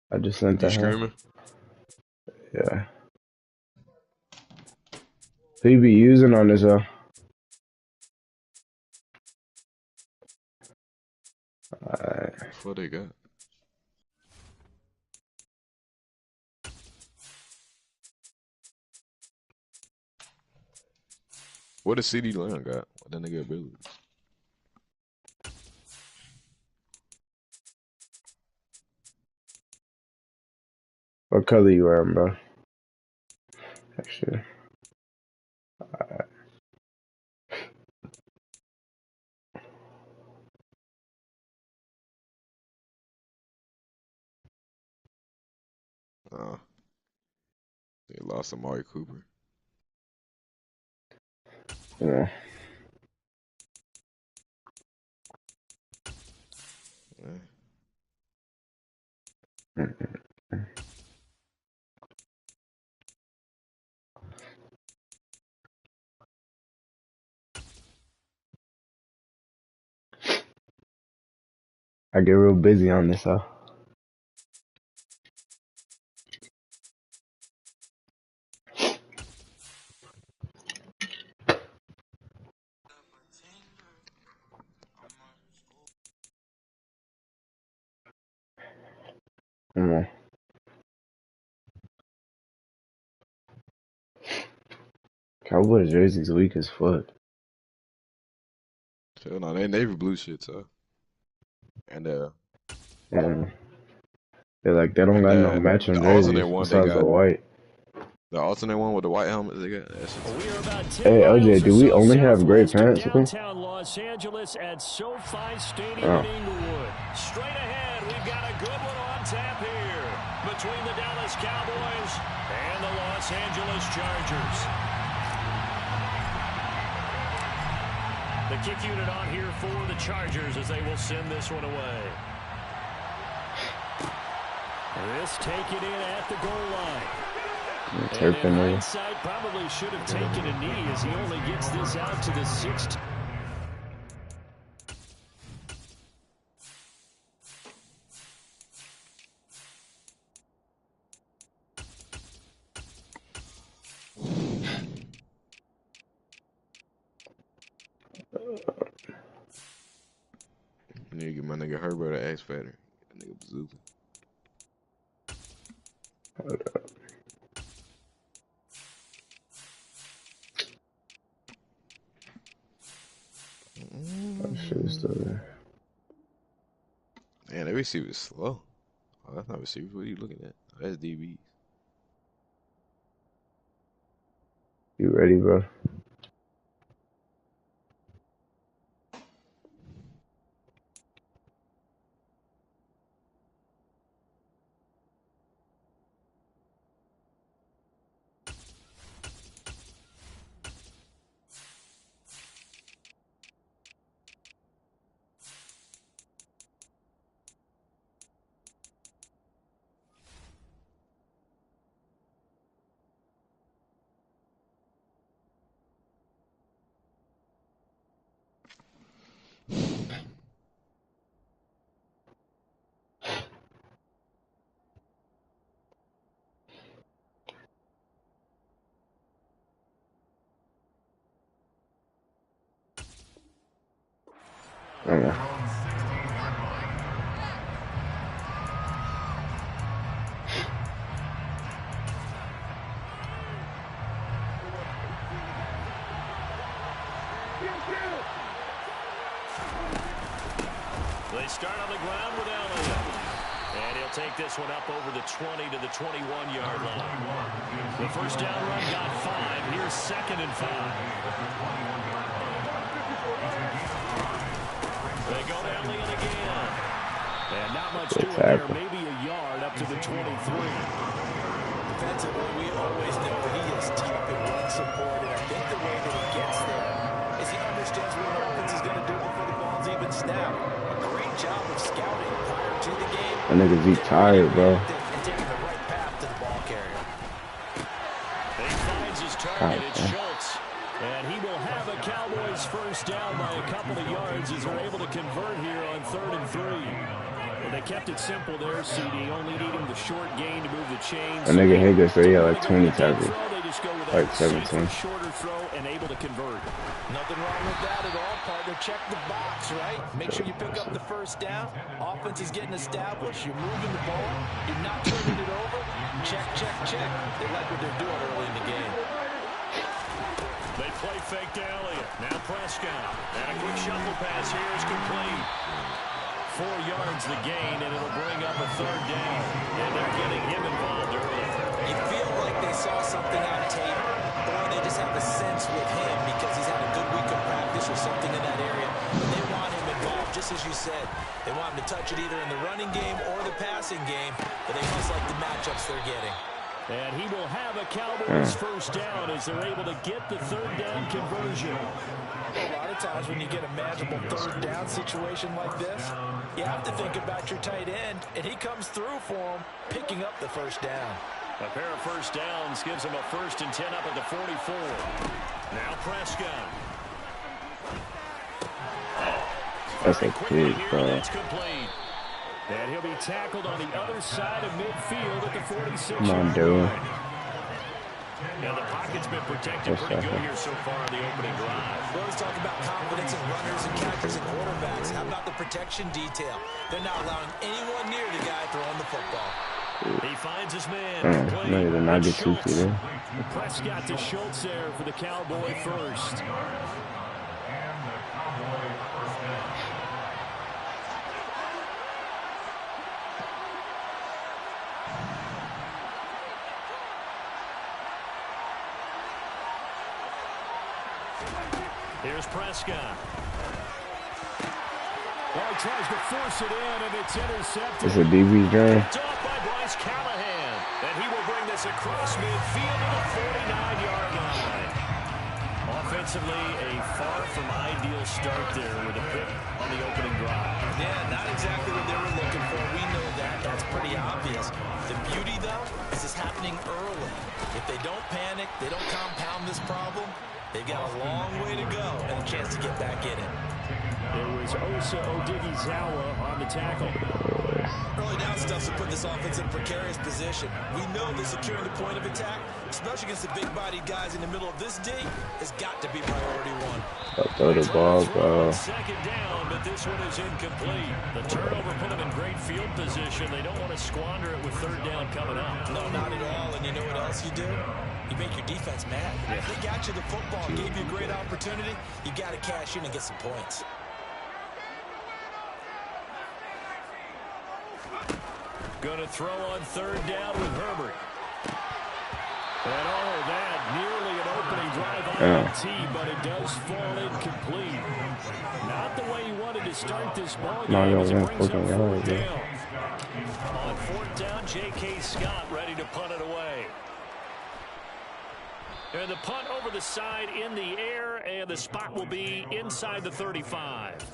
I just sent that. Screaming? Yeah. Who you be using on this, Alright. What they got? What does CD Lamb got? What that nigga abilities? What color you wearing, bro? Actually. Alright. They lost Amari Cooper. Yeah. I get real busy on this, huh? Come on. Cowboys jerseys weak as fuck. Hell no, they navy blue shit, so. And Yeah. They're like, they don't got no matching the jerseys alternate one they besides got. the white. The alternate one with the white helmet they got. Hey, OJ, do we only have gray pants? Downtown Los Angeles at SoFi Stadium in Inglewood. Straight ahead, we've got a good one on tap here between the Dallas Cowboys and the Los Angeles Chargers. The kick unit on here for the Chargers as they will send this one away. This taken in at the goal line. And in hindsight, probably should have taken a knee as he only gets this out to the 6th. I need to get my nigga Herbert an X Factor. That nigga bazooka. Hold up. Oh, shit is still there. Man, that receiver's slow. Oh, that's not receivers. What are you looking at? Oh, that's DBs. You ready, bro? Yeah. They start on the ground with Elliott. And he'll take this one up over the 20 to the 21-yard line. The first down run got 5. Here's 2nd and 5. They go to Elliott again. And not much to it there. Maybe a yard up to the 23. Defensively, we always know he is tough and well supported. That nigga Zeke tired, bro. And taking the right path to the ball carrier. He finds his target, it's Schultz. And he will have a Cowboys first down by a couple of yards as they're able to convert here on 3rd and 3. Well, they kept it simple there, CD, only needing the short gain to move the chains. That nigga Higgins, so he had like 20 tackles. They just go with Like a 17. shorter throw and able to convert. Nothing wrong with that at all, partner. Check the box, right? Make sure you pick up the first down. Offense is getting established. You're moving the ball. You're not turning it over. Check, check, check. They like what they're doing early in the game. They play fake to Elliott. Now Prescott. And a quick shuffle pass here is complete. 4 yards the gain, and it'll bring up a 3rd down. And they're getting him involved early. You feel like they saw something on tape, or they just have a sense with him because he's had a good week of practice or something in that area. And they want him involved, just as you said. They want him to touch it either in the running game or the passing game, but they must like the matchups they're getting. And he will have a Cowboys first down as they're able to get the 3rd down conversion. A lot of times when you get a manageable 3rd down situation like this, you have to think about your tight end, and he comes through for him, picking up the first down. A pair of first downs gives him a 1st and 10 up at the 44. Now Prescott. That's a pig, bro. That's complete. And he'll be tackled on the other side of midfield at the 46. Come on, dude. Now the pocket's been protected pretty good here so far on the opening drive. Well, let's talk about confidence in runners and catchers and quarterbacks. How about the protection detail? They're not allowing anyone near the guy throwing the football. He finds his man. No, did not get 2 feet there. Prescott to Schultz there for the Cowboy first. Here's Prescott. Well, he tries to force it in, and it's intercepted. It's a DB drive. Picked off by Bryce Callahan. And he will bring this across midfield to the 49-yard line. Offensively, a far from ideal start there with a pick on the opening drive. Yeah, not exactly what they were looking for. We know that. That's pretty obvious. The beauty, though, is this happening early. If they don't panic, they don't compound this problem, they've got a long way to go and a chance to get back in it. It was Osa Odighizuwa on the tackle. Early down stuff's to put this offense in a precarious position. We know that securing the point of attack, especially against the big-bodied guys in the middle of this D, has got to be priority 1. Throw the ball, bro. Second down, but this one is incomplete. The turnover put them in great field position. They don't want to squander it with 3rd down coming up. No, not at all. And you know what else you do? You make your defense mad. Yeah. They got you the football, gave you a great opportunity. You got to cash in and get some points. Going to throw on 3rd down with Herbert. And all that, nearly an opening drive on INT, but it does fall incomplete. Not the way he wanted to start this ball game as it brings up 4th down. On 4th down, J.K. Scott ready to punt it away. And the punt over the side in the air, and the spot will be inside the 35.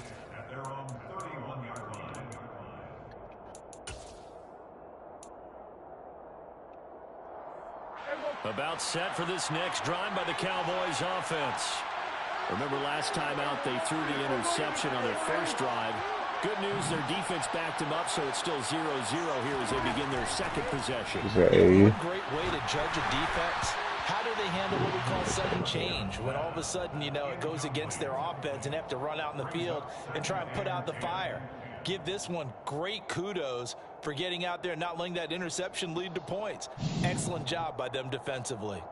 About set for this next drive by the Cowboys offense. Remember last time out they threw the interception on their first drive. Good news, their defense backed them up, so it's still 0-0 here as they begin their second possession. One great way to judge a defense. How do they handle what we call sudden change? When all of a sudden, you know, it goes against their offense and have to run out in the field and try and put out the fire. Give this one great kudos for getting out there and not letting that interception lead to points. Excellent job by them defensively.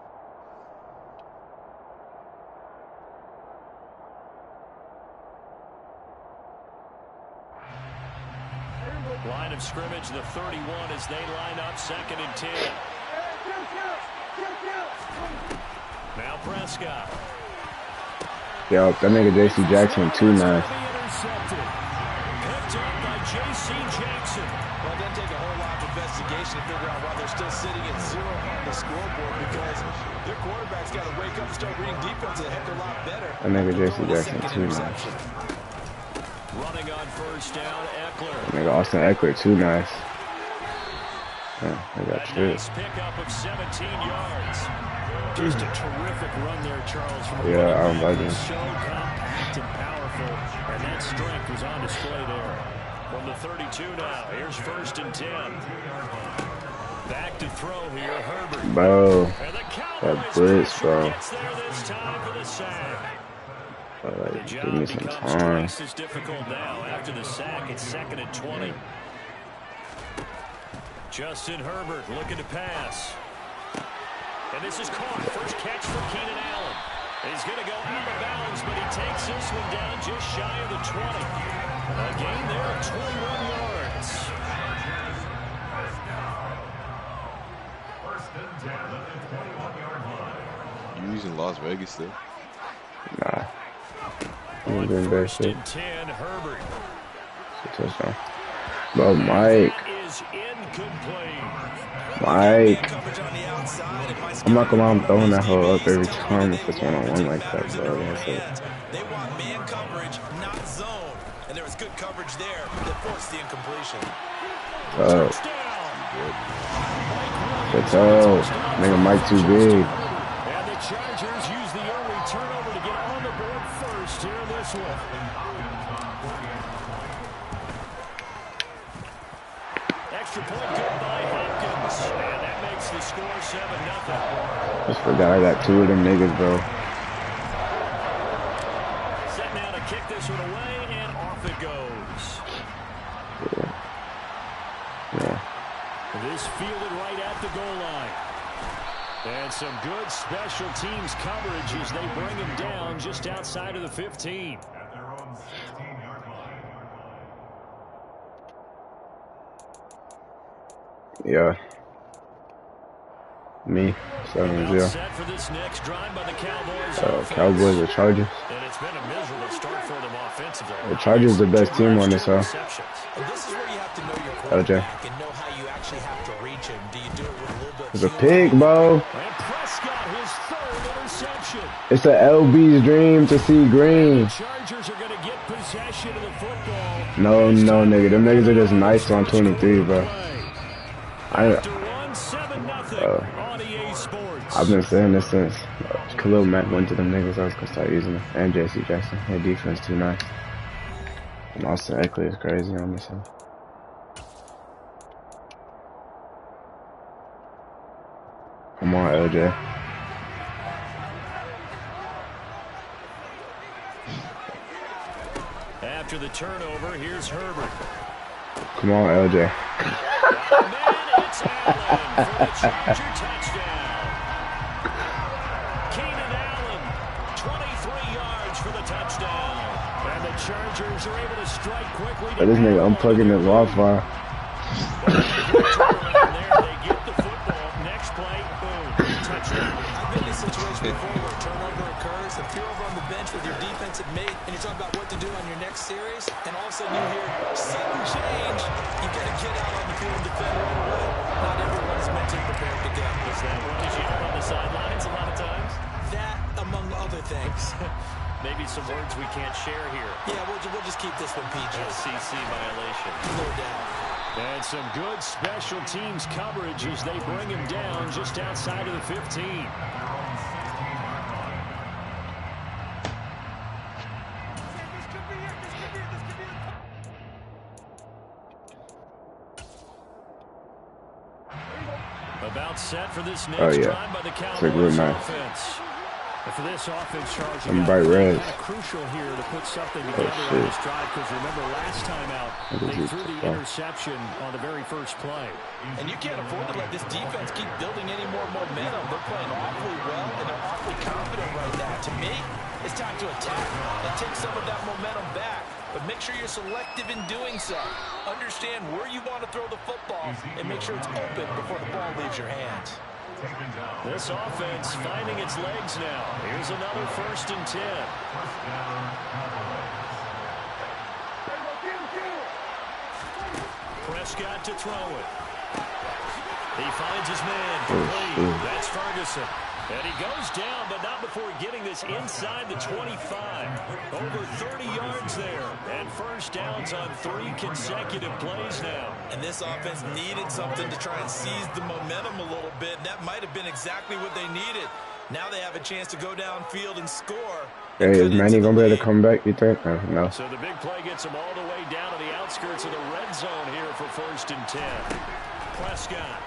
Line of scrimmage, the 31 as they line up 2nd and 10. Now Prescott. Yo, that nigga J.C. Jackson too nice. Picked up by J.C. Jackson. Well, it doesn't take a whole lot of investigation to figure out why they're still sitting at 0 on the scoreboard, because their quarterback's got to wake up and start reading defense a heck of a lot better. That nigga J.C. Jackson too nice. Running on 1st down, Eckler. That nigga Austin Eckler too nice. I got A you. nice pickup of 17 yards. Just a terrific run there, Charles. From a Yeah, I'm running back. liking. So compact and powerful, and that strength was on display there. From the 32 now, here's 1st and 10. Back to throw here, Herbert. Bro, And the that Cowboys blitz, bro. gets there this time for the sack. The Like, job give me some becomes time. twice as difficult now. After the sack, it's 2nd and 20. Justin Herbert looking to pass. And this is caught. First catch for Keenan Allen. He's going to go out of bounds, but he takes this one down just shy of the 20. A gain there of 21 yards. You using Las Vegas still? Nah. On Doing bad 1st shit. and 10, Herbert. Touchdown. Bro, Mike. That is incomplete. Mike. I'm not gonna lie, I'm throwing that hoe up every time if it's one-on-one like that, bro. That's it. They want man coverage, not zone. And there was good coverage there that forced the incompletion. That's all. Nigga, Mike too big. And the Chargers use the early turnover to get on the board first here in this one. Extra point good by Hopkins. And that makes the score 7-0. Just forgot I got 2 of them niggas, bro. Set now to kick this one away, and off it goes. Yeah. This fielded right at the goal line. And some good special teams coverage as they bring him down just outside of the 15. Yeah. Me. 7-0. Set for this next drive by the Cowboys. Cowboys or Chargers? And it's been a miserable start for them offensively. The Chargers the best team on this, huh? And this is where you have to know your quarterback and know how you actually have to reach him. Do you do it with a little bit It's a pig, bro. And Prescott, his 3rd interception. It's a LB's dream to see green. The Chargers are going to get possession of the football. No, nigga. Them niggas are just nice on 23, bro. After one, 7-0 on EA Sports. I've been saying this since Khalil Mack went to them niggas. I was gonna start using them. And J.C. Jackson. Their defense too nice. And Austin Eckler is crazy on this one. Come on, LJ. After the turnover, here's Herbert. Come on, LJ. Man, it's Allen for the Charger touchdown. Keenan Allen, 23 yards for the touchdown. And the Chargers are able to strike quickly. This nigga unplugging his Wi-Fi. They get the football. Next play, boom, touchdown. I've been in a situation before where a turnover occurs. If you're over on the bench with your defensive mate and you're talking about what to do on your next series, and all of a sudden you hear sudden change, you got to get out on the field and defend right away. Not everyone is mentally prepared to go. Is that what is you on the sidelines a lot of times? That, among other things. Maybe some words we can't share here. Yeah, we'll just keep this one PG. SEC violation. No doubt. And some good special teams coverage as they bring him down just outside of the 15. About set for this next drive by the Cowboys offense. And for this offense, Charles, you got kind of crucial here to put something together on this drive, because remember last time out, they threw the interception on the very first play. And you can't afford to let this defense keep building any more momentum. They're playing awfully well, and they're awfully confident right now. To me, it's time to attack and take some of that momentum back. But make sure you're selective in doing so. Understand where you want to throw the football and make sure it's open before the ball leaves your hands. This offense finding its legs now. Here's another 1st and 10. Prescott to throw it. He finds his man complete. That's Ferguson. And he goes down, but not before getting this Angeles inside the 25. Over 30 yards there. And first downs on 3 consecutive plays now. And this offense needed something to try and seize the momentum a little bit. And that might have been exactly what they needed. Now they have a chance to go downfield and score. Hey, is Manny going to be able to come back, you think? No. So the big play gets him all the way down to the outskirts of the red zone here for 1st and 10. Prescott.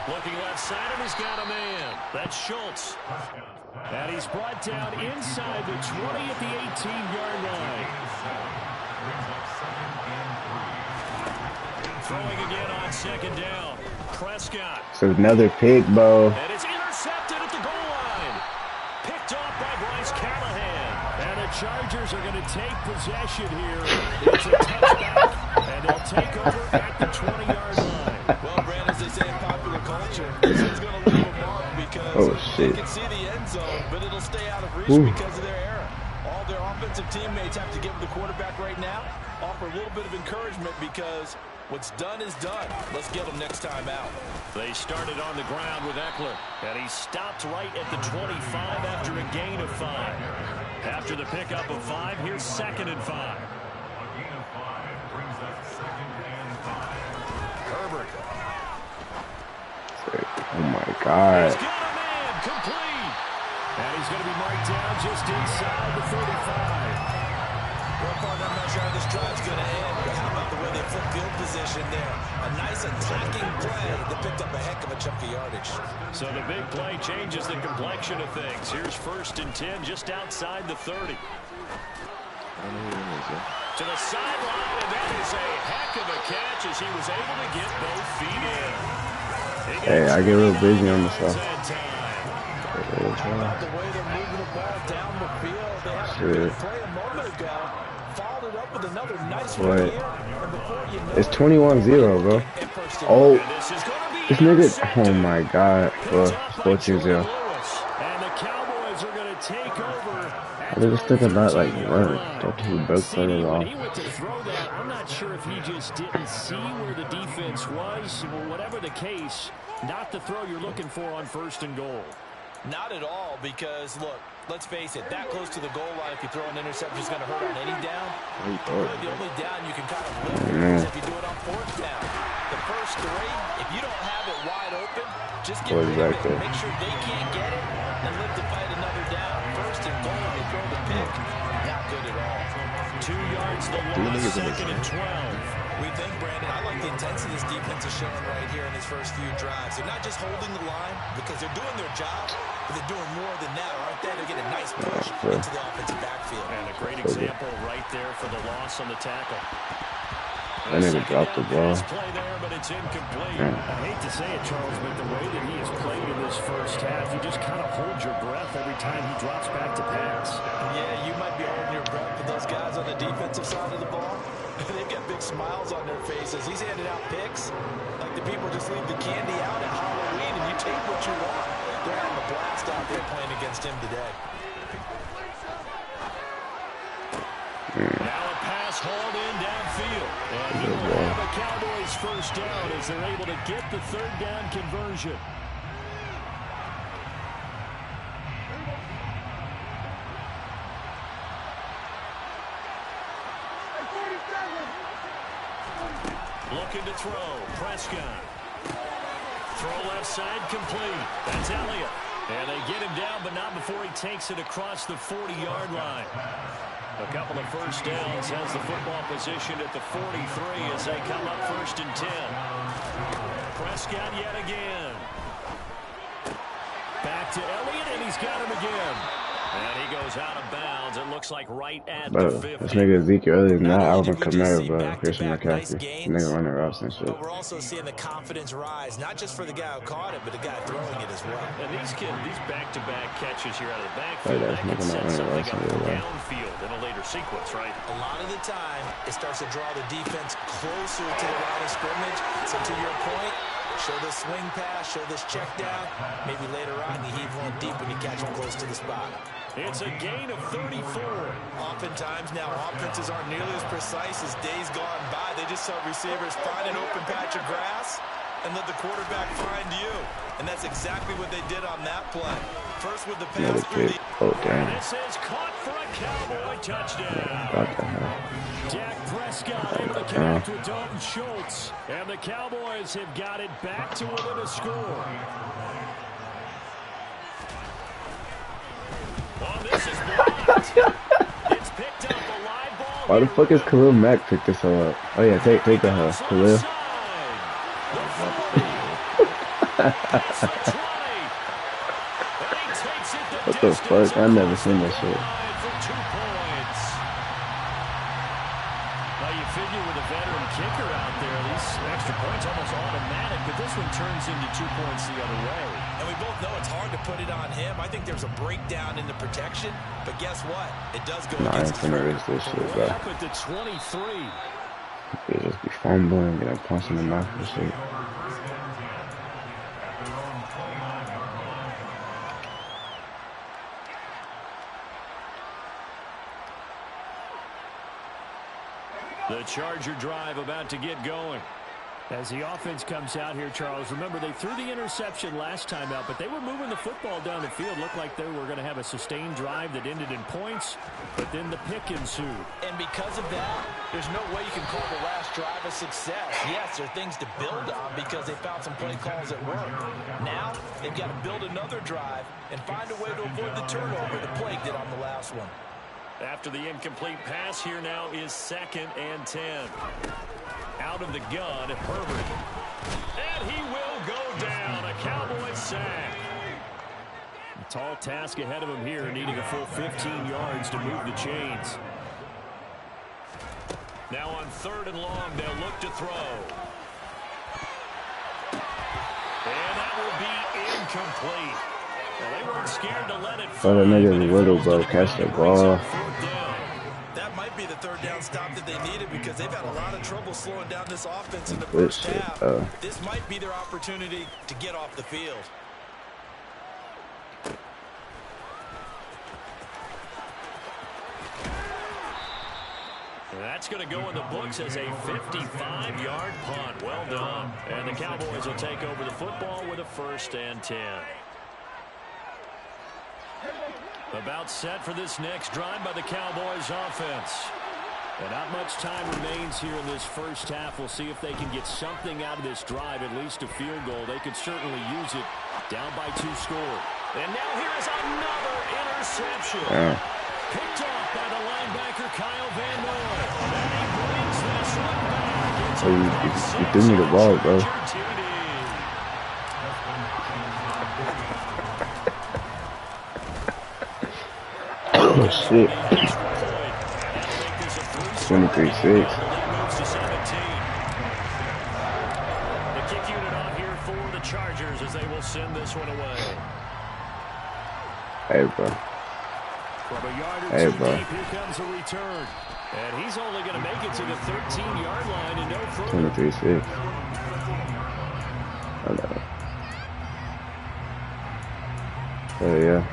Looking left side, and he's got a man. That's Schultz. And he's brought down inside the 20 at the 18-yard line. Throwing again on 2nd down. Prescott. So another pick, Bo. And it's intercepted at the goal line. Picked off by Bryce Callahan. And the Chargers are going to take possession here. It's a touchback, and they'll take over at the 20-yard line. Well, Brandon, as they say in popular culture, this is going to leave a mark because they can see the end zone, but it'll stay out of reach because of their error. All their offensive teammates have to give the quarterback right now, offer a little bit of encouragement because what's done is done. Let's get them next time out. They started on the ground with Eckler, and he stopped right at the 25 after a gain of 5. After the pickup of 5, here's 2nd and 5. Herbert. Oh, my God. He's got a man, complete. And he's going to be marked down just inside the 35. Well, partner, I'm not sure how this drive's going to end, but how about the way they flip field position there? A nice attacking play that picked up a heck of a chunk of yardage. So the big play changes the complexion of things. Here's 1st and 10 just outside the 30. To the sideline, and that is a heck of a catch as he was able to get both feet in. Hey, I get real busy on this stuff. How about the way they're moving the ball down the field? They had a good play a moment ago. Followed up with another nice one here. And before you know it's 21-0, bro. Oh, this nigga. Oh, my God. 14-0. And the Cowboys are going to take over. I think it's still not like run. Don't he broke for the law. He went to throw that. I'm not sure if he just didn't see where the defense was. Or whatever the case, not the throw you're looking for on 1st and goal. Not at all, because, look, let's face it, that close to the goal line, if you throw an interception, is going to hurt on any down. Really, the only down you can kind of live is if you do it on 4th down. The first 3, if you don't have it wide open, just get rid of it, make sure they can't get it, and live to fight another down. 1st and goal, they throw the pick. Not good at all. 2 yards the loss, 2nd and 12. We think, Brandon, I like the intensity this defense is showing right here in these first few drives. They're not just holding the line because they're doing their job, but they're doing more than that, aren't they? They're getting a nice push into the offensive backfield. And a great example right there for the loss on the tackle. I never dropped the ball. Play there, but it's incomplete. I hate to say it, Charles, but the way that he has played in this first half, you just kind of hold your breath every time he drops back to pass. Yeah, you might be holding your breath, but those guys on the defensive side of the ball, they've got big smiles on their faces. He's handing out picks like the people just leave the candy out at Halloween and you take what you want. They're having a blast out there playing against him today. Now a pass hauled in downfield. And he will have a Cowboys first down as they're able to get the 3rd down conversion. Looking to throw. Prescott. Throw left side complete. That's Elliott. And they get him down, but not before he takes it across the 40-yard line. A couple of first downs has the football position at the 43 as they come up 1st and 10. Prescott yet again. Back to Elliott, and he's got him again. And he goes out of bounds. It looks like right at the 50. This nigga Ezekiel, other than that, Alvin Kamara, but Christian McCaffrey. Nigga running routes and shit. But we're also seeing the confidence rise, not just for the guy who caught it, but the guy throwing it as well. And these back-to-back catches here out of the backfield, that can set something up yeah. downfield in a later sequence, right? A lot of the time, it starts to draw the defense closer to the line of scrimmage. So to your point, show this swing pass, show this check down. Maybe later on, you heave one deep when you catch him close to the spot. It's a gain of 34. Oftentimes now, offenses aren't nearly as precise as days gone by. They just saw receivers find an open patch of grass, and let the quarterback find you. And that's exactly what they did on that play. First with the Another pass through kick. Oh, damn. This is caught for a Cowboy touchdown. Got the hell. Dak Prescott able to connect with Dalton Schultz. And the Cowboys have got it back to within a score. Oh, this is blocked. It's picked up a live ball. Why the fuck is Khalil Mack picked this up? Oh yeah, take the hell, Khalil. What the fuck? I never seen that shit. Now you figure with a veteran kicker out there, these extra points almost automatic, but this one turns into 2 points the other way. And we both know it's hard to put it on him. I think there's a breakdown in the protection, but guess what? It does go against the trigger. This shit, bro. Up at the 23. They just be fumbling, get a punch in the mouth and shit. The Charger drive about to get going. As the offense comes out here, Charles, remember they threw the interception last time out, but they were moving the football down the field. Looked like they were going to have a sustained drive that ended in points, but then the pick ensued. And because of that, there's no way you can call the last drive a success. Yes, there are things to build on because they found some play calls at work. Now, they've got to build another drive and find a way to avoid the turnover the Plague did on the last one. After the incomplete pass, here now is 2nd and 10. Out of the gun, Herbert. And he will go down. A Cowboys sack. A tall task ahead of him here, needing a full 15 yards to move the chains. Now on 3rd and long, they'll look to throw. And that will be incomplete. Well, they weren't scared to let it Oh, that nigga's little, bro. Catch the ball. That might be the 3rd down stop that they needed because they've had a lot of trouble slowing down this offense in the first half. This might be their opportunity to get off the field. And that's going to go in the books as a 55-yard punt. Well done. And the Cowboys will take over the football with a 1st and 10. About set for this next drive by the Cowboys offense. And not much time remains here in this first half. We'll see if they can get something out of this drive, at least a field goal. They could certainly use it. Down by 2 scores. And now here is another interception. Picked off by the linebacker Kyle Van Noy. And he brings this one back. You threw me the ball, bro. Oh, shit. 23-6. The kick unit on here for the Chargers as they will send this one away. Hey, bro. From a yard or 2 deep, here comes a return. And he's only going to make it to the 13-yard line and no further. 23-6. Oh, yeah.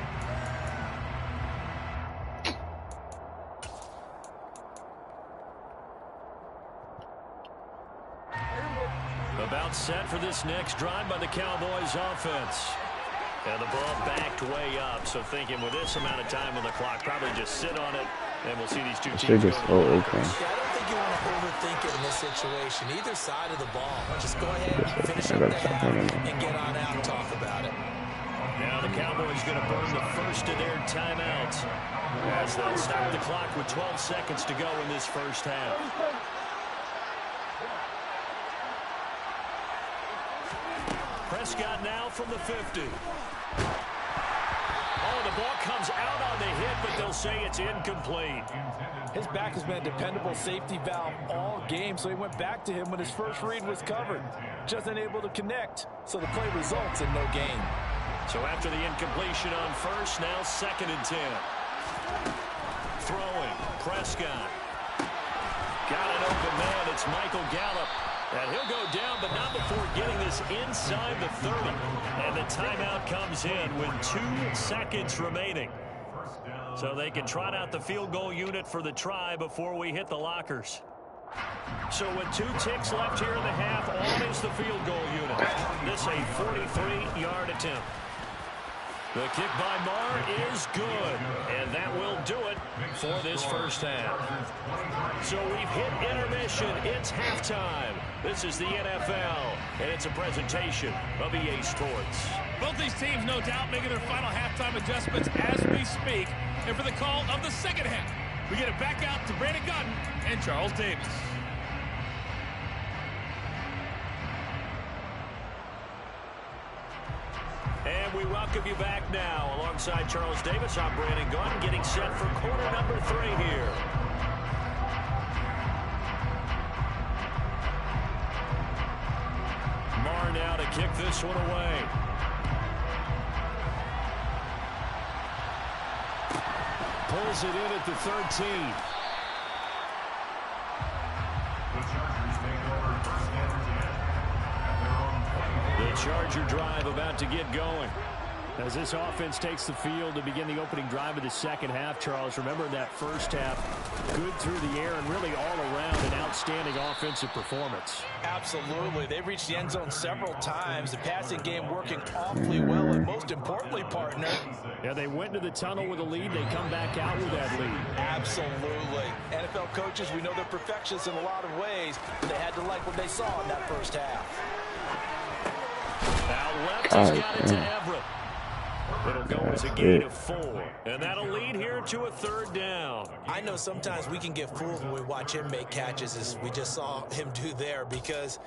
About set for this next drive by the Cowboys offense. And the ball backed way up, so thinking with this amount of time on the clock, probably just sit on it, and we'll see these two teams go. Okay. Yeah, I don't think you want to overthink it in this situation. Either side of the ball. Just go ahead, finish up the half, and get on out and talk about it. Now the Cowboys going to burn the first of their timeouts as they'll stop the clock with 12 seconds to go in this first half. Prescott now from the 50. Oh, the ball comes out on the hit, but they'll say it's incomplete. His back has been a dependable safety valve all game, so he went back to him when his first read was covered. Just unable to connect, so the play results in no gain. So after the incompletion on first, now 2nd and 10. Throwing, Prescott. Got an open man, it's Michael Gallup. And he'll go down, but not before getting this inside the 30. And the timeout comes in with 2 seconds remaining. So they can trot out the field goal unit for the try before we hit the lockers. So with 2 ticks left here in the half, on is the field goal unit. This a 43-yard attempt. The kick by Marr is good, and that will do it for this first half. So we've hit intermission. It's halftime. This is the NFL, and it's a presentation of EA Sports. Both these teams, no doubt, making their final halftime adjustments as we speak. And for the call of the second half, we get it back out to Brandon Gunn and Charles Davis. And we welcome you back now. Alongside Charles Davis, I'm Brandon Gunn, getting set for quarter number 3 here. Marr now to kick this one away. Pulls it in at the 13. The Charger drive about to get going. As this offense takes the field to begin the opening drive of the second half, Charles, remember that first half, good through the air and really all around an outstanding offensive performance. Absolutely. They reached the end zone several times. The passing game working awfully well, and most importantly, partner. Yeah, they went into the tunnel with a lead. They come back out with that lead. Absolutely. NFL coaches, we know they're perfectionists in a lot of ways, but they had to like what they saw in that first half. Out left, he's got it to Everett. It'll go as a gain of 4. And that'll lead here to a 3rd down. I know sometimes we can get fooled when we watch him make catches, as we just saw him do there, because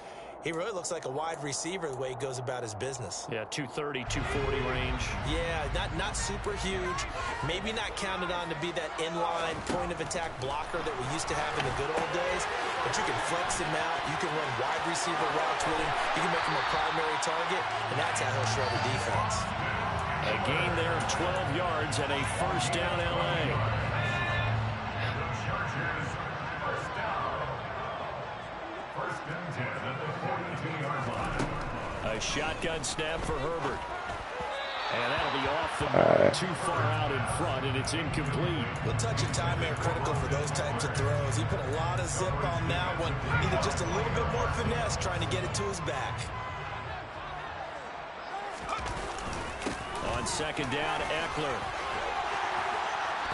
he really looks like a wide receiver the way he goes about his business. Yeah, 230, 240 range. Yeah, not super huge. Maybe not counted on to be that inline point-of-attack blocker that we used to have in the good old days. But you can flex him out. You can run wide receiver routes with him. You can make him a primary target, and that's how he'll shred the defense. A gain there of 12 yards and a 1st down L.A. A shotgun snap for Herbert. And that'll be off the mark, too far out in front, and it's incomplete. The touch and time are critical for those types of throws. He put a lot of zip on that one. Needed just a little bit more finesse trying to get it to his back. On 2nd down, Eckler.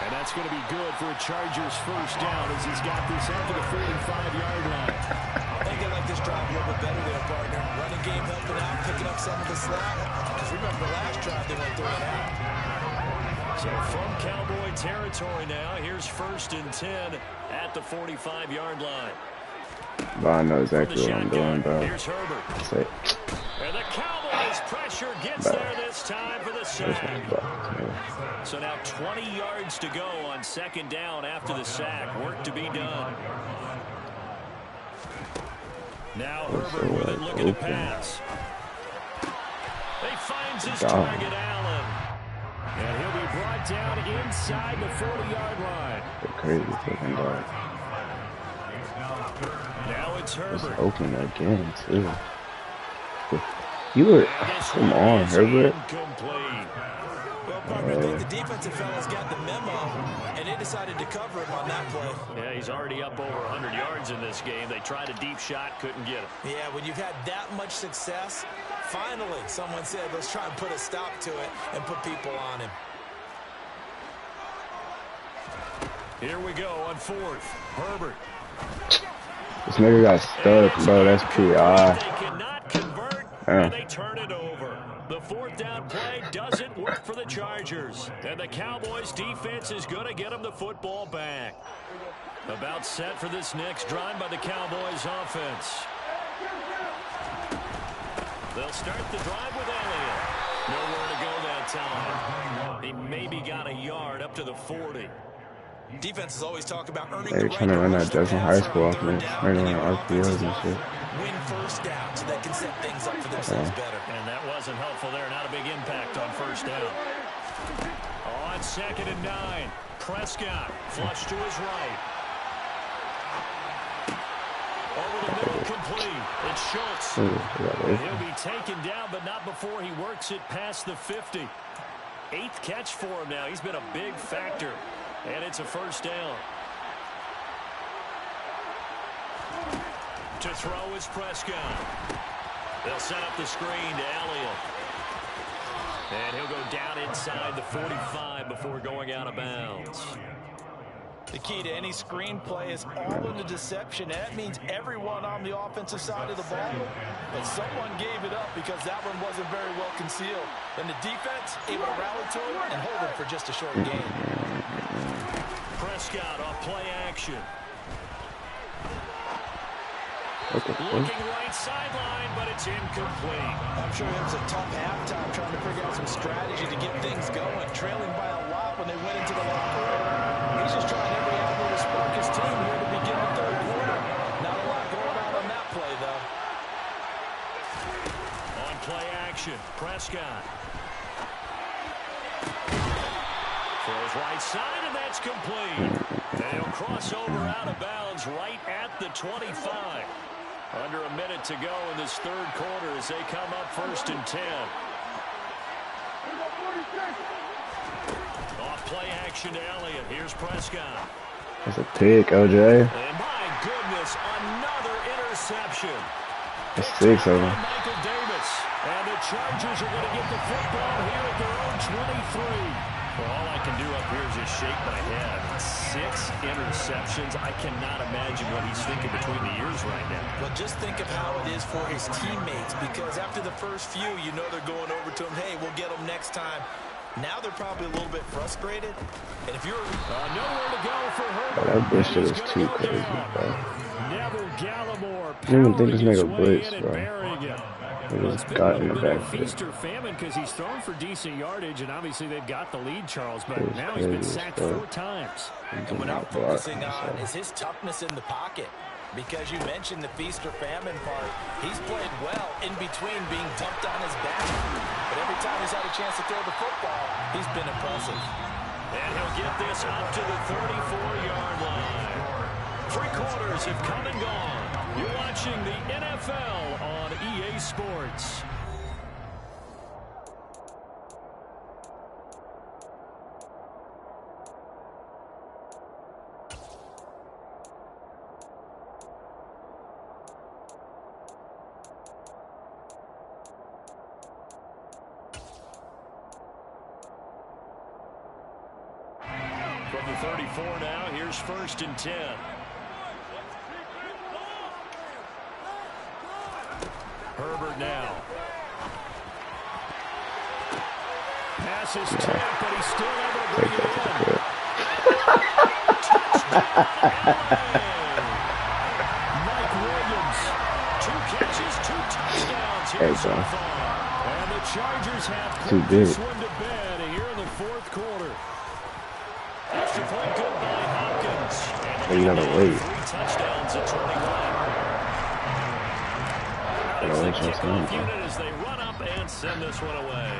And that's going to be good for a Chargers 1st down as he's got this up to the 45-yard line. I think I like this drive a little bit better there, partner. Running game helping out, picking up some of the slack. Because remember the last drive they went 3 and out. So from Cowboy territory now, here's 1st and 10 at the 45-yard line. But I know exactly what I'm doing, bro. Here's Herbert. And the Cowboys pressure gets there this time for the sack. So now 20 yards to go on 2nd down after the sack. Work to be done. Now Herbert with it, looking to pass. He finds his target, Allen. And he'll be brought down inside the 40-yard line. Crazy fucking dog. Now it's Herbert. It's open again, too. You were, come on, Herbert. Well, partner, the defensive fellas got the memo, and they decided to cover him on that play. Yeah, he's already up over 100 yards in this game. They tried a deep shot, couldn't get him. Yeah, when you've had that much success, finally someone said, let's try and put a stop to it and put people on him. Here we go on 4th. Herbert. This nigga got stuck, bro. That's PI. They cannot convert, and they turn it over. The 4th down play doesn't work for the Chargers. And the Cowboys defense is going to get them the football back. About set for this next drive by the Cowboys offense. They'll start the drive with Elliott. Nowhere to go that time. He maybe got a yard up to the 40. Defenses always talk about earning They're trying to run that Justin High School offense. They're running RPOs and shit. Win 1st down so they can set things up for themselves better. And that wasn't helpful there. Not a big impact on 1st down. On 2nd and 9. Prescott flush to his right. Over the middle, complete. It's Schultz. And he'll be taken down, but not before he works it past the 50. 8th catch for him now. He's been a big factor. And it's a 1st down. To throw is Prescott. They'll set up the screen to Elliott. And he'll go down inside the 45 before going out of bounds. The key to any screenplay is all in the deception, and that means everyone on the offensive side of the ball. But someone gave it up because that one wasn't very well concealed. And the defense able to rally to it and hold it for just a short game. Prescott off play action. Looking right sideline, but it's incomplete. I'm sure it was a tough halftime trying to figure out some strategy to get things going, trailing by a lot when they went into the locker room. He's just trying every avenue to spark his team here to begin the third quarter. Not a lot going on that play, though. On play action, Prescott. Throws right side, and that's complete. And he'll cross over out of bounds right at the 25. Under a minute to go in this third quarter as they come up 1st and 10. Off play action to Elliott. Here's Prescott. That's a pick, OJ. And my goodness, another interception. That's 6 of them. Michael Davis. And the Chargers are going to get the football here at their own 23. Well, all I can do up here is just shake my head. 6 interceptions. I cannot imagine what he's thinking between the ears right now. Well, just think of how it is for his teammates, because after the first few, you know they're going over to him, hey, we'll get them next time. Now they're probably a little bit frustrated. And if you're nowhere to go for Herbert. Oh, that blitz shit is too crazy, bro. Neville Gallimore. I don't even think this nigga blitz, bro. He just got in the back. Feast or famine because he's thrown for decent yardage, and obviously they've got the lead, Charles, but now he's been sacked 4 times. And what I'm focusing on is his toughness in the pocket. Because you mentioned the feast or famine part, he's played well in between being dumped on his back. But every time he's had a chance to throw the football, he's been impressive. And he'll get this up to the 34-yard line. 3 quarters have come and gone. You're watching the NFL on EA Sports. From the 34 now, here's 1st and 10. Herbert now. Pass is tipped, but he's still able to bring it in. Mike Williams. 2 catches, 2 touchdowns here so far. And the Chargers have put this one to bed here in the 4th quarter. Extra point good by Hopkins. You gotta wait. 3 touchdowns at 21. As they run up and send this one away.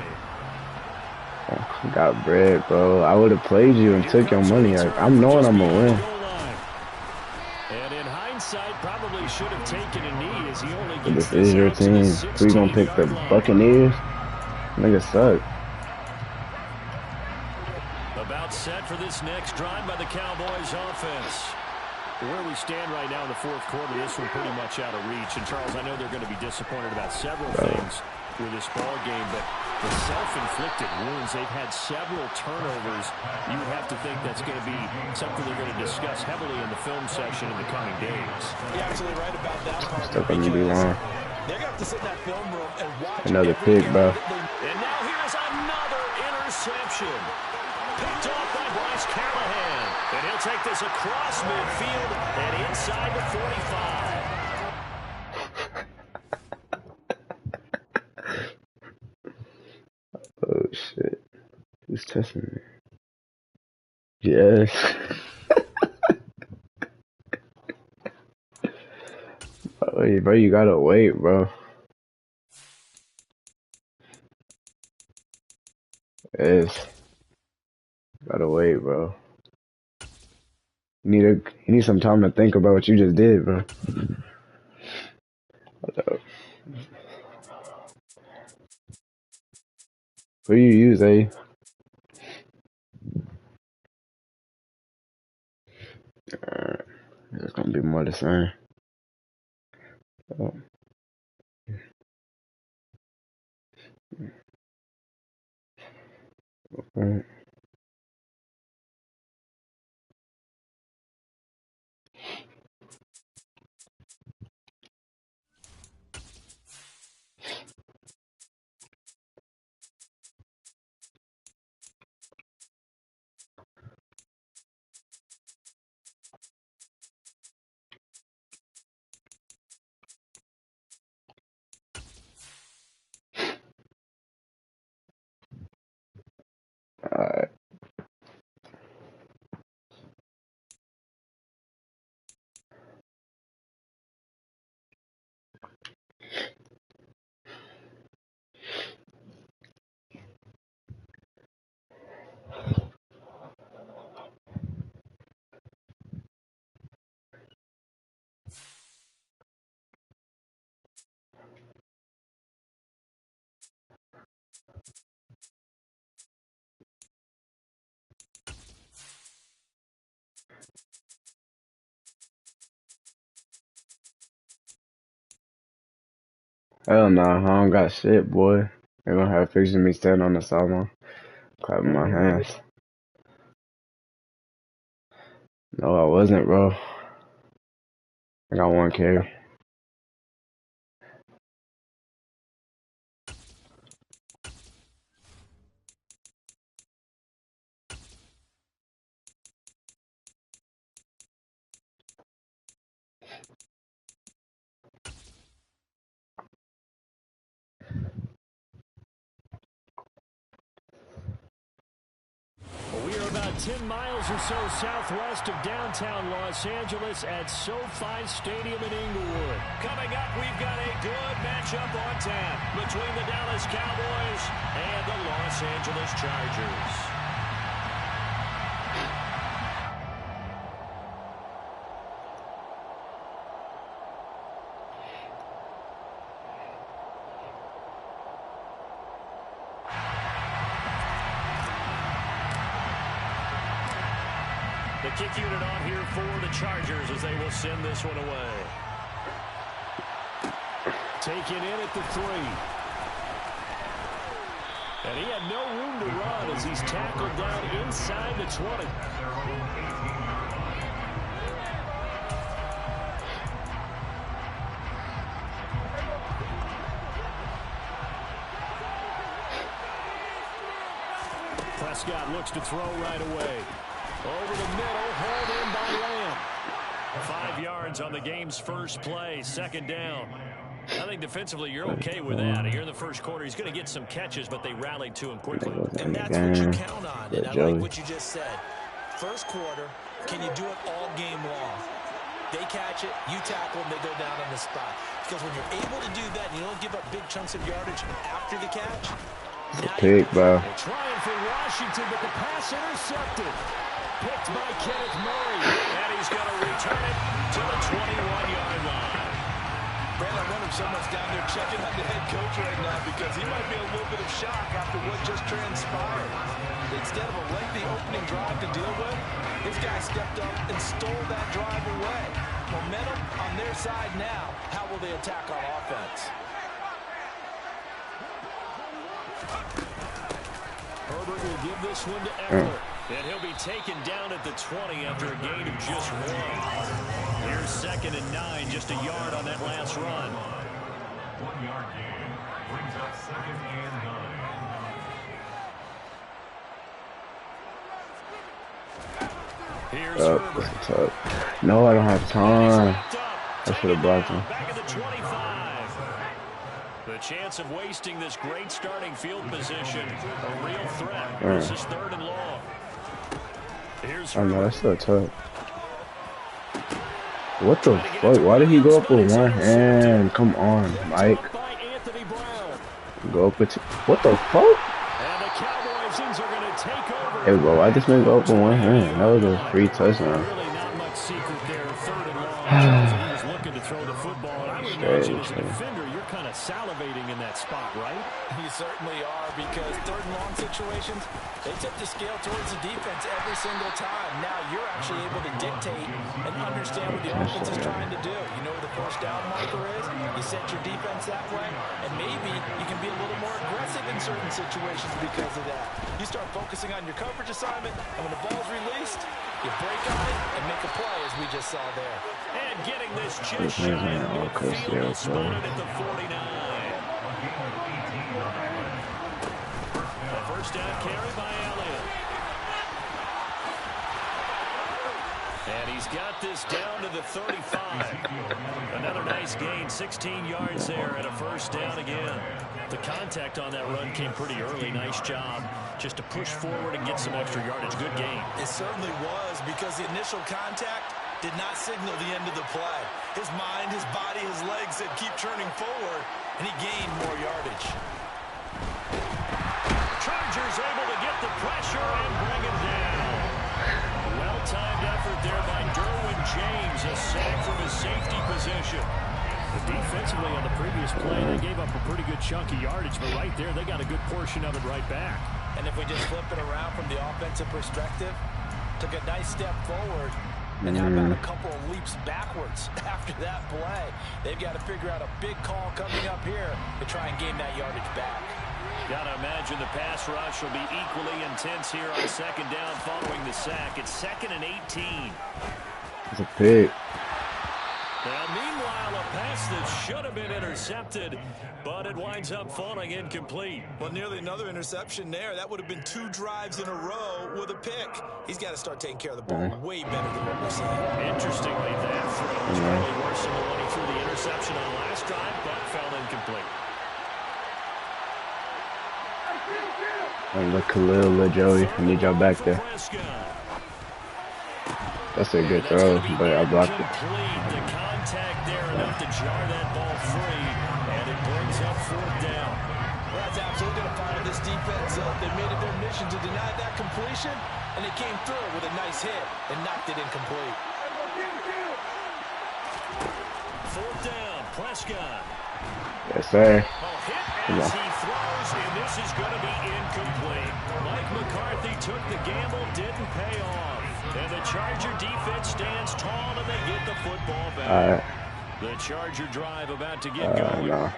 Got bread, bro. I would have played you and took your money. I'm knowing I'm gonna win. And in hindsight, probably should have taken a knee as he only gets This is your team. We gonna pick the Buccaneers? Nigga suck. About set for this next drive by the Cowboys offense. Where we stand right now in the 4th quarter, this one pretty much out of reach. And, Charles, I know they're going to be disappointed about several things with this ball game, but the self-inflicted wounds, they've had several turnovers. You would have to think that's going to be something they're going to discuss heavily in the film section in the coming days. You're absolutely right about that part. Stuff on you be long. They're going to have to sit in that film room and watch another pick, bro. And now here's another interception. Picked off by Bryce Callahan. And he'll take this across midfield and inside the 45. Oh, shit. Who's testing me? Yes. Wait, bro, you gotta wait, bro. Yes. Gotta wait, bro. You need some time to think about what you just did, bro. Hold up. Who do you use, eh? It's gonna be more the same. Oh. Okay. Alright. Hell nah, I don't got shit, boy. They're gonna have pictures of me standing on the sideline, clapping my hands. No, I wasn't, bro. I got one carry. We are about 10 miles or so southwest of downtown Los Angeles at SoFi Stadium in Inglewood. Coming up, we've got a good matchup on tap between the Dallas Cowboys and the Los Angeles Chargers. The kick unit on here for the Chargers as they will send this one away. Taken in at the 3. And he had no room to run as he's tackled down inside the 20. Prescott looks to throw right away. Over the middle, hauled in by Lamb. 5 yards on the game's first play, second down. I think defensively you're okay with that. Here in the first quarter, he's going to get some catches, but they rallied to him quickly. And that's what you count on. And I like what you just said. First quarter, can you do it all game long? They catch it, you tackle them, they go down on the spot. Because when you're able to do that, and you don't give up big chunks of yardage after the catch. It's a pig, bro. They're trying for Washington, but the pass intercepted. Picked by Kenneth Murray, and he's going to return it to the 21-yard line. Brad, I wonder if someone's down there checking on the head coach right now because he might be in a little bit of shock after what just transpired. Instead of a lengthy opening drive to deal with, this guy stepped up and stole that drive away. Momentum on their side now. How will they attack on offense? Herbert will give this one to Eckler. And he'll be taken down at the 20 after a gain of just 1. Here's 2nd and 9, just a yard on that last run. 1-yard gain brings up 2nd and 9. Here's Herbert. No, I don't have time. I should have blocked him. Back at the 25. The chance of wasting this great starting field position, a real threat. This is 3rd and long. Here's I know, that's so tough. What the fuck? Why did he go up with one hand? Come on, Mike. Go up with what the fuck? Hey, bro, why this man go up with one hand? That was a free touchdown. throw the football. And I would Straight, imagine as a defender, you're kind of salivating in that spot, right? You certainly are, because third and long situations, they tip the scale towards the defense every single time. Now you're actually able to dictate and understand what the offense is trying to do. You know where the first down marker is. You set your defense that way, and maybe you can be a little more aggressive in certain situations because of that. You start focusing on your coverage assignment, and when the ball's released, you break on it and make a play, as we just saw there. And getting this just shy of midfield, spotted at the 49. A first down carry by Elliott. And he's got this down to the 35. Another nice gain, 16 yards there, and a first down again. The contact on that run came pretty early. Nice job just to push forward and get some extra yardage. Good game. It certainly was, because the initial contact did not signal the end of the play. His mind, his body, his legs said keep churning forward, and he gained more yardage. Chargers able to get the pressure and bring him down. Well-timed effort there by Derwin James. A sack from his safety position. Defensively on the previous play, they gave up a pretty good chunk of yardage, but right there, they got a good portion of it right back. And if we just flip it around from the offensive perspective, took a nice step forward, and how about a couple of leaps backwards after that play? They've got to figure out a big call coming up here to try and gain that yardage back. Got to imagine the pass rush will be equally intense here on second down following the sack. It's 2nd and 18. It's a pick. Now, meanwhile, a pass that should have been intercepted, but it winds up falling incomplete. Well, nearly another interception there. That would have been 2 drives in a row with a pick. He's got to start taking care of the ball way better than what we're seeing. Interestingly, that throw was probably worse than the one he threw the interception on last drive, but fell incomplete. And look, Khalil, Joey, I need y'all back there. That's a good throw, but I blocked it. The contact there enough to jar that ball free, and it brings up 4th down. Well, that's absolutely going to fire this defense up. They made it their mission to deny that completion, and they came through with a nice hit and knocked it incomplete. 4th down, Prescott. Yes, sir. Hit as he throws, and this is going to be incomplete. Mike McCarthy took the gamble, didn't pay off. And the Charger defense stands tall, and they get the football back. The Charger drive about to get going. No,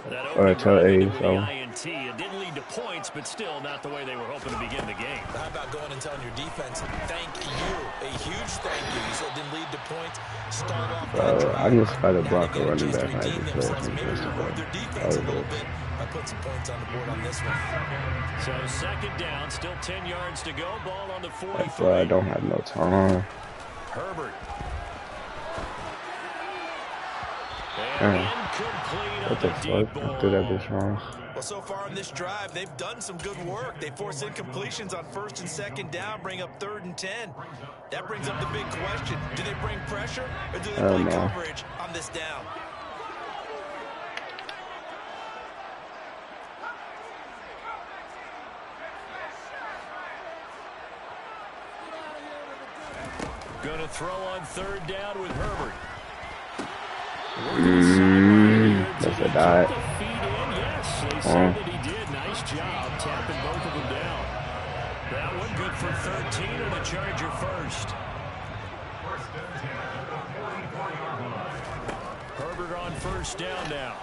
That or tell A. with the So INT. It didn't lead to points, but still not the way they were hoping to begin the game. How about going and telling your defense, thank you, a huge thank you. You said it didn't lead to points. Start off that drive. I just tried to block a running back. I just themselves. Maybe reward their defense a little bit by putting some points on the board on this one. So 2nd down, still 10 yards to go. Ball on the 43. That's why I don't have no time. Herbert. What the fuck? I threw that bitch wrong. Well, so far in this drive, they've done some good work. They force incompletions on 1st and 2nd down, bring up 3rd and 10. That brings up the big question. Do they bring pressure, or do they play coverage on this down? Going to throw on 3rd down with Herbert. That's a dot. Yes, they said that he did. Nice job tapping both of them down. That one good for 13 and a Charger first. Herbert on 1st down now.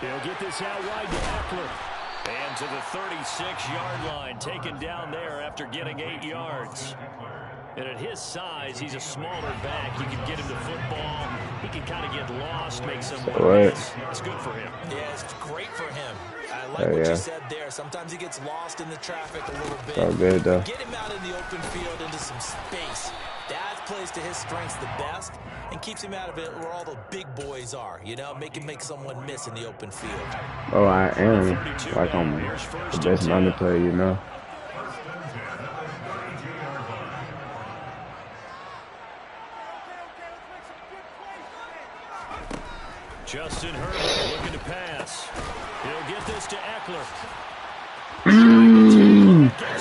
He'll get this out wide to Eckler. And to the 36-yard line, taken down there after getting 8 yards. And at his size, he's a smaller back. You can get him the football. He can kind of get lost, make some plays. It's good for him. Yeah, it's great for him. I like what you said there. Sometimes he gets lost in the traffic a little bit. Oh, good, though. Get him out in the open field into some space. That plays to his strengths the best and keeps him out of it where all the big boys are. You know, make someone miss in the open field. Oh, I am. Like, I'm the best Madden player, you know. Justin Herbert looking to pass. He'll get this to Eckler.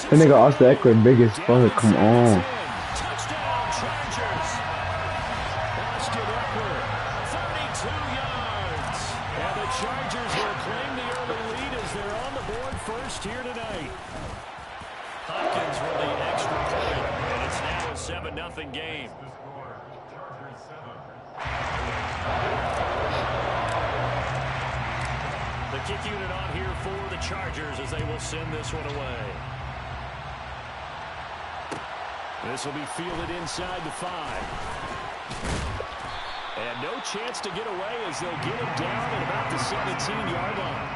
That nigga Austin Eckler big as fuck. Come on. Touchdown, Chargers. Austin Eckler, 7-0 game. The kick unit on here for the Chargers as they will send this one away. This will be fielded inside the 5. And no chance to get away as they'll get him down at about the 17-yard line.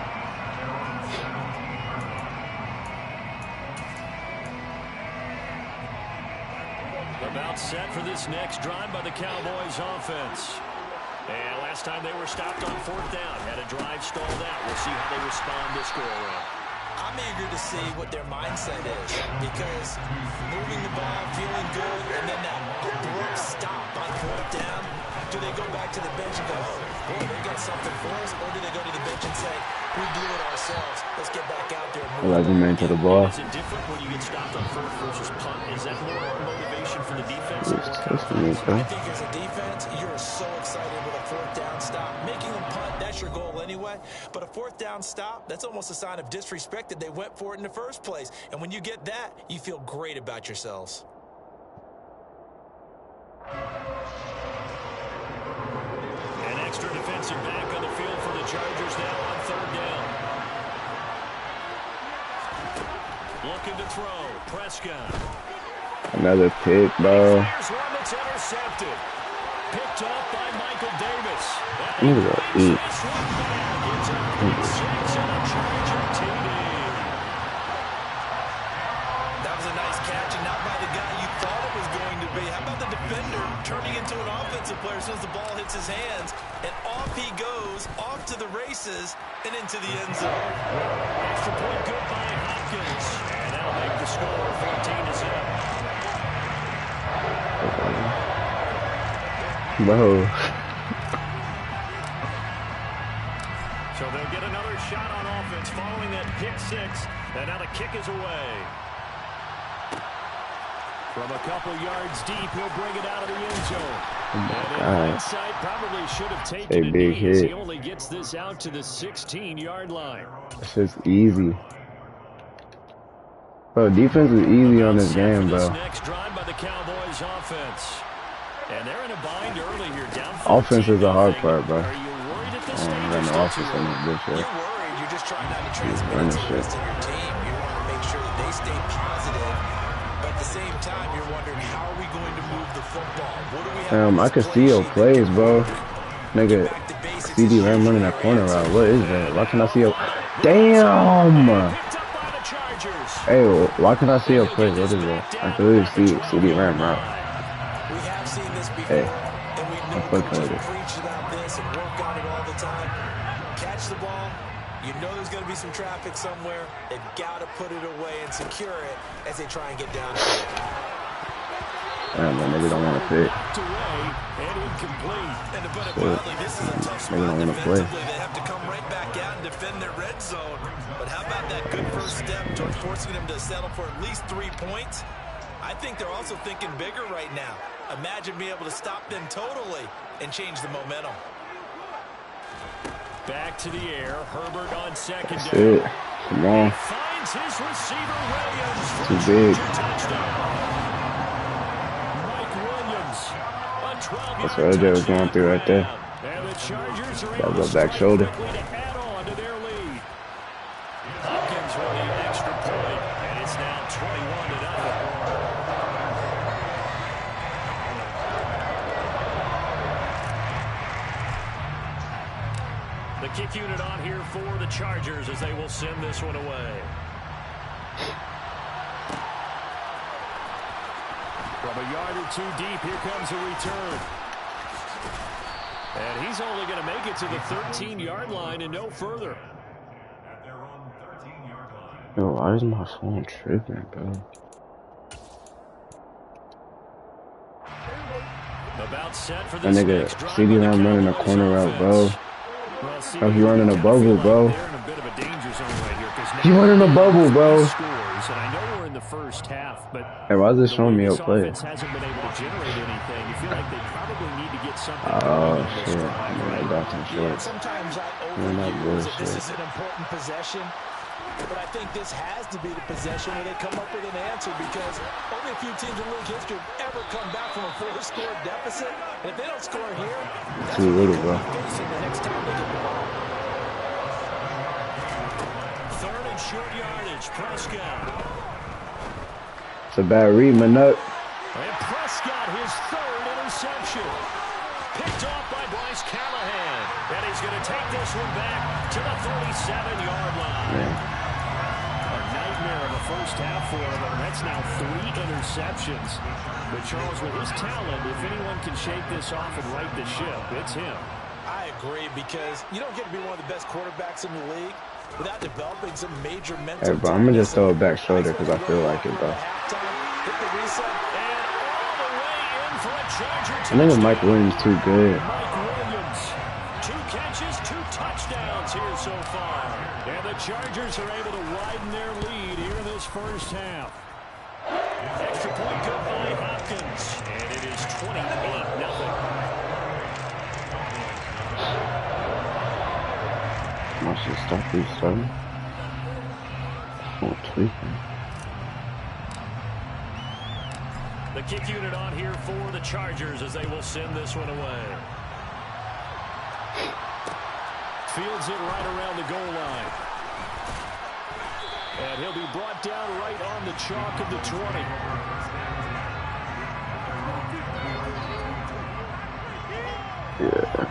About set for this next drive by the Cowboys offense. And last time they were stopped on 4th down, had a drive stalled out. We'll see how they respond this go-around. I'm eager to see what their mindset is, because moving the ball, feeling good, and then that abrupt stop on 4th down, do they go back to the bench and go, oh, boy, they got something for us, or do they go to the bench and say, we blew it ourselves, let's get back out there and move man to the ball. Is it different when you get stopped on 4th versus punt? Is that more motivation for the defense? I think as a defense, you're so excited with a 4th down stop. Making them punt, that's your goal anyway. But a 4th down stop, that's almost a sign of disrespect that they went for it in the first place. And when you get that, you feel great about yourselves. An extra defensive back on the field for the Chargers now on 3rd down. Looking to throw. Prescott. Another pick, bro. Here's one that's intercepted. Picked up by Michael Davis. Look at that. Gets a pick 6 and a Charger TD. That was a nice catch, and not by the guy you thought it was going to be. How about the defender turning into an offensive player as soon as the ball hits his hands, and off he goes, off to the races, and into the end zone. Extra point good by Hopkins. And that'll make the score 14-0. Bro. So they'll get another shot on offense following that pick 6. And now the kick is away. From a couple yards deep, he'll bring it out of the end zone. Oh my and God. inside probably should have taken a a big knee as hit. he only gets this out to the 16-yard line. It's just easy. Bro, defense is easy on this game, bro. Next drive by the Cowboys offense. And they're in a bind early here, down 14. Offense is the hard part, bro. Are you worried at this stage? Run the offense on this bitch, You're yeah. worried. You're just trying not to transmit it to the rest of your team. You want to make sure that they stay positive. But at the same time, you're wondering, how are we going to move the football? What do we have? I can see your plays, bro. Nigga, CD Lamb running that corner route. What is that? Why can't I see your... Damn! Hey, why can't I see your plays? What is that? I can really see CD Lamb route. We have seen this before, Hey, and we know coaches preach about this and work on it all the time. Catch the ball. You know there's going to be some traffic somewhere. They've got to put it away and secure it as they try and get down to it. Damn, that nigga don't want to pick. And incomplete. And to put it bluntly, this is a tough spot defensively. They have to come right back out and defend their red zone. But how about that good first step towards forcing them to settle for at least 3 points? I think they're also thinking bigger right now. Imagine being able to stop them totally and change the momentum. Back to the air. Herbert on second That's down. it. Come on. Finds his receiver Williams for Too big. touchdown. Mike Williams, a 12-yard That's what AJ was going through right there. And the Chargers are That able was to a back shoulder. quickly to add on to their lead. Hopkins with the extra point, and it's now 21-0. The kick unit on here for the Chargers as they will send this one away. From a yard or 2 deep, here comes a return. And he's only going to make it to the 13-yard line and no further. At their own 13-yard line. Yo, why is my phone tripping, bro? About set for That this nigga next drive CD by the Lamb running a Cowboys corner route, bro. offense. Well, Oh, he running a bubble, bro. They're in a bit of a danger zone right here, 'cause He now running a bubble, bro. scores, and I know we're in the first half, but Hey, why is this showing me this your play? offense hasn't been able to generate anything. You feel like they probably need to get something Oh, going on this shit. drive, Man, I right? got some Yeah, shorts. sometimes I Man, that overuse that this bullshit. is an important possession. But I think this has to be the possession where they come up with an answer because only a few teams in league history have ever come back from a 4-score deficit. And if they don't score here, that's what they could be facing the next time they get the ball. Third and short yardage, Prescott. It's a bad read, my nut. And Prescott, his third interception. Picked off by Bryce Callahan. And he's going to take this one back to the 37-yard line. Yeah. A nightmare of a first half for him, and that's now 3 interceptions. But Charles, with his talent, if anyone can shake this off and right the ship, it's him. I agree, because you don't get to be one of the best quarterbacks in the league without developing some major mental. Hey, bro, I'm gonna just throw it back shoulder because I feel like it, bro. I think Mike Williams too good. Mike Williams, 2 catches, 2 touchdowns here so far. And the Chargers are able to widen their lead here in this first half. Extra point good by Hopkins. And it is 28-0. I should start restarting. Oh, tweaking. The kick unit on here for the Chargers as they will send this one away. Fields it right around the goal line. And he'll be brought down right on the chalk of the 20. Yeah.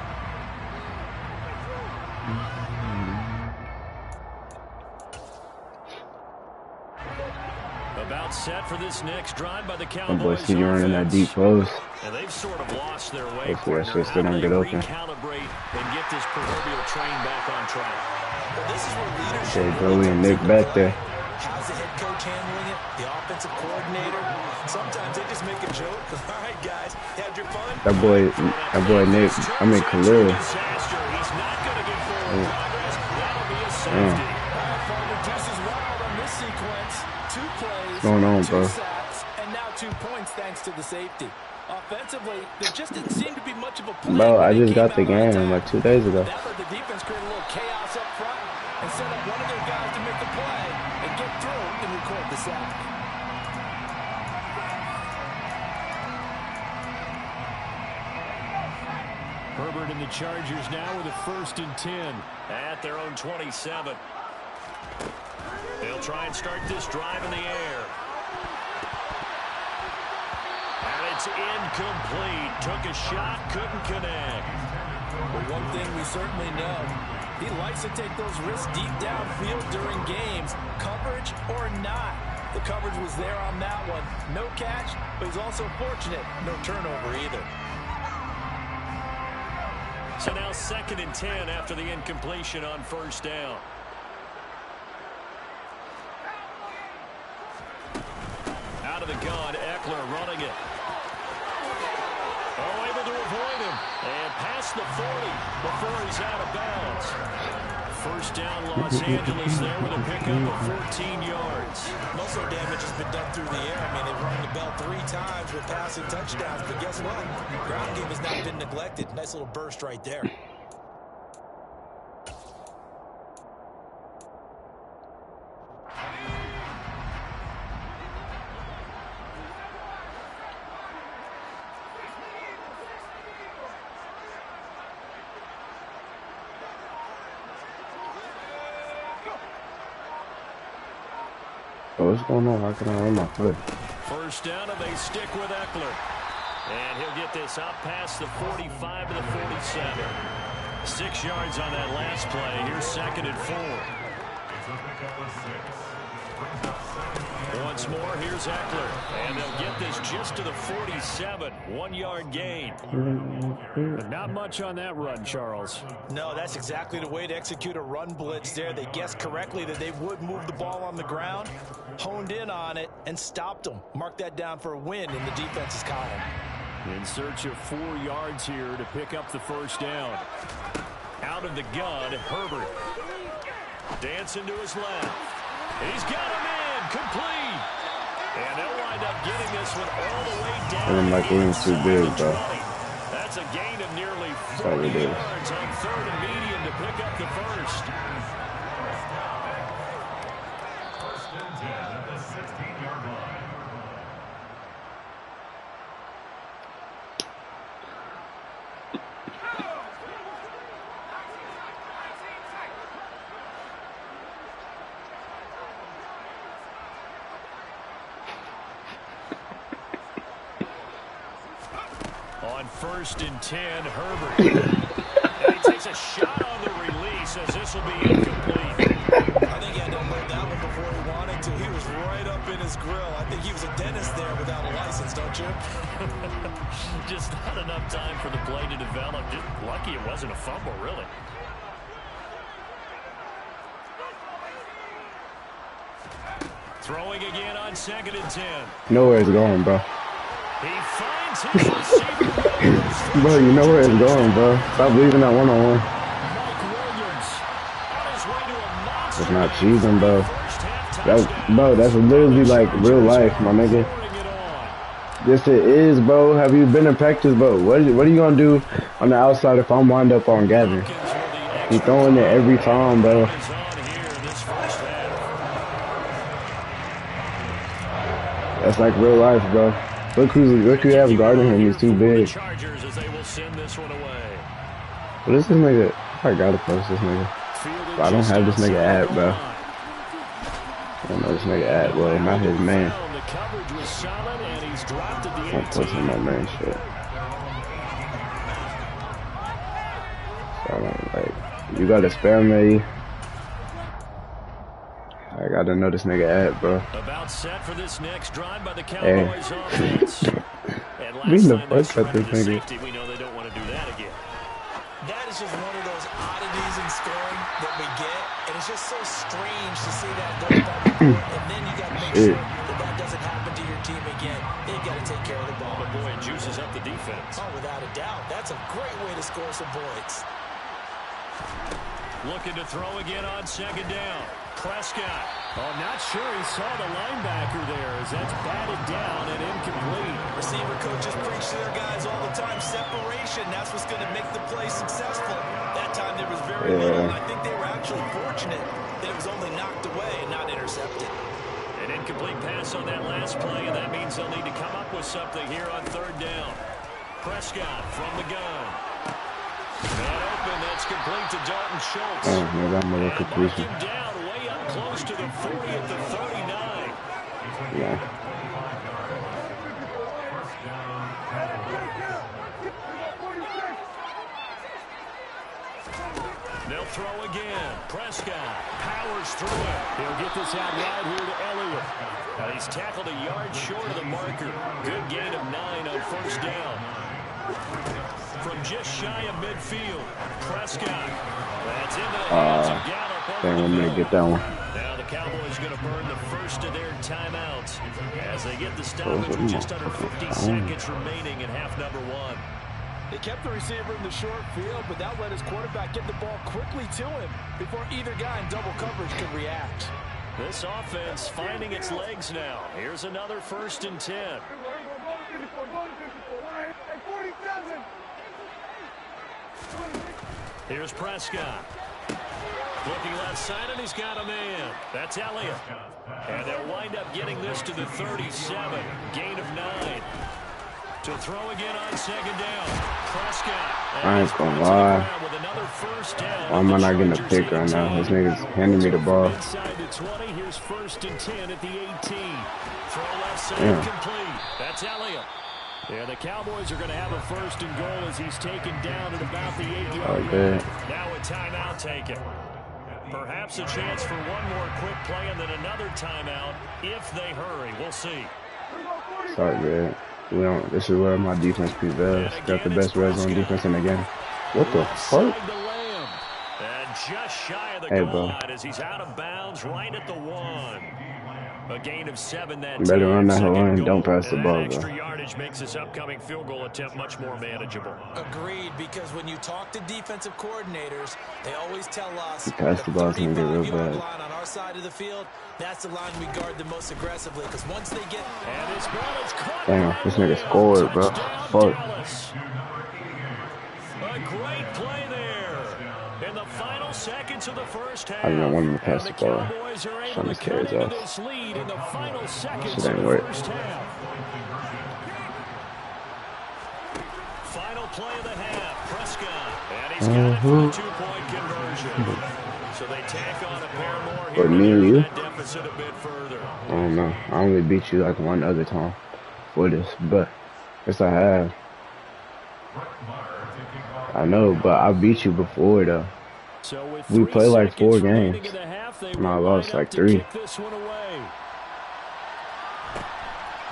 About set for this next drive by the My Cowboys. boy see you running that deep close. And they've sort of lost their way. Hopefully that shit How still do don't they get open. recalibrate and get this proverbial train back on track? Well, this is where leadership. Okay, Joey and Nick back there. How's the head coach handling it? The offensive coordinator? Sometimes they just make a joke. All right, guys, had your fun? That boy Nick, I mean Khalil. He's not going to get forward progress. That'll be a safety. Farmer Deuce's wild on this sequence. 2 plays, What's going on, 2 bro? sacks, and now 2 points thanks to the safety. Offensively, there just didn't seem to be much of a play. Bro, I just got the game like 2 days ago. That let the defense create a little chaos up front and set up one of their guys to make the play and get through and record the sack. Herbert and the Chargers now with a 1st and 10 at their own 27. They'll try and start this drive in the air. And it's incomplete. Took a shot, couldn't connect. But one thing we certainly know, he likes to take those risks deep downfield during games, coverage or not. The coverage was there on that one. No catch, but he's also fortunate. No turnover either. So now 2nd and 10 after the incompletion on 1st down. Out of the gun, Eckler running it. Oh, able to avoid him. And past the 40 before he's out of bounds. 1st down, Los Angeles there with a pickup of 14 yards. Most of the damage has been done through the air. I mean, they've rung the bell 3 times with passing touchdowns. But guess what? Ground game has not been neglected. Nice little burst right there. Oh, what's going on? How can I run my foot? 1st down, and they stick with Eckler. And he'll get this up past the 45 to the 47. 6 yards on that last play. Here's 2nd and 4. Once more, here's Eckler. And they'll get this just to the 47. 1-yard gain. Not much on that run, Charles. No, that's exactly the way to execute a run blitz there. They guessed correctly that they would move the ball on the ground, honed in on it, and stopped them. Mark that down for a win in the defense's column. In search of 4 yards here to pick up the 1st down. Out of the gun, Herbert. Dancing to his left. He's got him in. Complete. And they'll wind up getting this one all the way down. And Mike Williams too big, bro. That's a gain of nearly That's all 40 it is. yards on 3rd and medium to pick up the 1st. On 1st and 10, Herbert. And he takes a shot on the release as this will be incomplete. I think he had to unload that one before he wanted to. He was right up in his grill. I think he was a dentist there without a license, don't you? Just not enough time for the play to develop. Just lucky it wasn't a fumble, really. Throwing again on 2nd and 10. Nowhere it's going, bro. He finds his receiver. Bro, you know where it's going, bro. Stop leaving that one-on-one. Mike Williams on his way to a monster. It's not cheesing, bro. First half Bro, that's literally like real life, my nigga. scoring it on. Yes, it is, bro. Have you been in practice, bro? What are you gonna do on the outside if I'm wind up on Gavin? He's throwing it every time, bro. Is on here in this first half. That's like real life, bro. Look who you have guarding him. He's too big. Chargers as they will send this one away. What is this nigga? I gotta post this nigga. Fielded I don't just have this nigga outside at, the bro. line. I don't know this nigga at, bro. Not his man. The coverage was solid, and he's dropped at the I'm posting 18. my man shit. So I'm like, you gotta spam me. I gotta know this nigga at, bro. About set for this next drive by the Hey. Cowboys offense. And We last the time they fuck cut shredded this the nigga. safety, we know they don't want to do that again. That is just one of those oddities in scoring that we get. And it's just so strange to see that go back and forth. And then you got to make sure that that doesn't happen to your team again. They've got to take care of the ball. But boy, it juices up the defense. Oh, without a doubt. That's a great way to score some points. Looking to throw again on 2nd down. Prescott. Oh, not sure he saw the linebacker there as that's batted down and incomplete. Receiver coaches preach to their guys all the time. Separation, that's what's going to make the play successful. That time there was very little. I think they were actually fortunate that it was only knocked away and not intercepted. An incomplete pass on that last play, and that means they'll need to come up with something here on 3rd down. Prescott from the gun. And open, that's complete to Dalton Schultz. Oh, maybe I'm a little And completion. mark him down way up close to the 40 at the 39. Yeah. They'll throw again. Prescott powers through it. He'll get this out right here to Elliott. Now he's tackled a yard short of the marker. Good gain of 9 on 1st down. From just shy of midfield, Prescott. That's into the hands of Gallup over Dang, the I'm gonna middle. get that one. Now the Cowboys going to burn the first of their timeouts as they get the stoppage with just under 50 seconds remaining in half number 1. They kept the receiver in the short field, but that let his quarterback get the ball quickly to him before either guy in double coverage could react. This offense finding its legs now. Here's another 1st and 10. Here's Prescott. Looking left side, and he's got a man. That's Elliott. And they'll wind up getting this to the 37. Gain of 9. To throw again on 2nd down. Prescott. I ain't gonna lie. With another 1st down. Why am I not getting a pick right now? This nigga's handing me the ball. Inside the 20, here's 1st and 10 at the 18. Throw left side complete. That's Elliott. Yeah, the Cowboys are going to have a 1st and goal as he's taken down at about the 8-yard line. Now a timeout taken. Perhaps a chance for one more quick play and then another timeout if they hurry. We'll see. Sorry, man. This is where my defense prevails. Got the best red zone defense in the game. What the fuck? And just shy of the Hey, goal bro. line as he's out of bounds right at the 1. A gain of 7 that You better time. run that whole Second line. goal. Don't pass the And ball, that bro. extra yardage makes this upcoming field goal attempt much more manageable. Agreed, because when you talk to defensive coordinators, they always tell us You pass the ball, it's gonna get real 35-yard bad. line on our side of the field, that's the line we guard the most aggressively, because once they get... And his ball is caught. Damn, this nigga scored, bro. Touchdown, Fuck. Dallas. A great play there. In the final seconds of the first half. I did not want him to pass And the ball. Cowboys are able Trying to to carry cut his into ass. this lead in the final seconds Shit of ain't the work. first half. Final play of the half. Prescott. And he's got it for a 2-point conversion. So they tack on a pair more here. But me and to you? that deficit a bit further. I don't know. I only beat you like one other time for this, but yes, I have. I know, but I beat you before though. So with We played like 4 games. in the half, they And I lost like 3. kick this one away.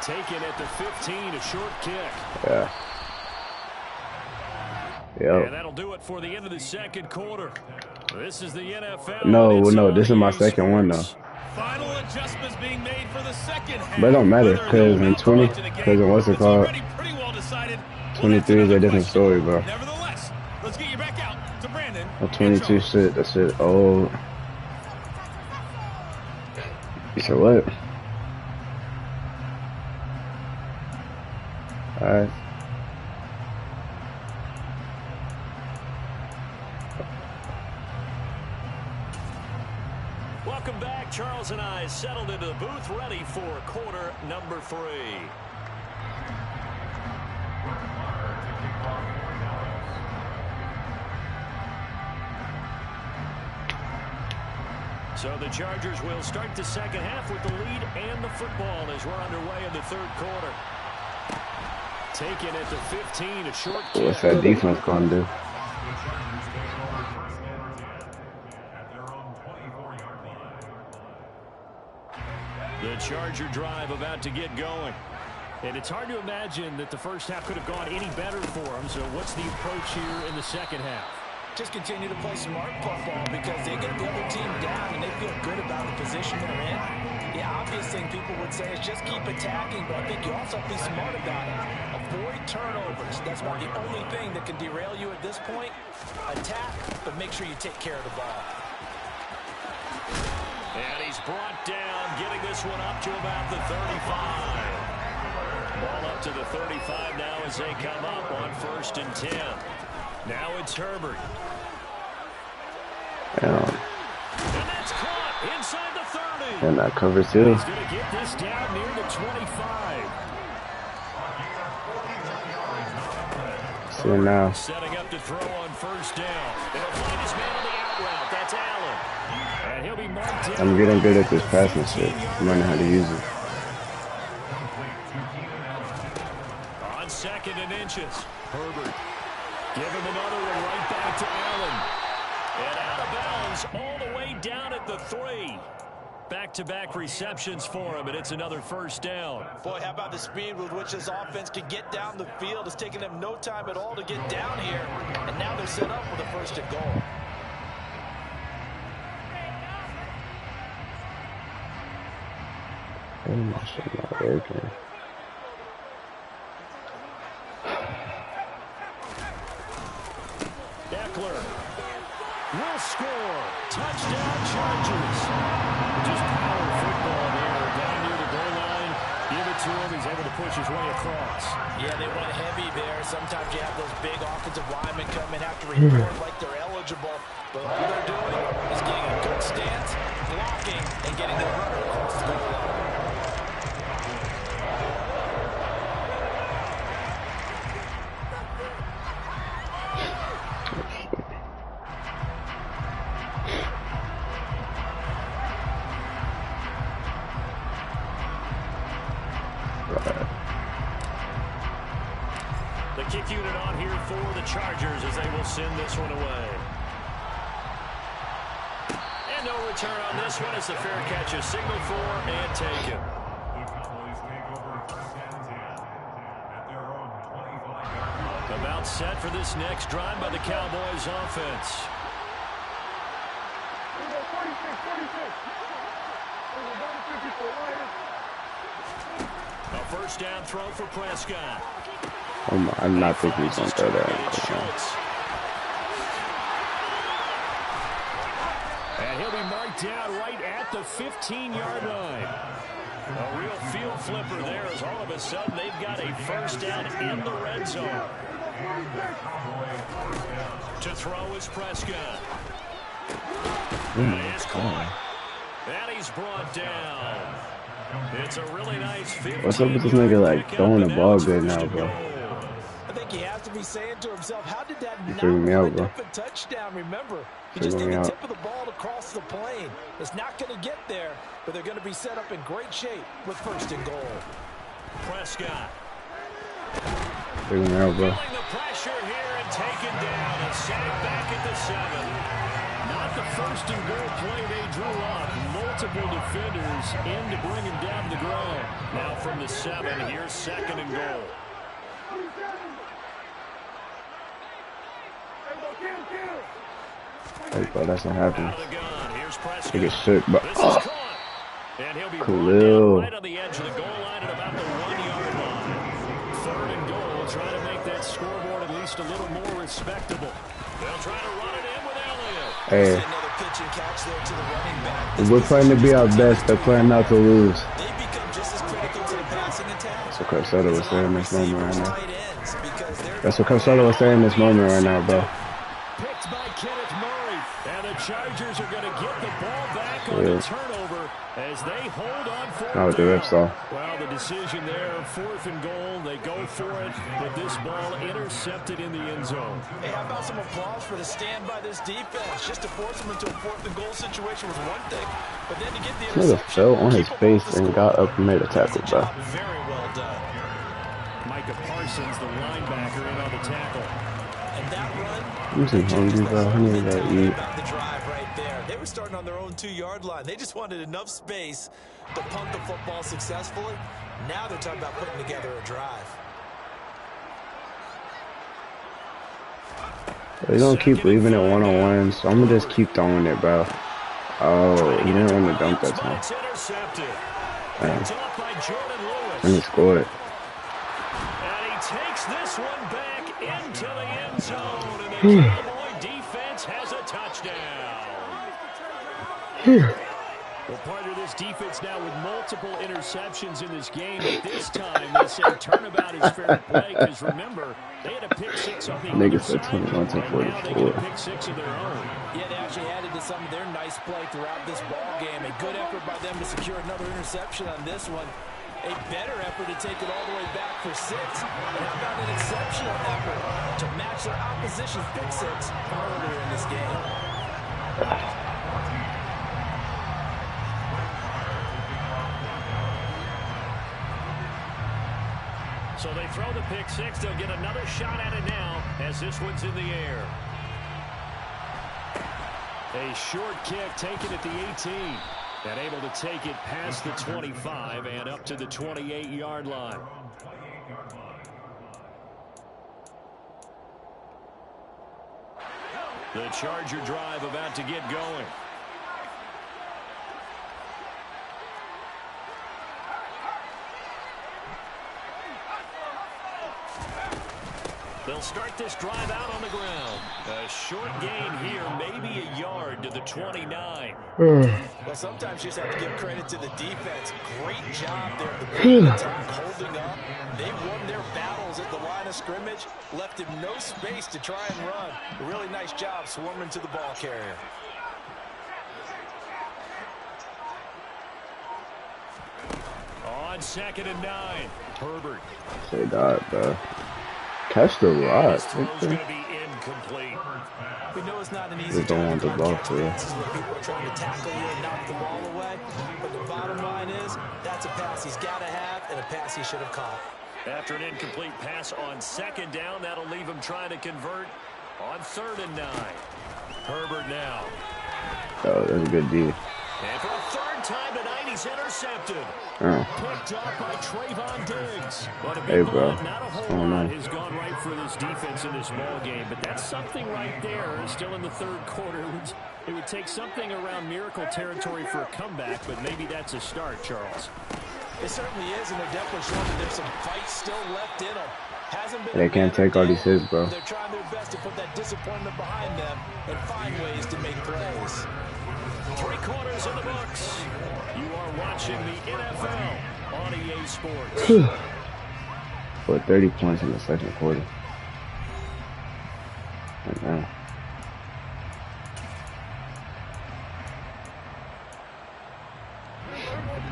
Taken at the 15, a short kick. Yeah. Yep. And that'll do it for the end of the second quarter. This is the NFL. No, this is my second one though. Final adjustments being made for the second half. But it don't matter, because in 20, because in what's it called, 23 is a different story, bro. Nevertheless, let's get you back out to Brandon. 22 shit, that shit old. You said what? Alright. Welcome back. Charles and I settled into the booth, ready for quarter number 3. So the Chargers will start the second half with the lead and the football as we're underway in the third quarter. Taken at the 15, a short kick. What's that defense gonna do? The Charger drive about to get going. And it's hard to imagine that the first half could have gone any better for them. So what's the approach here in the second half? Just continue to play smart football because they get the other team down and they feel good about the position they're in. The obvious thing people would say is just keep attacking, but I think you also have to be smart about it. Avoid turnovers. That's about the only thing that can derail you at this point. Attack, but make sure you take care of the ball. And he's brought down, getting this one up to about the 35. Ball up to the 35 now as they come up on 1st and 10. Now it's Herbert. Damn. And that's caught inside the 30. And that covers too. He's going to get this down near the 25. So now. Setting up to throw on 1st down. They'll find his man on the out route. That's Allen. And he'll be marked down. I'm getting good at this passing shit. I'm learning how to use it. On 2nd and inches. Herbert. Give him another one right back to Allen. And out of bounds all the way down at the 3. Back-to-back receptions for him, and it's another 1st down. Boy, how about the speed with which this offense can get down the field? It's taken them no time at all to get down here, and now they're set up for the 1st and goal. Oh, my shit not working. Will score. Touchdown, Chargers. Just power football there. Down near the goal line. Give it to him. He's able to push his way across. Yeah, they went heavy there. Sometimes you have those big offensive linemen come and have to report like they're eligible. But all they're doing is getting a good stance, blocking, and getting the runner across the goal line. The kick unit on here for the Chargers as they will send this one away. And no return on this one as the fair catch is signaled for and taken. About set for this next drive by the Cowboys offense. A 1st down throw for Prescott. I'm not thinking he's going to throw that. And he'll be marked down right at the 15-yard line. A real field flipper there as all of a sudden they've got a 1st down in the red zone. To throw is Prescott. That is caught. And he's brought down. It's a really nice 15. What's up with this nigga like throwing the ball good now, bro? I think he has to be saying to himself, how did that not wind up a touchdown? Remember, he just did the tip of the ball to cross the plane. It's not going to get there, but they're going to be set up in great shape with 1st and goal. Prescott. Feeling me out, bro. Feeling the pressure. pressure here and taken down. A sack back at the 7. Not the first and goal play they drew up. Multiple defenders in to bring him down to the ground. Now from the 7, here's 2nd and goal. Hey, bro, that's not happening. Out of the gun. Here's Prescott. He gets sick, but This is caught. And he'll be brought down Khalil. right on the edge of the goal line at about the 1-yard line. 3rd and goal. Try to make that scoreboard at least a little more respectable. They'll try to run it in with Elliott. Hey, Another pitch and catch there to the running back. we're playing to be our best. They're playing not to lose. They become just as critical to the passing attack. That's what Costello was saying in this moment right now. Tight ends, because they're That's what Costello was saying in this moment right now, bro. Picked by Kenneth Murray. And the Chargers are going to get the ball back on Yeah. the turnover as they hold on for Not with the rip saw. Well, the decision there, 4th and goal. They go for it, but this ball intercepted in the end zone. Hey, how about some applause for the stand by this defense? Just to force them into a 4th and goal situation was one thing, but then to get the Nigga interception, fell on his keep them face off the and score. got up and made a tackle, That's a bro. job very well done. Micah Parsons, the linebacker, in on the tackle. And that run, I'm too hungry, bro. I need to eat. about the drive right there. They were starting on their own 2-yard line. They just wanted enough space to punt the football successfully. Now they're talking about putting together a drive. They're gonna keep leaving it one-on-one, so I'm gonna just keep throwing it, bro. Oh, he didn't want to dunk that time. It's intercepted. Damn. Picked off by Jordan Lewis. And he scored. And he takes this one back into the end zone. And the Cowboy defense has a touchdown. Well, part of this defense now with multiple interceptions in this game. At this time, they say turnabout is fair to play because remember, they had a pick 6 on the Nigga other said side, 21 to and now they get 44. a pick 6 of their own. Yeah, they actually added to some of their nice play throughout this ball game. A good effort by them to secure another interception on this one. A better effort to take it all the way back for 6. And how about an exceptional effort to match their opposition's pick 6 from earlier in this game? So they throw the pick 6. They'll get another shot at it now as this one's in the air. A short kick taken at the 18. And able to take it past the 25 and up to the 28-yard line. The Charger drive about to get going. They'll start this drive out on the ground. A short gain here, maybe a yard to the 29. Well, sometimes you just have to give credit to the defense. Great job there at the beginning of the attack, holding up. They won their battles at the line of scrimmage, left him no space to try and run. A really nice job swarming to the ball carrier. On 2nd and 9, Herbert. Say that, bro. Catch the rock. His throw's going to be incomplete. We know it's not an They easy don't time want to the ball catch for you. passes where people are trying to tackle you and knock the ball away. But the bottom line is, that's a pass he's got to have and a pass he should have caught. After an incomplete pass on 2nd down, that'll leave him trying to convert on 3rd and 9. Herbert now. Oh, that's a good D. And for a 3rd time tonight, he's intercepted. Oh. Picked off by Trayvon Diggs. But a Hey, big bro. lot, not a What's whole going lot on? has gone right for this defense in this ball game. But that's something right there. Still in the 3rd quarter. It would take something around miracle territory for a comeback, but maybe that's a start, Charles. It certainly is, and they're definitely showing that there's some fight still left in them. Hasn't been They can't take all these hits, bro. They're trying their best to put that disappointment behind them and find ways to make plays. 3 quarters in the books. You are watching the NFL on EA Sports. For 30 points in the 2nd quarter. Right now.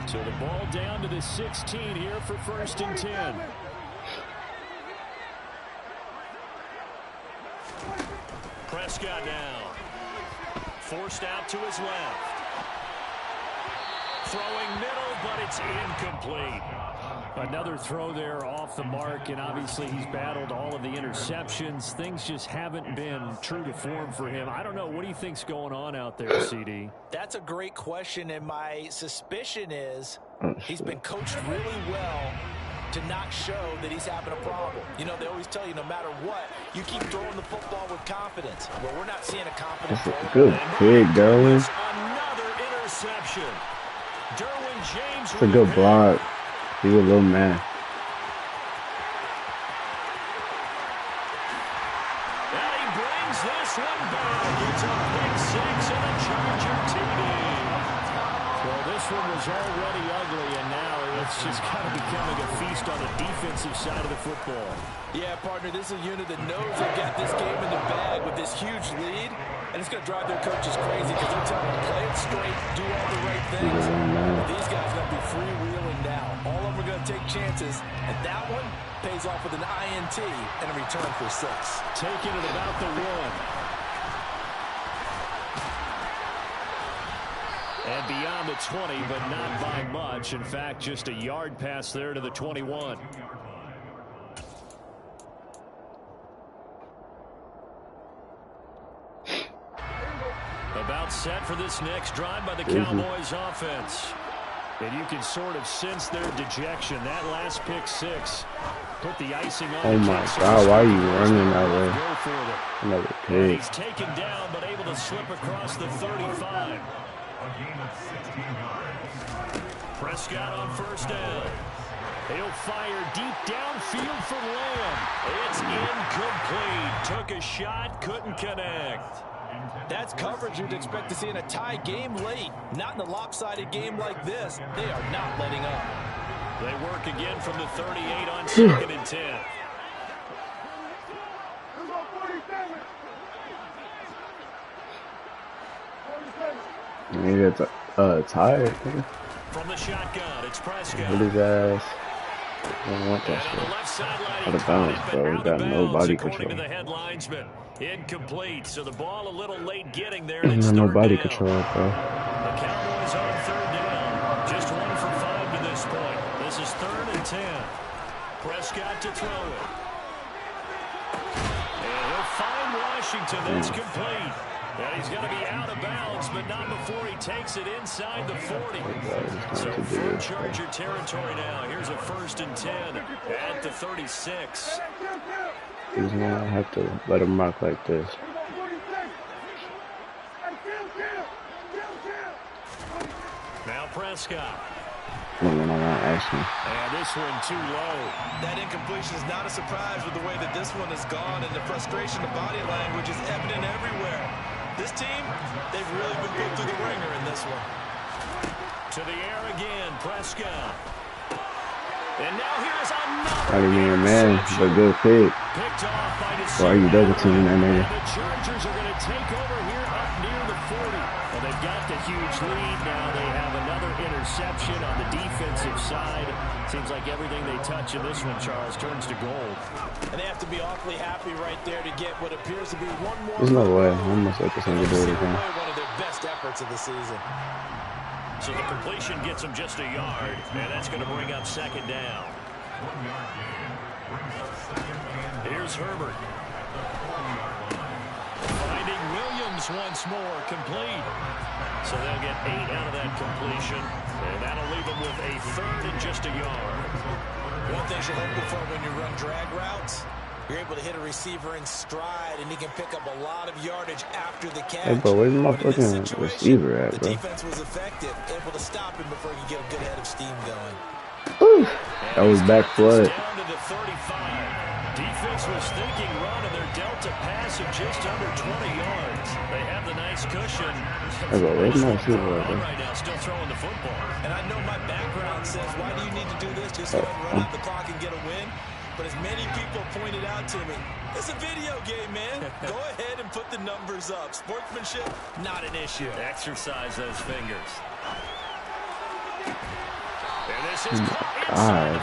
So the ball down to the 16 here for 1st and 10. Prescott now. Forced out to his left. Throwing middle, but it's incomplete. Another throw there off the mark, and obviously he's battled all of the interceptions. Things just haven't been true to form for him. I don't know. What do you think's going on out there, CD? That's a great question, and my suspicion is he's been coached really well to not show that he's having a problem. You know, they always tell you no matter what, you keep throwing the football with confidence. Well, we're not seeing a confident throw. Good pick, Derwin. Another interception. Derwin James. It's a good block. He's a little man. And he brings this one back. It's a pick six and a Charger TD. Well, this one was already ugly, and now it's just kind of becoming a feast on the defensive side of the football. Yeah, partner, this is a unit that knows they've got this game in the bag with this huge lead, and it's going to drive their coaches crazy because they're telling them play it straight, do all the right things. These guys are going to be freewheeling now. All of them are going to take chances, and that one pays off with an INT and a return for 6. Taking it about the 1. And beyond the 20, but not by much. In fact, just a yard pass there to the 21. About set for this next drive by the Cowboys offense. And you can sort of sense their dejection. That last pick 6 put the icing on. Oh my God, why are you running that way? Go for it. Another pick. He's taken down, but able to slip across the 35. Prescott on first down. He'll fire deep downfield for Lamb. It's incomplete. Took a shot, couldn't connect. That's coverage you'd expect to see in a tie game late. Not in a lopsided game like this. They are not letting up. They work again from the 38 on 2nd and 10. Maybe it's tired. From the shotgun, it's Prescott. What is ass? I don't want that shit. Out of bounds, bro. We got no body control. To the headlinesman. Incomplete, so the ball a little late getting there. No body control, bro. The Cowboys on 3rd down. Just 1 for 5 to this point. This is 3rd and 10. Prescott to throw it. And he'll find Washington. That's complete. And he's going to be out of bounds, but not before he takes it inside the 40. So from Charger territory now. Here's a 1st and 10 at the 36. He's gonna have to let him rock like this. Now Prescott. No, ask me. And this one too low. That incompletion is not a surprise with the way that this one has gone, and the frustration of body language is evident everywhere. This team, they've really been put through the ringer in this one. To the air again, Prescott. And now here's another. I didn't even man, but good pick. Picked off by Why are you double teaming that nigga? The Chargers are going to take over here up near the 40. Well, they've got the huge lead now. They have another interception on the defensive side. Seems like everything they touch in this one, Charles, turns to gold. And they have to be awfully happy right there to get what appears to be one more. There's no way. I'm almost like this nigga do it again. One of their best efforts of the season. So the completion gets him just a yard, and that's going to bring up 2nd down. Here's Herbert. Finding Williams once more, complete. So they'll get 8 out of that completion, and that'll leave them with a 3rd and just a yard. One thing you're hoping for when you run drag routes, you're able to hit a receiver in stride, and he can pick up a lot of yardage after the catch. Hey, bro, where's my fucking receiver at, bro? The defense was effective, able to stop him before he could get a good head of steam going. Whew. That was back foot. Down to the 35. Defense was thinking run, and they're dealt a pass of just under 20 yards. They have the nice cushion. Hey, bro, where's my receiver at, bro? Right now, still throwing the football. And I know my background says, why do you need to do this? Just go ahead and run out the clock and get a win. But as many people pointed out to me, it's a video game, man. Go ahead and put the numbers up. Sportsmanship, not an issue. Exercise those fingers. And this is God.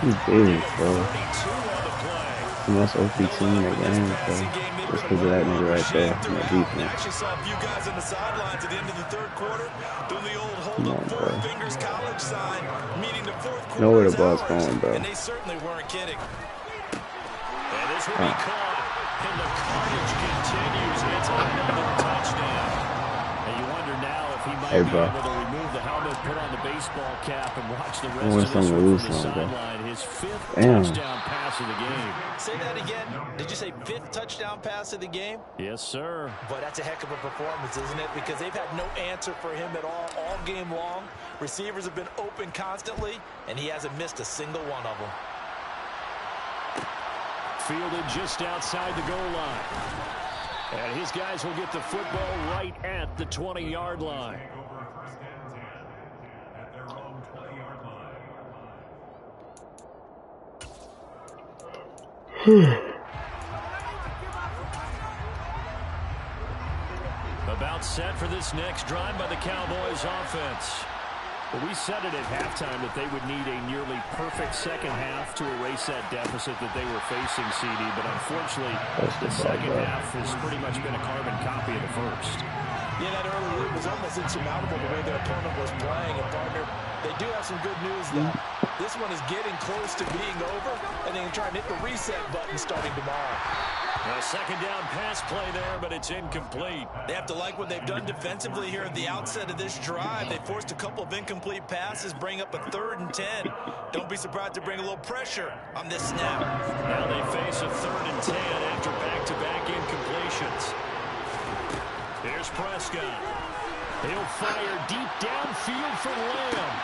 Too big, bro. 32 on the play. the most OP team in the game, so just because of that nigga right there in the defense. Actually saw a few guys on the sidelines at the end of the third quarter doing the old hold Come up on, four bro. fingers college sign, meaning the fourth Know where quarter the is ball's ours. going, bro. And they certainly weren't kidding. And this will be caught. And the carnage continues. It's another touchdown. And you wonder now if he might be able to remove the helmet, put on the baseball cap, and watch the rest of this one from the sideline. His fifth touchdown pass of the game. Say that again. Did you say fifth touchdown pass of the game? Yes, sir. But that's a heck of a performance, isn't it? Because they've had no answer for him at all game long. Receivers have been open constantly, and he hasn't missed a single one of them. Fielded just outside the goal line. And his guys will get the football right at the 20-yard line. About set for this next drive by the Cowboys offense. Well, we said it at halftime that they would need a nearly perfect second half to erase that deficit that they were facing, CD. But unfortunately, the second half has pretty much been a carbon copy of the first. Yeah, that early lead was almost insurmountable the way their opponent was playing. And, partner, they do have some good news, though. This one is getting close to being over, and they can try and hit the reset button starting tomorrow. A second down pass play there, but it's incomplete. They have to like what they've done defensively here at the outset of this drive. They forced a couple of incomplete passes, bring up a 3rd and 10. Don't be surprised to bring a little pressure on this snap. Now they face a 3rd and 10 after back-to-back incompletions. Here's Prescott. He'll fire deep downfield for Lamb.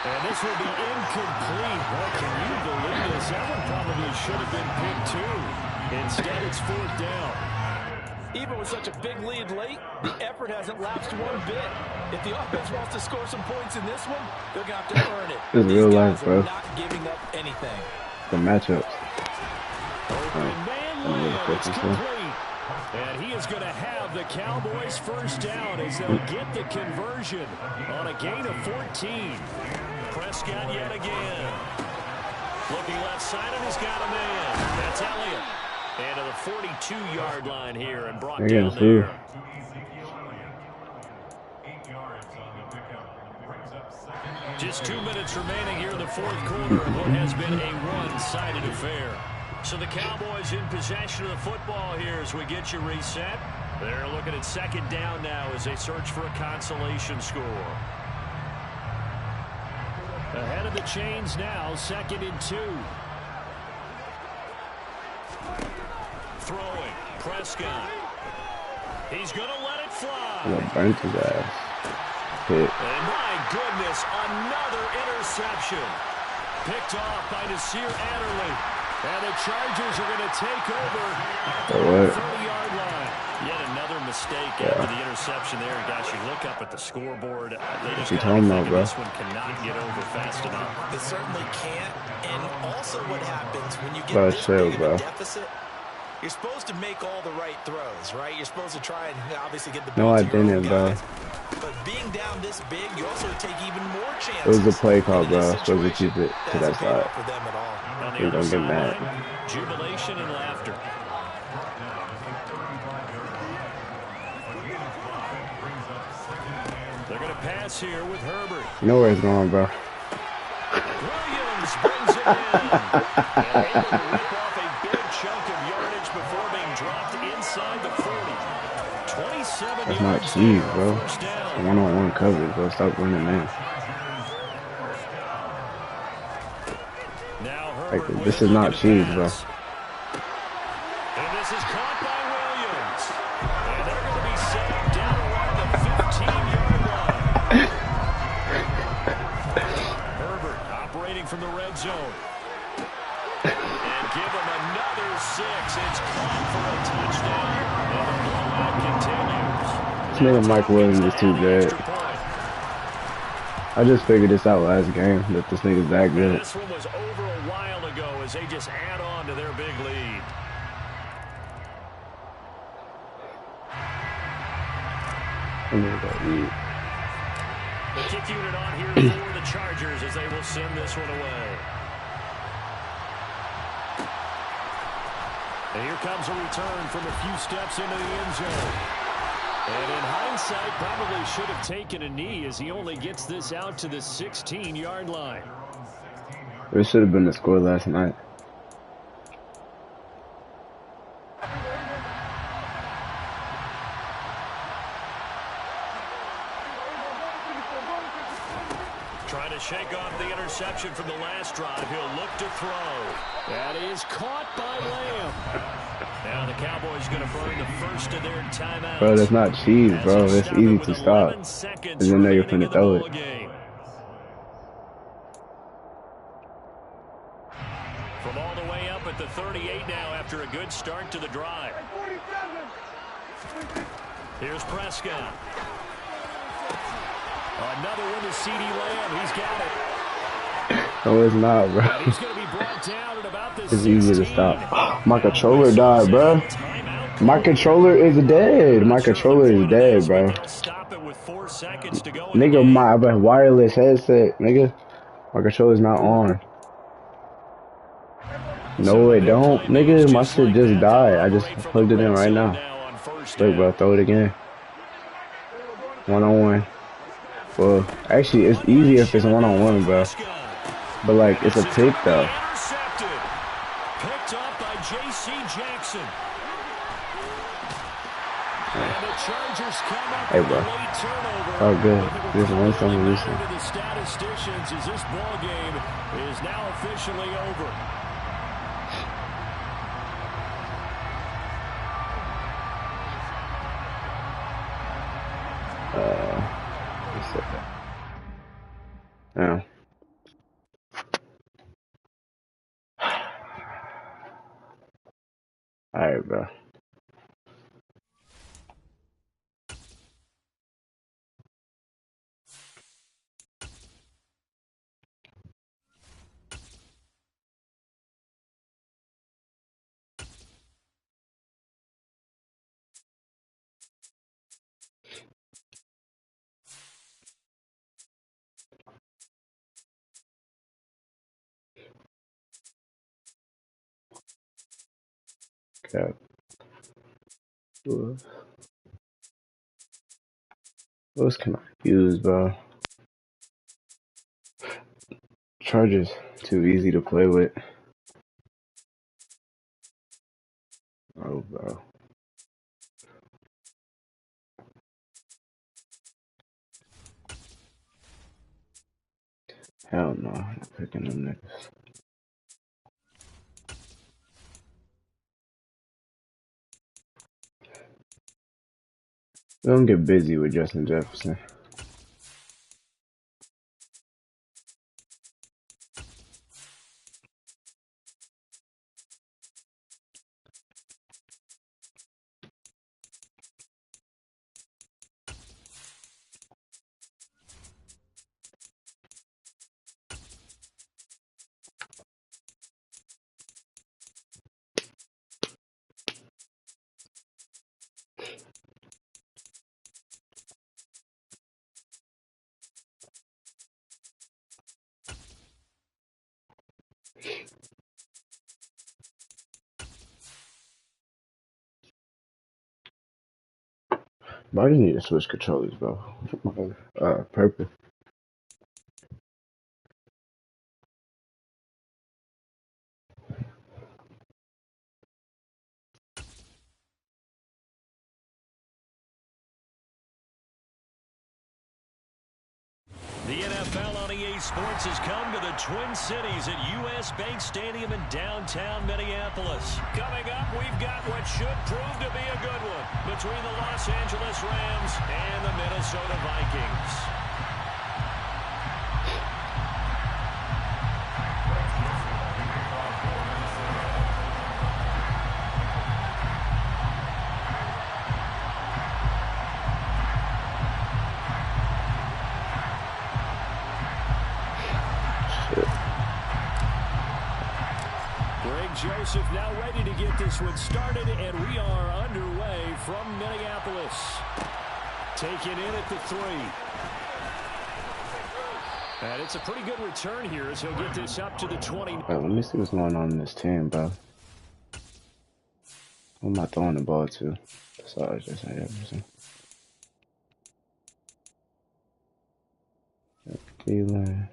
And this will be incomplete. Boy, can you believe this? That one probably should have been picked too. Instead, it's 4th down. Even with such a big lead late, the effort hasn't lapsed one bit. If the offense wants to score some points in this one, they're going to have to earn it. This is real life, bro. Not giving up anything. The matchups. It's complete. And he is going to have the Cowboys' first down as they'll get the conversion on a gain of 14. Prescott yet again. Looking left side, and he's got a man. That's Elliott. And to the 42-yard line here and brought down there. Just 2 minutes remaining here in the 4th quarter of what has been a one-sided affair. So the Cowboys in possession of the football here as we get you reset. They're looking at second down now as they search for a consolation score. Ahead of the chains now, 2nd and 2. Throwing, Prescott. He's going to let it fly. I'm gonna burn his ass. Hit. And my goodness, another interception. Picked off by Nasir Adderley. And the Chargers are going to take over at the 30-yard line. Yet another mistake after the interception there. And guys, you look up at the scoreboard. They just got to think this one cannot get over fast enough. It certainly can't. And also what happens when you get this big of a deficit, you're supposed to make all the right throws, right? You're supposed to try and obviously get the ball. No, I didn't, bro. But being down this big, you also take even more chances. It was a play call, bro. I was supposed to keep it to that side. For them at all. Please don't get mad. Jubilation and laughter. They're going to pass here with Herbert. You know where it's going, bro. Williams brings it in. And able to rip off a big chunk of yardage before being dropped inside the 40. 27 That's not cheese, bro. One-on-one coverage, bro. Stop running, man. Like, this is not cheese, bro. And this is caught by Williams. And they're going to be sacked down around the 15-yard line. Herbert operating from the red zone. And give him another 6. It's caught for a touchdown. And the blowout continues. This nigga Mike Williams is too bad. I just figured this out last game, that this nigga's that good. This one was over a while ago as they just add on to their big lead. The kick unit on here for the Chargers as they will send this one away. And here comes a return from a few steps into the end zone. And in hindsight, probably should have taken a knee as he only gets this out to the 16-yard line. It should have been the score last night. Trying to shake off the interception from the last drive. He'll look to throw. That is caught by Lamb. Now the Cowboys going to burn the first of their timeouts. Bro, that's not cheese, bro. It's easy to stop. And then now you're finna throw it. From all the way up at the 38 now after a good start to the drive. Here's Prescott. Another one to C.D. Lamb. He's got it. No, it's not, bro. He's going to be brought down at about the It's easy to stop. My controller died, bro. My controller is dead. My controller is dead, bro. Nigga, my wireless headset, nigga. My controller's not on. No, it don't. Nigga, my shit just died. I just plugged it in right now. Look, bro, throw it again. One-on-one. Well, actually, it's easy if it's one-on-one, bro. But, like, it's a pick, though. Picked up by J.C. Jackson. And the Chargers come up hey, bro. Oh, good. This one something recent. The statisticians as this ball game is now officially over. Yeah. Alright, bro. Okay. What else can I use, bro? Chargers too easy to play with. Oh, bro. Hell no, I'm not picking them niggas. Don't get busy with Justin Jefferson. But I just need to switch controllers, bro. Purple. The NFL on EA Sports has come to the Twin Cities at U.S. Bank Stadium in downtown Minneapolis. Coming up, we've got what should prove to be a good one between the Los Angeles Rams and the Minnesota Vikings. Joseph now ready to get this one started, and we are underway from Minneapolis. Taken in at the 3. And it's a pretty good return here as he'll get this up to the 20. Let me see what's going on in this team, bro. Who am I throwing the ball to? That's all I was just saying. Cleveland.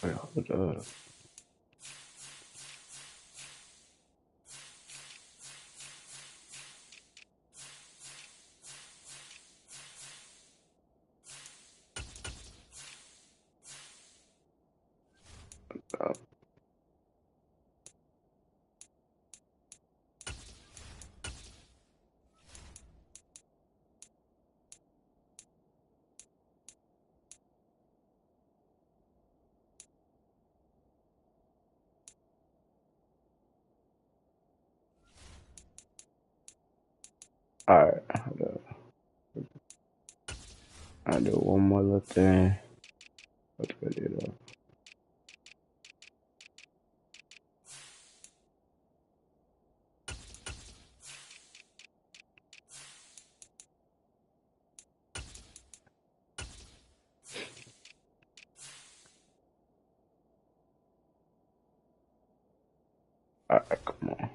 Wait, hold up. Alright, hold up. I'll do one more little thing. Let's go do that. Alright, come on.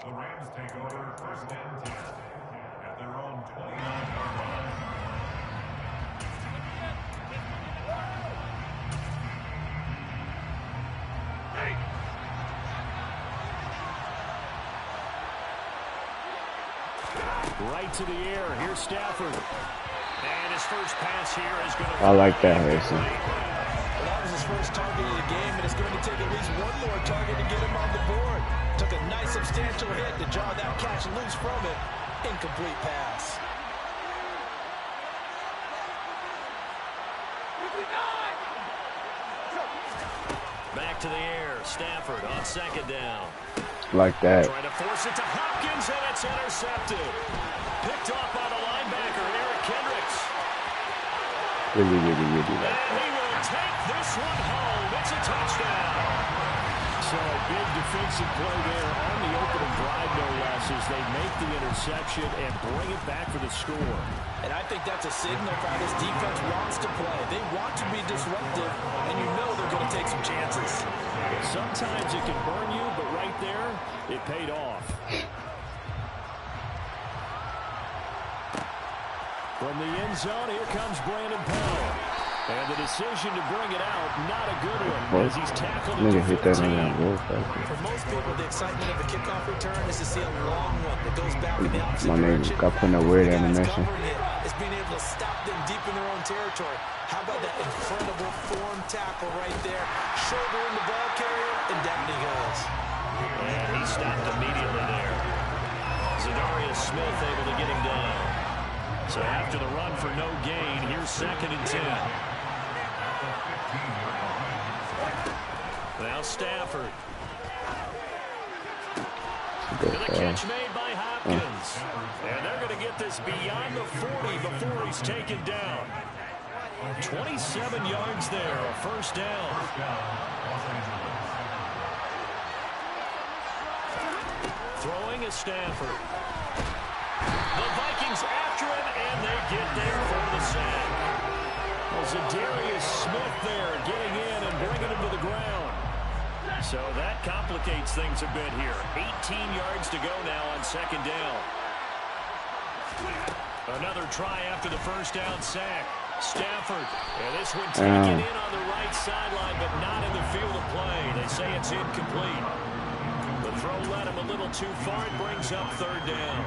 The Rams take over 1st and 10 at their own 29-yard line. Right to the air. Here's Stafford. And his first pass here is going to... I like that, Harrison. Well, that was his first target of the game, and it's going to take at least one more target to get him on the board. Took a nice substantial hit to jar that catch loose from it. Incomplete pass. Back to the air. Stafford on 2nd down. Like that. Trying to force it to Hopkins, and it's intercepted. Picked off by the linebacker, Eric Kendricks. Really like And that. he will take this one home. It's a touchdown. So a big defensive play there on the opening drive, no less, as they make the interception and bring it back for the score. And I think that's a signal for how this defense wants to play. They want to be disruptive, and you know they're going to take some chances. Sometimes it can burn you, but right there, it paid off. From the end zone, here comes Brandon Powell. And the decision to bring it out, not a good one, as he's tackled Nigga into hit that 15. in that goal. For most people, the excitement of a kickoff return is to see a long one that goes back in the opposite My nigga direction. got putting a weird The guys animation. covering it is being able to stop them deep in their own territory. How about that incredible form tackle right there? Shoulder in the ball carrier, and down he goes. And he stopped immediately there. Zadarius Smith able to get him down. So after the run for no gain, here's 2nd and 10. Now Stafford. And the catch made by Hopkins. And they're going to get this beyond the 40 before he's taken down. 27 yards there, a 1st down. Throwing is Stafford. The Vikings after him, and they get there for the sack. Well, Zadarius Smith there getting in and bringing him to the ground. So that complicates things a bit here. 18 yards to go now on 2nd down. Another try after the 1st down sack. Stafford. And this one taken in on the right sideline, but not in the field of play. They say it's incomplete. The throw led him a little too far. It brings up 3rd down.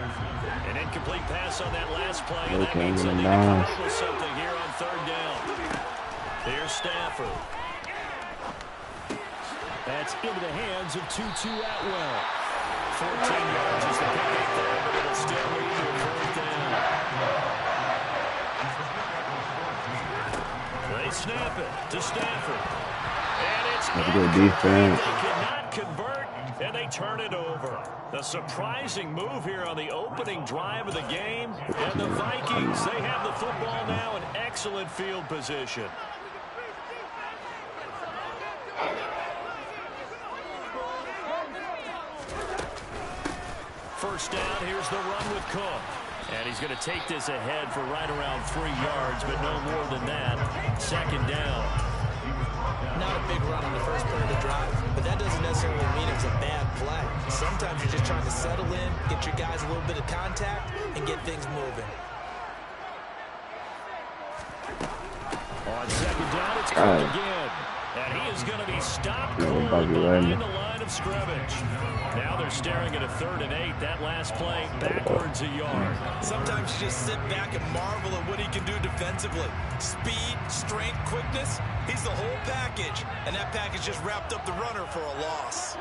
An incomplete pass on that last play, and that means they'll need to come up with something here on 3rd down. Here's Stafford. That's into the hands of Tutu Atwell. 14 yards is the pickup there, but it'll still lead to a 4th down. They snap it to Stafford. And it's good defense. They cannot convert, and they turn it over. A surprising move here on the opening drive of the game. And the Vikings, they have the football now in excellent field position. First down, here's the run with Cook. And he's going to take this ahead for right around 3 yards, but no more than that. Second down. Not a big run on the first part of the drive, but that doesn't necessarily mean it's a bad play. Sometimes you're just trying to settle in, get your guys a little bit of contact, and get things moving. On second down, it's Cook again. And he is going to be stopped cold behind the line of scrimmage. Now they're staring at a 3rd and 8. That last play, backwards a yard. Sometimes you just sit back and marvel at what he can do defensively. Speed, strength, quickness. He's the whole package. And that package just wrapped up the runner for a loss.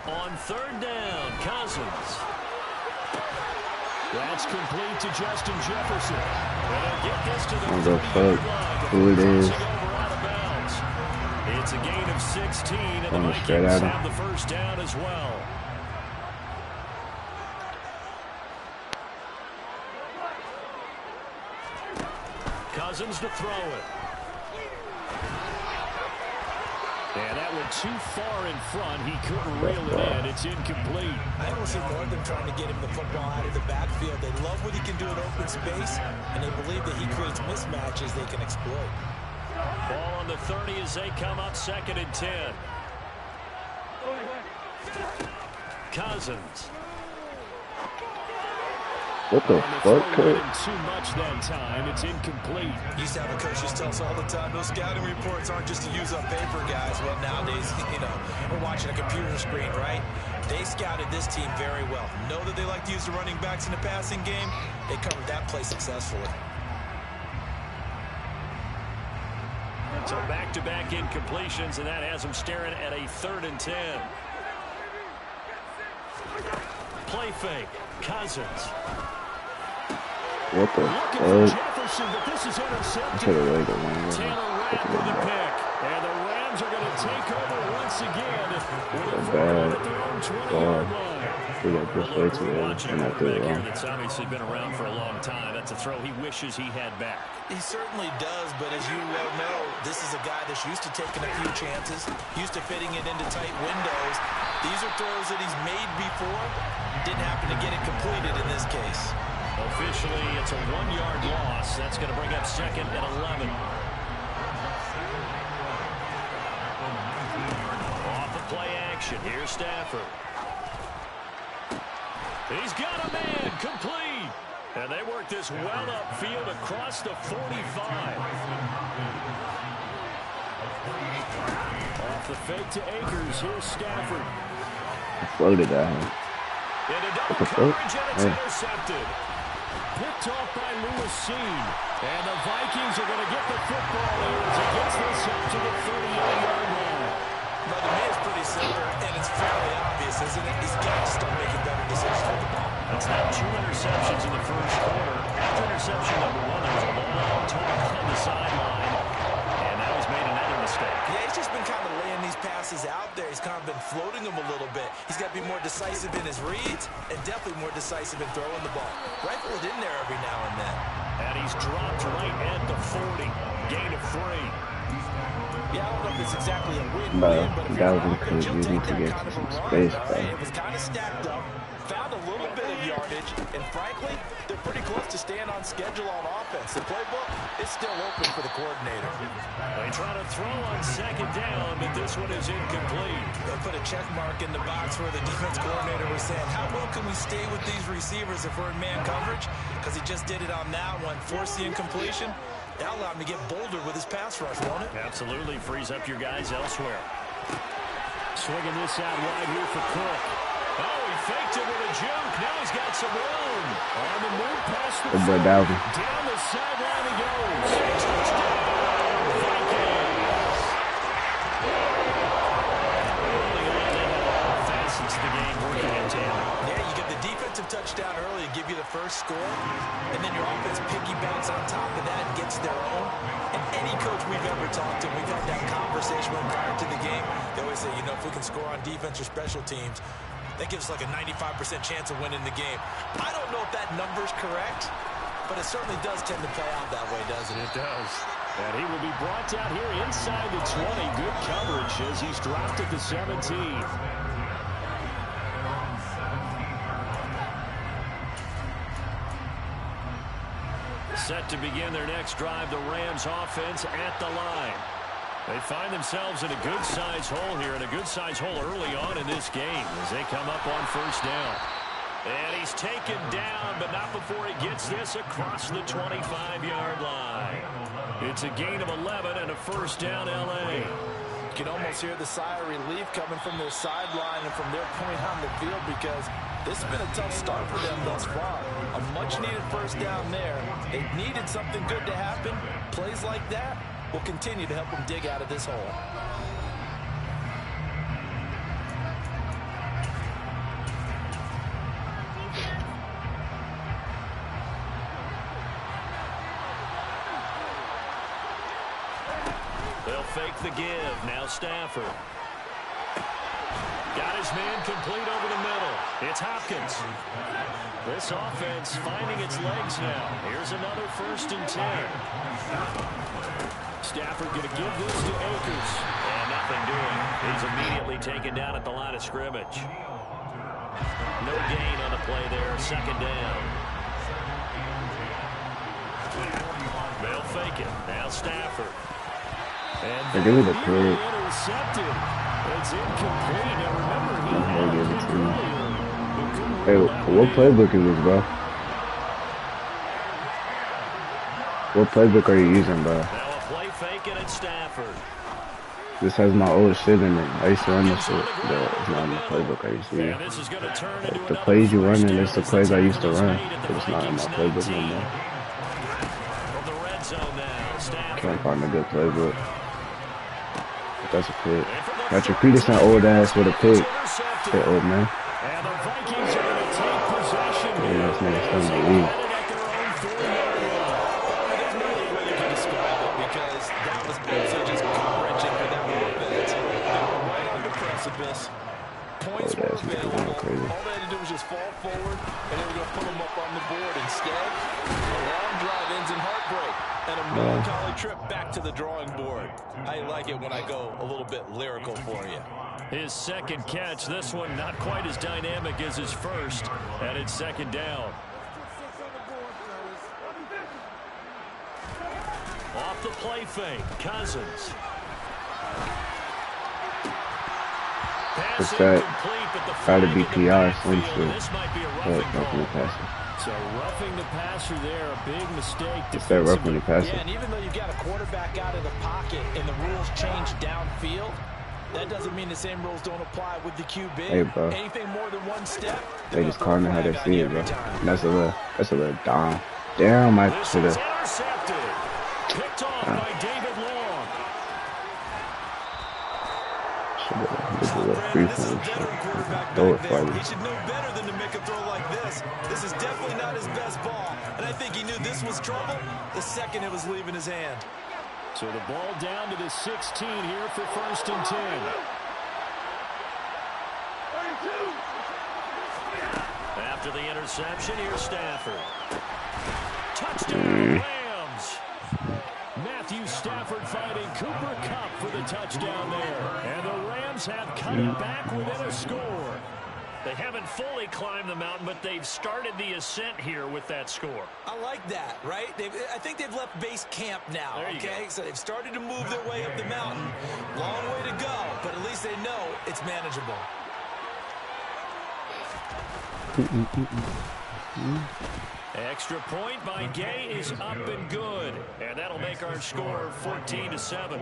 On 3rd down, Cousins. That's complete to Justin Jefferson. And they'll get this to the 30-yard line. Who it is. It's a gain of 16, and the Vikings have the first down as well. Cousins to throw it. And that went too far in front. He couldn't reel it in. It's incomplete. I don't see more of them trying to get him the football out of the backfield. They love what he can do in open space, and they believe that he creates mismatches they can exploit. Ball on the 30 as they come up 2nd and 10. Cousins. What the fuck, Kurt? Too much that time. It's incomplete. Used to have a coach just tell us all the time, those scouting reports aren't just to use up paper, guys. Well, nowadays, we're watching a computer screen, right? They scouted this team very well. Know that they like to use the running backs in the passing game. They covered that play successfully. So back-to-back incompletions, and that has them staring at a 3rd and 10. Play fake. Cousins. What the fuck? Jefferson, but this is intercepted. Taylor Rapp with a pick. And the Rams are going to take over once again. Bad. We got this way too early. And I threw it wrong. That's obviously been around for a long time. That's a throw he wishes he had back. He certainly does, but as you well know, this is a guy that's used to taking a few chances, used to fitting it into tight windows. These are throws that he's made before. Didn't happen to get it completed in this case. Officially, it's a 1-yard loss. That's going to bring up 2nd and 11. Off the play action. Here's Stafford. He's got a man complete. And they work this well upfield across the 45. Off the fake to Akers. Here's Stafford. Floated at him. Into double coverage, and it's intercepted. Picked off by Lewis Seen. And the Vikings are going to get the football here as it gets this up to the 38-yard line. But to me, it's pretty simple, and it's fairly obvious, isn't it? He's got to start making better decisions with the ball. That's now 2 interceptions in the first quarter. After interception number 1, there was a long talk on the sideline. And now he's made another mistake. Yeah, he's just been kind of laying these passes out there. He's kind of been floating them a little bit. He's got to be more decisive in his reads and definitely more decisive in throwing the ball. Rifle it in there every now and then. And he's dropped right at the 40. Gain of 3. Yeah, I don't know if it's exactly a win-win, but if you're offense, you'll take that kind of a run. It was kind of stacked up, found a little bit of yardage, and frankly, they're pretty close to staying on schedule on offense. The playbook is still open for the coordinator. They try to throw on 2nd down, but this one is incomplete. They put a check mark in the box where the defense coordinator was saying, how well can we stay with these receivers if we're in man coverage? Because he just did it on that one, forced the incompletion. That'll allow him to get bolder with his pass rush, won't it? Absolutely. Frees up your guys elsewhere. Swinging this out wide here for Cook. Oh, he faked it with a juke. Now he's got some room. On the move past the down the sideline he goes. Touchdown, Vikings. Early on, facets of the game working in tandem. Yeah, you get the defensive touchdown early and give you the first score, and then your offense piggybacks on top of that and gets their own. And any coach we've ever talked to, we've had that conversation with prior to the game, they always say, if we can score on defense or special teams, that gives us like a 95% chance of winning the game. I don't know if that number's correct, but it certainly does tend to play out that way, doesn't it? It does. And he will be brought down here inside the 20. Good coverage as he's dropped at the 17. Set to begin their next drive, the Rams offense at the line. They find themselves in a good-sized hole here, and a good-sized hole early on in this game as they come up on first down. And he's taken down, but not before he gets this across the 25-yard line. It's a gain of 11 and a first down, L.A. You can almost hear the sigh of relief coming from their sideline and from their point on the field, because this has been a tough start for them thus far. A much-needed first down there. They needed something good to happen. Plays like that will continue to help them dig out of this hole. They'll fake the give. Now Stafford. Got his man complete over the middle. It's Hopkins. This offense finding its legs now. Here's another 1st and 10. Stafford going to give this to Akers. And nothing doing. He's immediately taken down at the line of scrimmage. No gain on the play there. 2nd down. They'll fake it. Now Stafford. And give me the play. Intercepted. It's incomplete. Now remember, Hey, what playbook is this, bro? What playbook are you using, bro? Now a play fake and it's Stafford. This has my old shit in it. I used to run this shit, but it's not in the playbook I used to use. This is going to turn into The plays you running, that's the plays I used to run, but it's not in my playbook no more. From the red zone now, Stafford. Can't find a good playbook. But that's a pick. Patrick Peterson, old ass with a pick. Hey, old man. And the Vikings are going to take possession. Yeah, this nigga's starting to leave. There's no other way you can describe it, because that was also just gut-wrenching for that offense. They were right on the precipice. Points were available. All they had to do was just fall forward, and they were going to put them up on the board. Instead, a long drive ends in heartbreak and a melancholy trip back to the drawing board. I like it when I go a little bit lyrical for you. His 2nd catch, this one not quite as dynamic as his first, and it's 2nd down. Off the play fake, Cousins. What's that? Gotta be PR, some shit. This might be a Roughing the passer. So roughing the passer there, a big mistake. What's that roughing the passer? Yeah, and even though you've got a quarterback out of the pocket and the rules change downfield, that doesn't mean the same rules don't apply with the QB. Hey, bro. Anything more than one step, They just calling it how they see it, bro. And that's a little down. Damn, I should have. Intercepted. Picked off by David Long. Should have did a little free throw shit. Throw it for you. He should know better than to make a throw like this. This is definitely not his best ball, and I think he knew this was trouble the second it was leaving his hand. So the ball down to the 16 here for 1st and 10. After the interception, here's Stafford. Touchdown, Rams. Matthew Stafford finding Cooper Kupp for the touchdown there. And the Rams have cut it back within a score. They haven't fully climbed the mountain, but they've started the ascent here with that score. I like that, right? I think they've left base camp now, There you okay? go. So they've started to move their way up the mountain. Long way to go, but at least they know it's manageable. Extra point by Gay is up and good. And that'll make our score 14-7.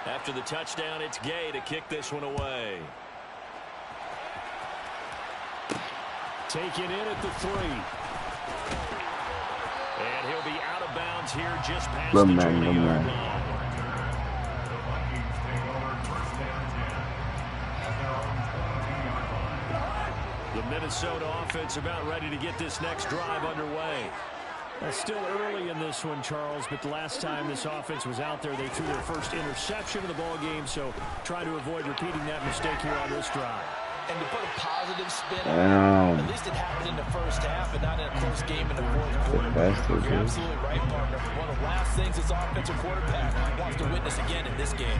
After the touchdown, it's Gay to kick this one away. Taken in at the 3. And he'll be out of bounds here just past the 20-yard line. The Minnesota offense about ready to get this next drive underway. It's still early in this one, Charles, but the last time this offense was out there, they threw their first interception of the ball game, so try to avoid repeating that mistake here on this drive. And to put a positive spin on Damn. it, at least it happened in the first half and not in a close game in the fourth quarter. You're absolutely right, partner. One of the last things this offensive quarterback wants to witness again in this game.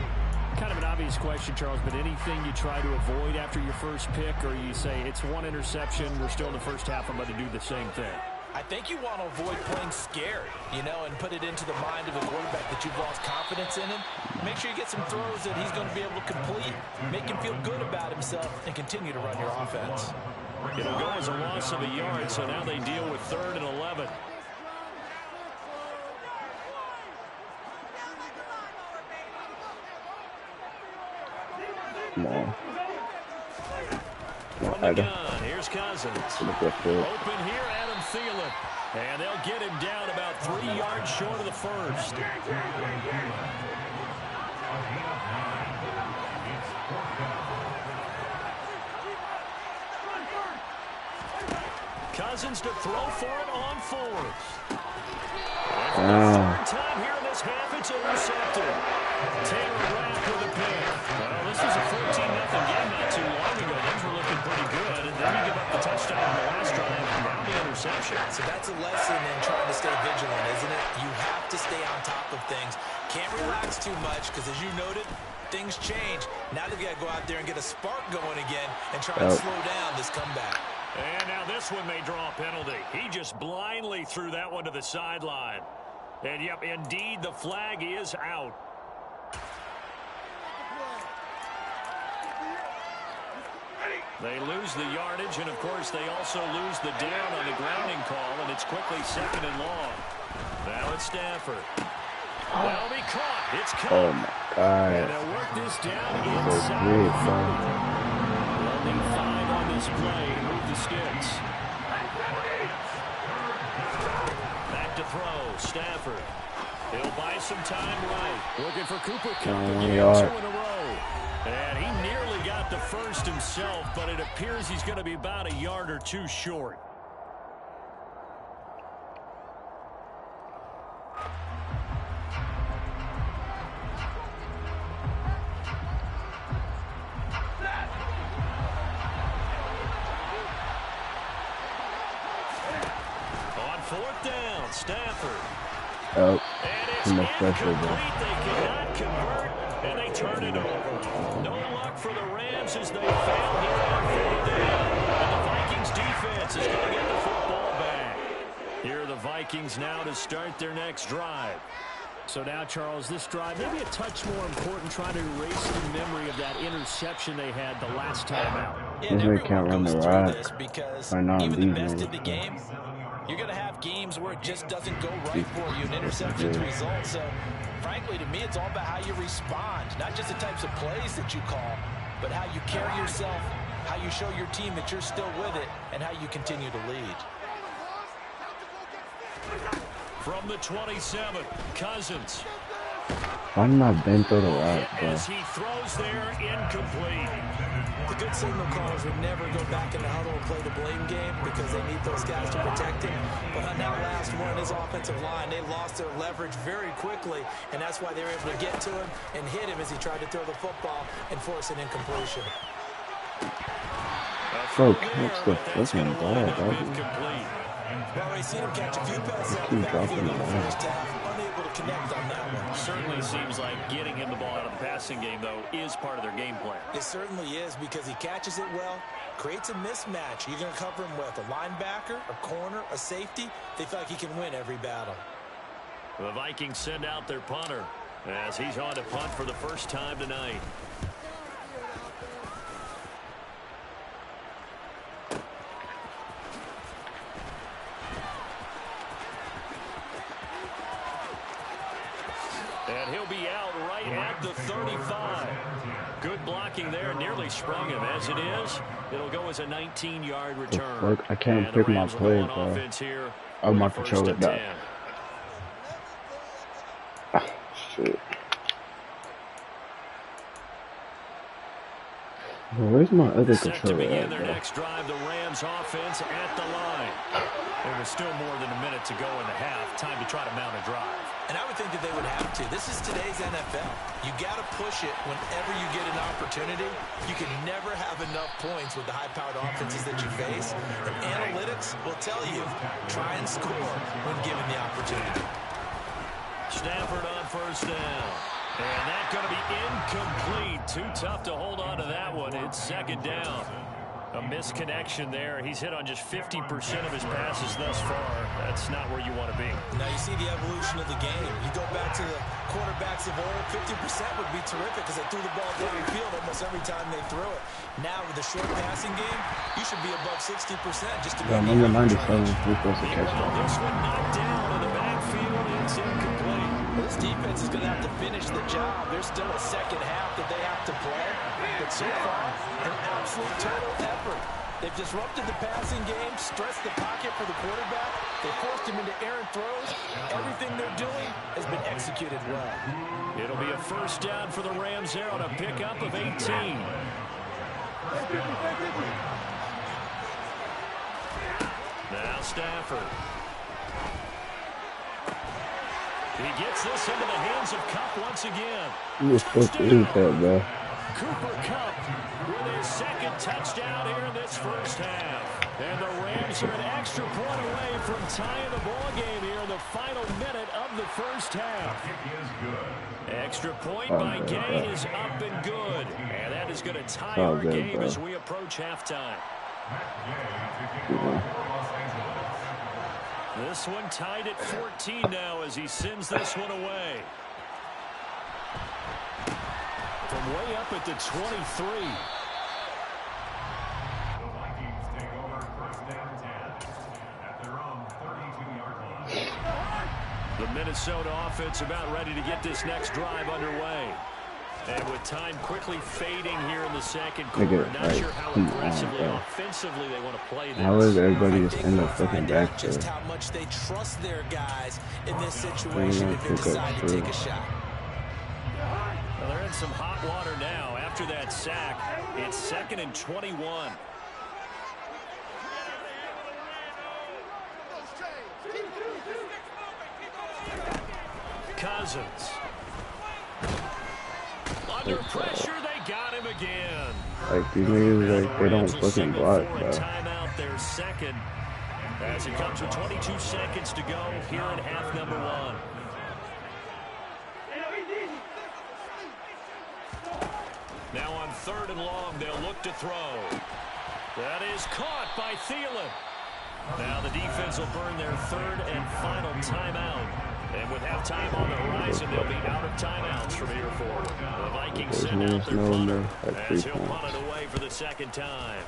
Kind of an obvious question, Charles, but anything you try to avoid after your first pick, or you say it's one interception, we're still in the first half, I'm going to do the same thing? I think you want to avoid playing scared, you know, and put it into the mind of the quarterback that you've lost confidence in him. Make sure you get some throws that he's going to be able to complete, make him feel good about himself, and continue to run your offense. It'll go as a loss of a yard, so now they deal with 3rd and 11. Come on. From the gun, here's Cousins. Open here, Adam Thielen. And they'll get him down about 3 yards short of the first. Cousins to throw for it on 4th. And for the 3rd time here in this half, it's intercepted. Taylor Rapp with a pick. Well, this was a 14-0 game not too long ago. Things were looking pretty good. And then you give up the touchdown on the last drive. Now the interception. So that's a lesson in trying to stay vigilant, isn't it? You have to stay on top of things. Can't relax too much because, as you noted, things change. Now they've got to go out there and get a spark going again and try and slow down this comeback. And now this one may draw a penalty. He just blindly threw that one to the sideline. And, yep, indeed, the flag is out. They lose the yardage, and, of course, they also lose the down on the grounding call, and it's quickly 2nd and long. Now it's Stafford. That'll be caught. It's caught. Oh, my God. And they'll work this down inside the 30. They'll need 5 on this play to move the sticks. Back to throw. Stafford. He'll buy some time right. Looking for Cooper Kupp again. 2 in a row. And he nearly got the first himself, but it appears he's going to be about a yard or 2 short. On 4th down, Stafford. Oh, And too much it's pressure, bro. incomplete. They cannot convert, and they turn it over. No luck for the Rams as they fail here on 4th down. And the Vikings defense is going to get the football back. Here are the Vikings now to start their next drive. So now, Charles, this drive maybe a touch more important, trying to erase the memory of that interception they had the last time out. Yeah, They can't run the rock. because I know even the these best in the niggas. game, you're going to have games where it just doesn't go right for you, and interceptions result. So, frankly, to me, it's all about how you respond, not just the types of plays that you call, but how you carry yourself, how you show your team that you're still with it, and how you continue to lead. From the 27, Cousins. Why did not Ben throw the rock, bro? As he throws there, incomplete. The good signal callers would never go back in the huddle and play the blame game because they need those guys to protect him. But on that last one, his offensive line, they lost their leverage very quickly, and that's why they were able to get to him and hit him as he tried to throw the football and force an incompletion. Bro, catch the fucking ball, dog. Well, we've seen him catch a few passes out of the backfield in the first half, unable to connect on that one. Certainly seems like getting him the ball out of the passing game, though, is part of their game plan. It certainly is because he catches it well, creates a mismatch. You're going to cover him with a linebacker, a corner, a safety. They feel like he can win every battle. The Vikings send out their punter as he's on to punt for the first time tonight. And he'll be out right at the 35. Good blocking there, nearly sprung him. As it is, it'll go as a 19-yard return. I can't pick my play, bro. Oh, my controller died. Ah, shit. Where's my other Set to controller begin at, their bro? next drive, the Rams offense at the line. There was still more than a minute to go in the half. Time to try to mount a drive. And I would think that they would have to. This is today's NFL. You got to push it whenever you get an opportunity. You can never have enough points with the high-powered offenses that you face. And analytics will tell you, try and score when given the opportunity. Stafford on first down. And that's going to be incomplete. Too tough to hold on to that one. It's second down. A misconnection there. He's hit on just 50% of his passes thus far. That's not where you want to be. Now you see the evolution of the game. You go back to the quarterbacks of old, 50% would be terrific because they threw the ball downfield almost every time they threw it. Now with the short passing game, you should be above 60% just to be number 97. This one knocked down in the backfield. It's incomplete. This defense is going to have to finish the job. There's still a second half that they have to play. But so far, an absolute total effort. They've disrupted the passing game, stressed the pocket for the quarterback. They forced him into errant throws. Everything they're doing has been executed well. It'll be a first down for the Rams there on a pickup of 18. Now Stafford. He gets this into the hands of Kupp once again. Who the fuck is that, bro? Cooper Kupp with his second touchdown here in this first half. And the Rams are an extra point away from tying the ball game here in the final minute of the first half. Extra point by Gay is up and good. And that is going to tie our game as we approach halftime. This one tied at 14 now as he sends this one away. From way up at the 23. The Vikings take over first down 10 at their own 32-yard line. The Minnesota offense about ready to get this next drive underway. And with time quickly fading here in the second quarter, not sure how aggressively, offensively they want to play this. How is everybody just end up looking back there? Just how much they trust their guys in this situation if they decide to take a shot. Well, they're in some hot water now. After that sack, it's 2nd and 21. Cousins. Under pressure, they got him again. Like, these niggas, like, they don't fucking block, bro. Timeout, their second. As it comes with 22 seconds to go here in half number one. Now on 3rd and long, they'll look to throw. That is caught by Thielen. Now the defense will burn their 3rd and final timeout. And with halftime on the horizon, they'll be out of timeouts from here forward. The Vikings send out their punter as he'll punt it away for the second time.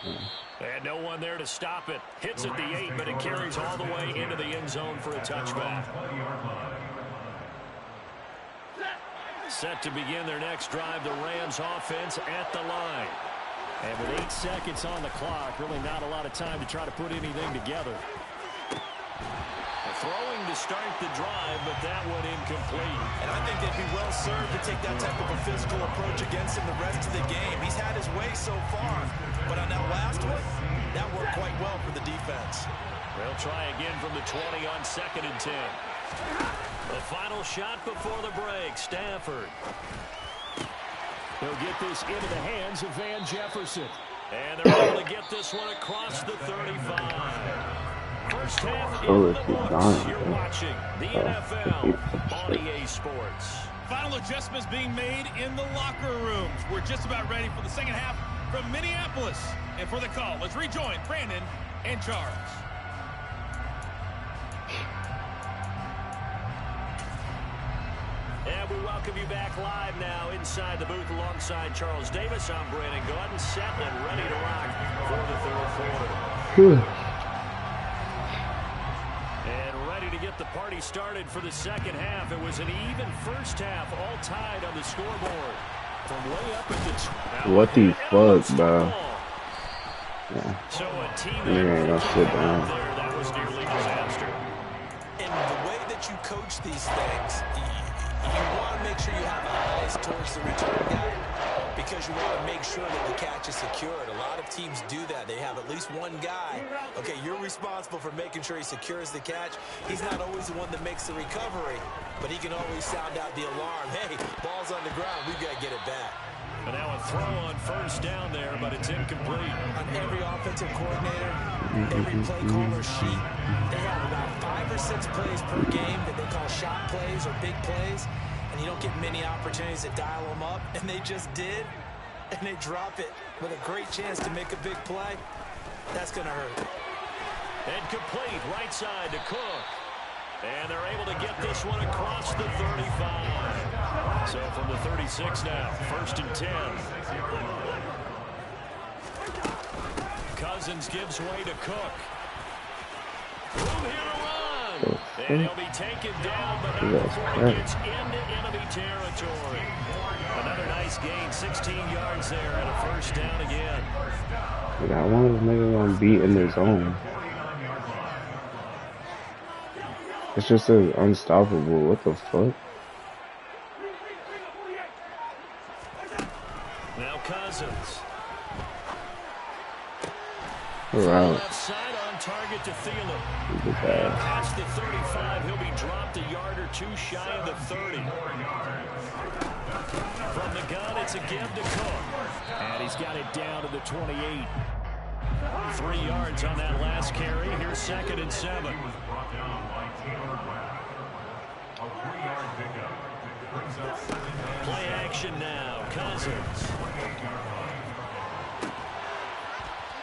And no one there to stop it. Hits at the 8, but it carries all the way into the end zone for a touchback. Set to begin their next drive, the Rams offense at the line. And with 8 seconds on the clock, really not a lot of time to try to put anything together. Throwing to start the drive, but that one incomplete. And I think they'd be well served to take that type of a physical approach against him the rest of the game. He's had his way so far, but on that last one, that worked quite well for the defense. They'll try again from the 20 on 2nd and 10. The final shot before the break, Stafford. He'll get this into the hands of Van Jefferson. And they're able to get this one across the 35. First half in the books. You're watching the NFL on EA Sports. Final adjustments being made in the locker rooms. We're just about ready for the second half from Minneapolis. And for the call, let's rejoin Brandon and Charles. And we welcome you back live now inside the booth alongside Charles Davis. I'm Brandon Gordon, set and ready to rock for the 3rd quarter. And ready to get the party started for the second half. It was an even first half, all tied on the scoreboard. From way up at the... What the fuck, bro? Yeah. So a team gonna sit down. There, that was nearly disaster. And the way that you coach these things, you want to make sure you have eyes towards the return guy. because you want to make sure that the catch is secured. A lot of teams do that. They have at least one guy. Okay, you're responsible for making sure he secures the catch. He's not always the one that makes the recovery, but he can always sound out the alarm. Hey, ball's on the ground. We've got to get it back. And now a throw on first down there, but it's incomplete. On every offensive coordinator, every play caller sheet, they have about 5 or 6 plays per game that they call shot plays or big plays, and you don't get many opportunities to dial them up, and they just did, and they drop it with a great chance to make a big play. That's going to hurt. And complete right side to Cook. And they're able to get this one across the 35. So from the 36 now, 1st and 10. Cousins gives way to Cook. Room here to run. And he'll be taken down, but not before he gets into enemy territory. Another nice gain, 16 yards there, and a 1st down again. I want this nigga gonna be in the zone. It's just unstoppable. What the fuck? Now Cousins. Around. Left side on target to Thielen. And past the 35, he'll be dropped a yard or 2 shy of the 30. From the gun, it's a give to Cook. And he's got it down to the 28. 3 yards on that last carry. Here's 2nd and 7. Play action now. Cousins.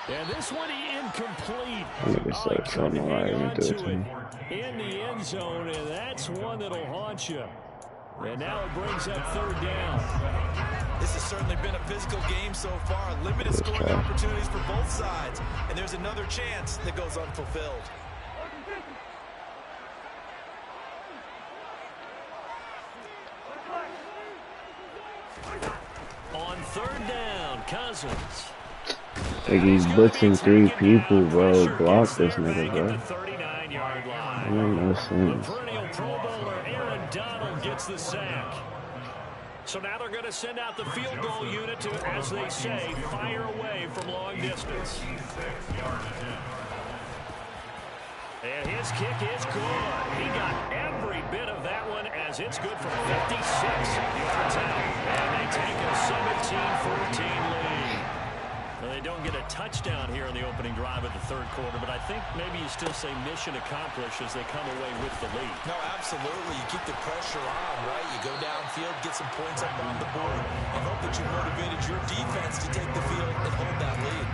And this one incomplete. Something In the end zone, and that's one that'll haunt you. And now it brings up 3rd down. This has certainly been a physical game so far. Limited scoring opportunities for both sides. And there's another chance that goes unfulfilled. On 3rd down, Cousins. Like he's blitzing 3 people, bro. Block this nigga, bro. That makes no sense. The perennial Pro Bowler Aaron Donald gets the sack. So now they're going to send out the field goal unit to, as they say, fire away from long distance. And his kick is good. He got every bit of that one as it's good from 56 yards out. And they take a 17-14 lead. Well, they don't get a touchdown here in the opening drive of the 3rd quarter, but I think maybe you still say mission accomplished as they come away with the lead. No, absolutely. You keep the pressure on, right? You go downfield, get some points up on the board, and hope that you motivated your defense to take the field and hold that lead.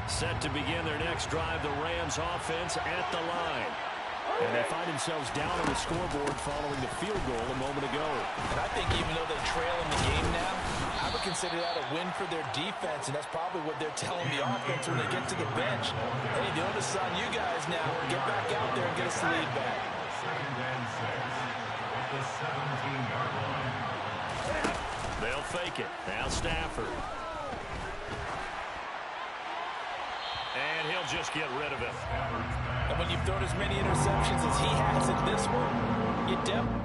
Set to begin their next drive, the Rams offense at the line. And they find themselves down on the scoreboard following the field goal a moment ago. And I think even though they trail in the game now, I would consider that a win for their defense, and that's probably what they're telling the offense when they get to the bench. Hey, the onus is on you guys now. Get back out there and get us the lead back. 2nd and 6 at the 17-yard line. They'll fake it. Now Stafford. And he'll just get rid of it. And when you've thrown as many interceptions as he has in this one, you definitely...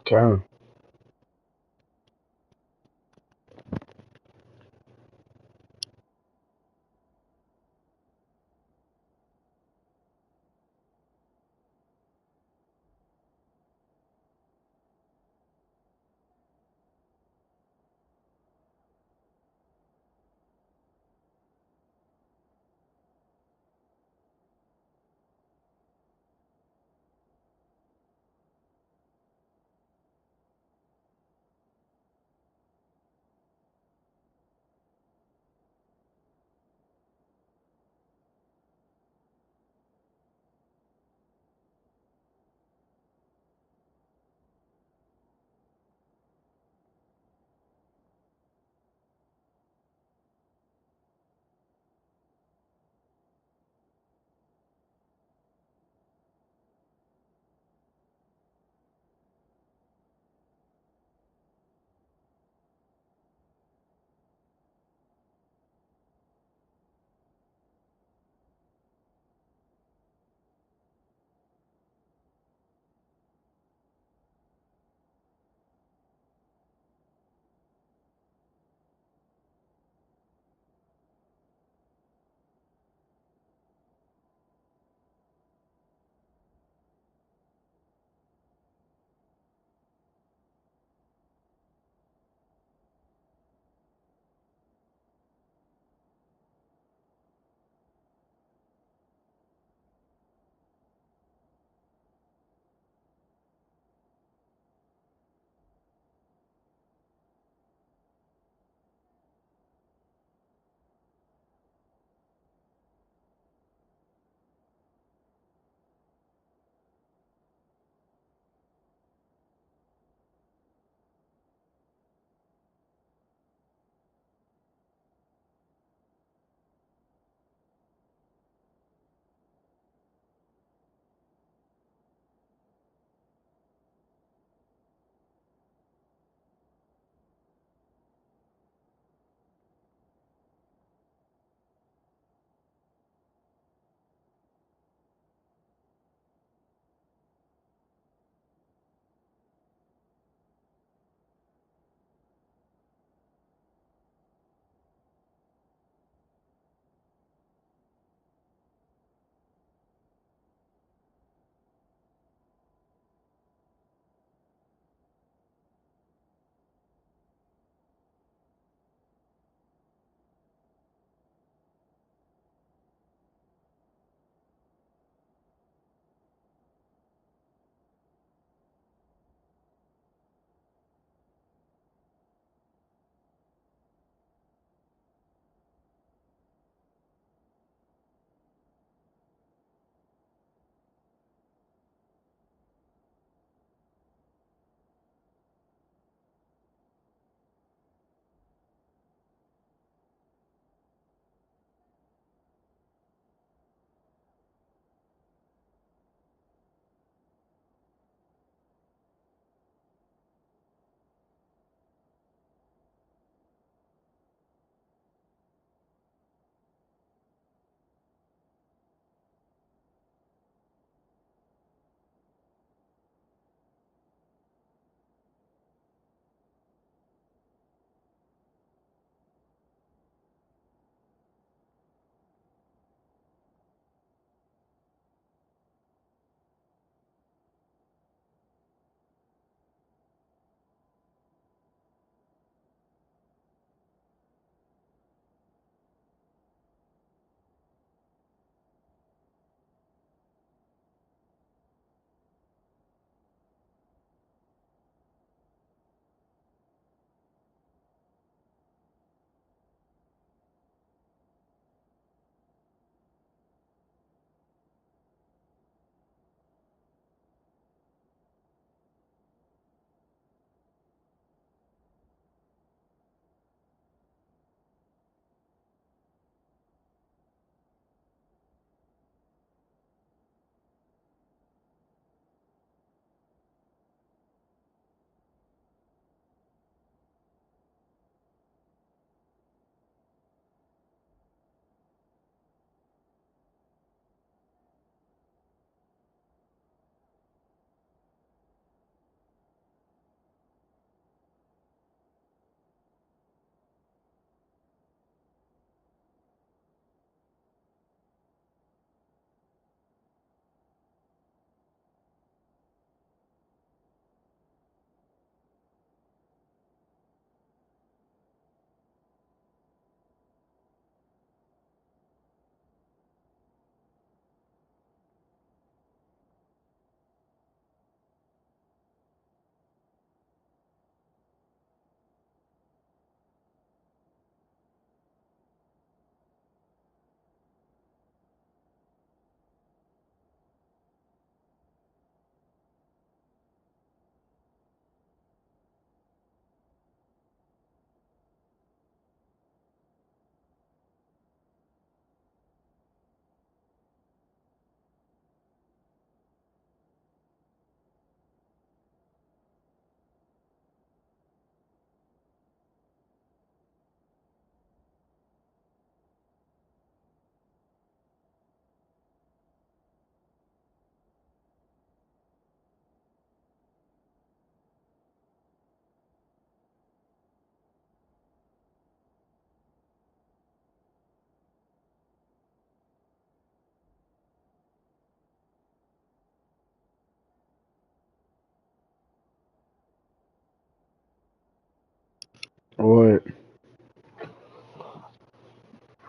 Karen.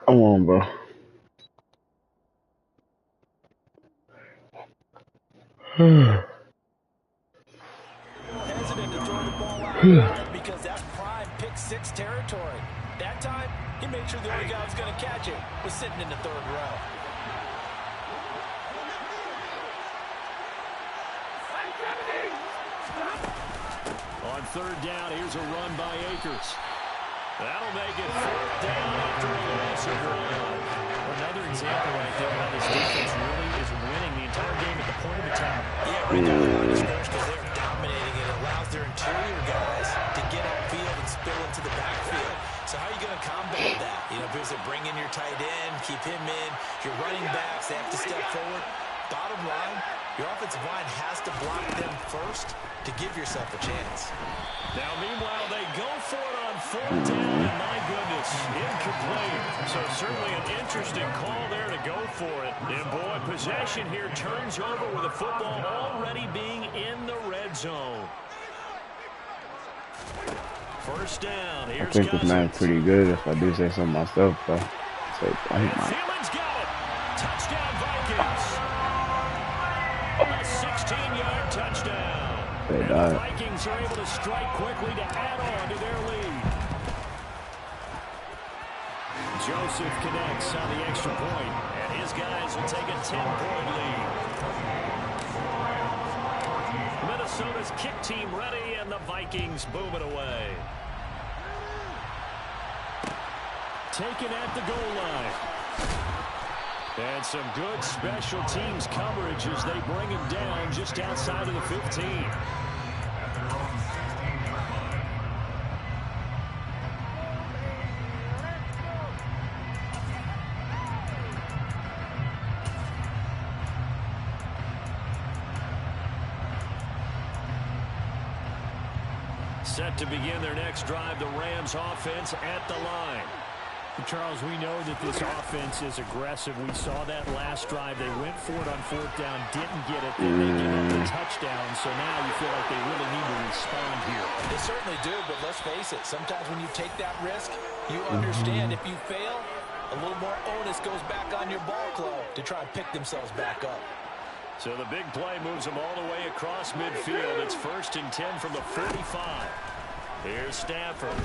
Come on, bro. Hesitant to throw the ball out wide because that's prime pick six territory. That time, he made sure the only guy who was going to catch it was sitting in the third row. On third down, here's a run by Akers. That'll make it fourth down after a loss of one. Another example right there how this defense really is winning the entire game at the point of attack. Yeah, right there on the line of scrimmage because they're dominating it. It allows their interior guys to get upfield and spill into the backfield. So how are you going to combat that? You know, because they bring in your tight end, keep him in. Your running backs, they have to step forward. Bottom line, your offensive line has to block them first to give yourself a chance. Now, meanwhile, they go for it on fourth down, and my goodness, incomplete. So certainly an interesting call there to go for it. And boy, possession here turns over with the football already being in the red zone. First down, here's I think this man's pretty good if I do say so myself, bro. So I hate my. Thielman's got it. Touchdown, Vikings. A 16-yard touchdown. They And died. the Vikings are able to strike quickly to add on to their lead. Joseph connects on the extra point, and his guys will take a 10-point lead. Minnesota's kick team ready, and the Vikings boom it away. Taken at the goal line. And some good special teams coverage as they bring him down just outside of the 15. At their own 16-yard line. Set to begin their next drive, the Rams offense at the line. Charles, we know that this offense is aggressive. We saw that last drive. They went for it on fourth down, didn't get it. Then they gave up the touchdown. So now you feel like they really need to respond here. They certainly do, but let's face it. Sometimes when you take that risk, you understand if you fail, a little more onus goes back on your ball club to try and pick themselves back up. So the big play moves them all the way across midfield. It's 1st and 10 from the 45. Here's Stafford.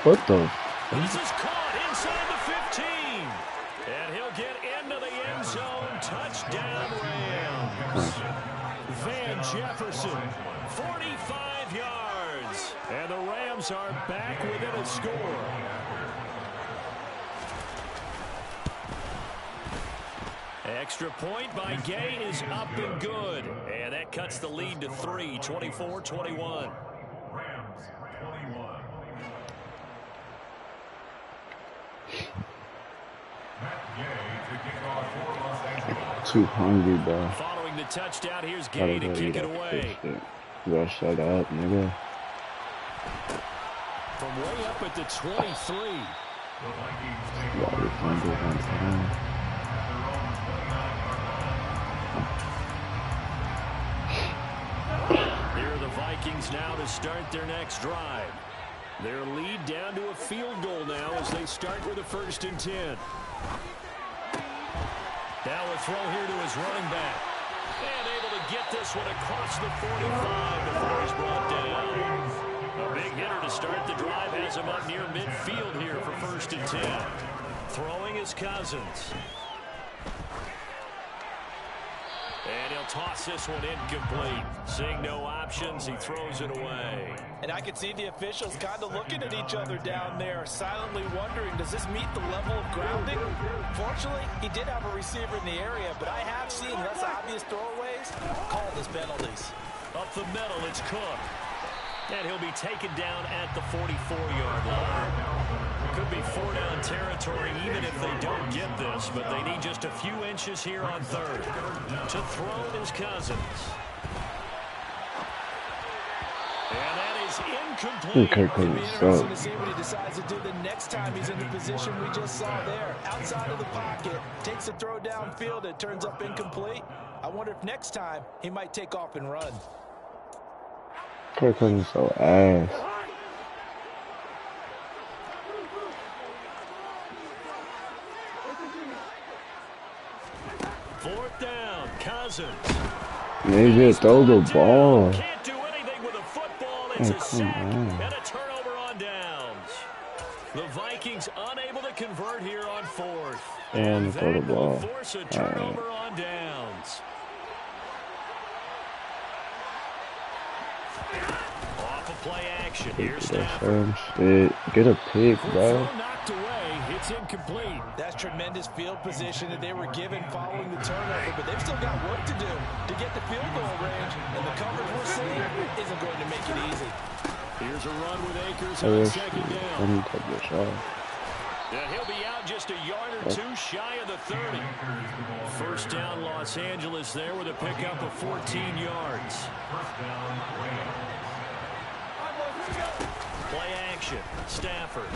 What the? This is caught inside the 15. And he'll get into the end zone. Touchdown, Rams. Van Jefferson, 45 yards. And the Rams are back within a score. Extra point by Gay is up and good. And that cuts the lead to 3, 24-21. Rams 21. Matt Gay to kick off for Los Angeles. Too hungry, bro. Following the touchdown, here's Gotta Gay to go kick eat it that away. fish shit. You gotta shut up, nigga. From way up at the 23. The Vikings take You gotta over be hungry one time. at their own 29-yard line. Here are the Vikings now to start their next drive. Their lead down to a field goal now as they start with a 1st and 10. Now a throw here to his running back. And able to get this one across the 45 before he's brought down. A big hitter to start the drive has him up near midfield here for 1st and 10. Throwing is Cousins. And he'll toss this one incomplete. Seeing no options, he throws it away. And I could see the officials kind of looking at each other down there, silently wondering, does this meet the level of grounding? Fortunately, he did have a receiver in the area, but I have seen less obvious throwaways called as penalties. Up the middle, it's Cook. And he'll be taken down at the 44-yard line. Could be 4-down territory even if they don't get this, but they need just a few inches here on 3rd. To throw is Cousins. And that is incomplete. Kirk It'll be Cousins interesting to sucks. see what he decides to do the next time he's in the position we just saw there. Outside of the pocket, takes a throw downfield, it turns up incomplete. I wonder if next time he might take off and run. Kirk Cousins so ass. Nigga, throw the ball. Can't do anything with a football. It's Oh, a come sack on. and a turnover on downs. The Vikings unable to convert here on fourth. And throw the That will ball. force a All turnover on downs. Off of play action. Here's Stafford. Shit. Get a pick, bro. Throw knocked away. It's incomplete. That's tremendous field position that they were given following the turnover, but they've still got work to do to get the field goal range, and the coverage we're seeing isn't going to make it easy. Here's a run with Akers Oh, on yeah, second shit. down. Let me take this shot. And he'll be out just a yard or two shy of the 30. First down, Los Angeles there with a pickup of 14 yards. Play action. Stafford.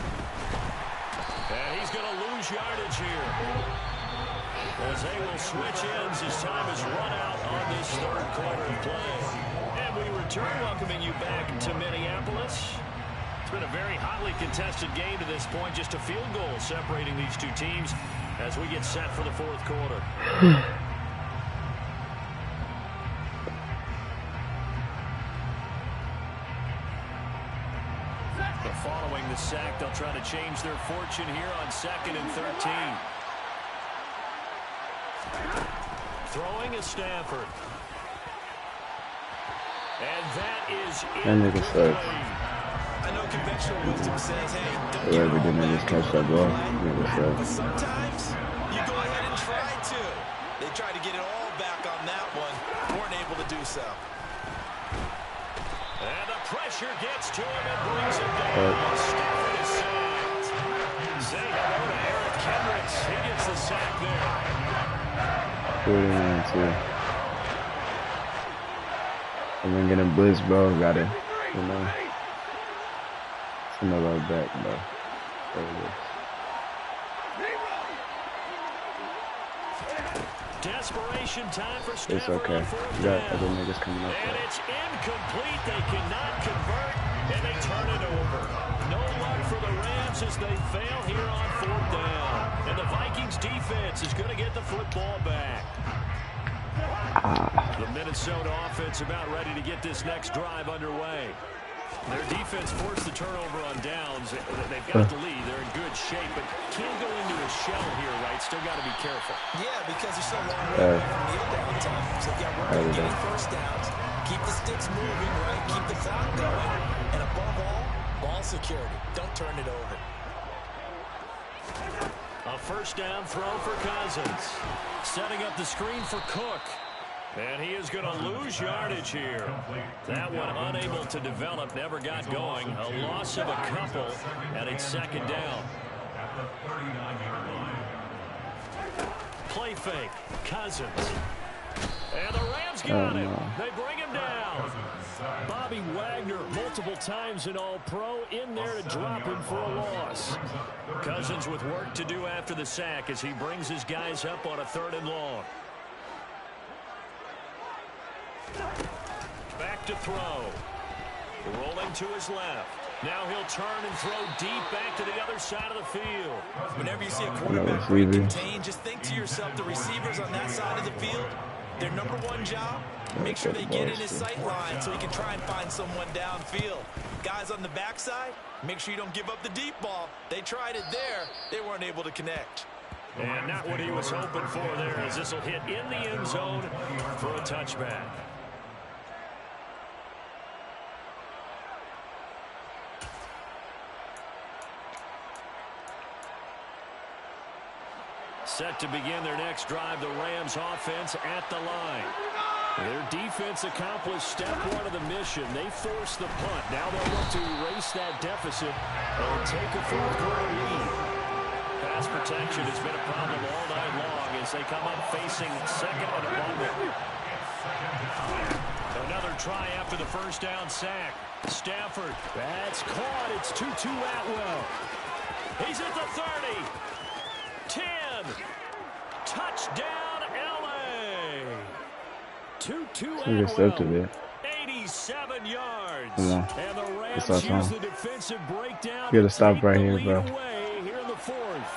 And he's going to lose yardage here. As they will switch ends as time is run out on this third quarter play. And we return, welcoming you back to Minneapolis. It's been a very hotly contested game to this point. Just a field goal separating these two teams as we get set for the fourth quarter. But following the sack, they'll try to change their fortune here on 2nd and 13. Throwing is Stafford. And that is incomplete. I know conventional wisdom says, hey, don't Whoever give it all didn't back just catch that ball, nigga but sucks. sometimes you go ahead and try to. They tried to get it all back on that one, weren't able to do so. And the pressure gets to him and brings him down. Stafford is sacked. Say hello to Eric Kendricks. He gets the sack there. Put it in too. I'm gonna get a blitz, bro. Got it. You know. Send the ball back, bro. There it is. Desperation time for Stafford. It's okay. On fourth You got down. other niggas coming up And there. it's incomplete. They cannot convert, and they turn it over. No luck for the Rams as they fail here on fourth down. And the Vikings defense is going to get the football back. The Minnesota offense about ready to get this next drive underway. Their defense forced the turnover on downs. They've got the lead. They're in good shape, but can't go into a shell here, right? Still got to be careful. Yeah, because you're so long way away from kneel down time. So you got work on getting first downs. Keep the sticks moving, right? Keep the clock going. And above all, ball security. Don't turn it over. A first down throw for Cousins. Setting up the screen for Cook. And he is going to lose yardage here. That one unable to develop, never got going. A loss of a couple, and it's second down. At the 39-yard line. Play fake. Cousins. And the Rams got him. They bring him down. Bobby Wagner, multiple times an All-Pro, in there to drop him for a loss. Cousins with work to do after the sack as he brings his guys up on a 3rd and long. Back to throw. Rolling to his left. Now he'll turn and throw deep back to the other side of the field. Whenever you see a quarterback break contain, just think to yourself, the receivers on that side of the field, their number one job, make sure they get in his sight line so he can try and find someone downfield. Guys on the backside, make sure you don't give up the deep ball. They tried it there. They weren't able to connect. And not what he was hoping for there, as this will hit in the end zone for a touchback. Set to begin their next drive, the Rams offense at the line. Their defense accomplished step one of the mission. They forced the punt. Now they'll look to erase that deficit and take a fourth quarter lead. Pass protection has been a problem all night long as they come up facing second and abundant. Another try after the first down sack. Stafford, that's caught. It's Tutu Atwell. He's at the 30. 10. Touchdown, L.A. Tutu Atwell. 87 yards. And the Rams use the defensive breakdown. You gotta stop right here, bro. Here in the fourth.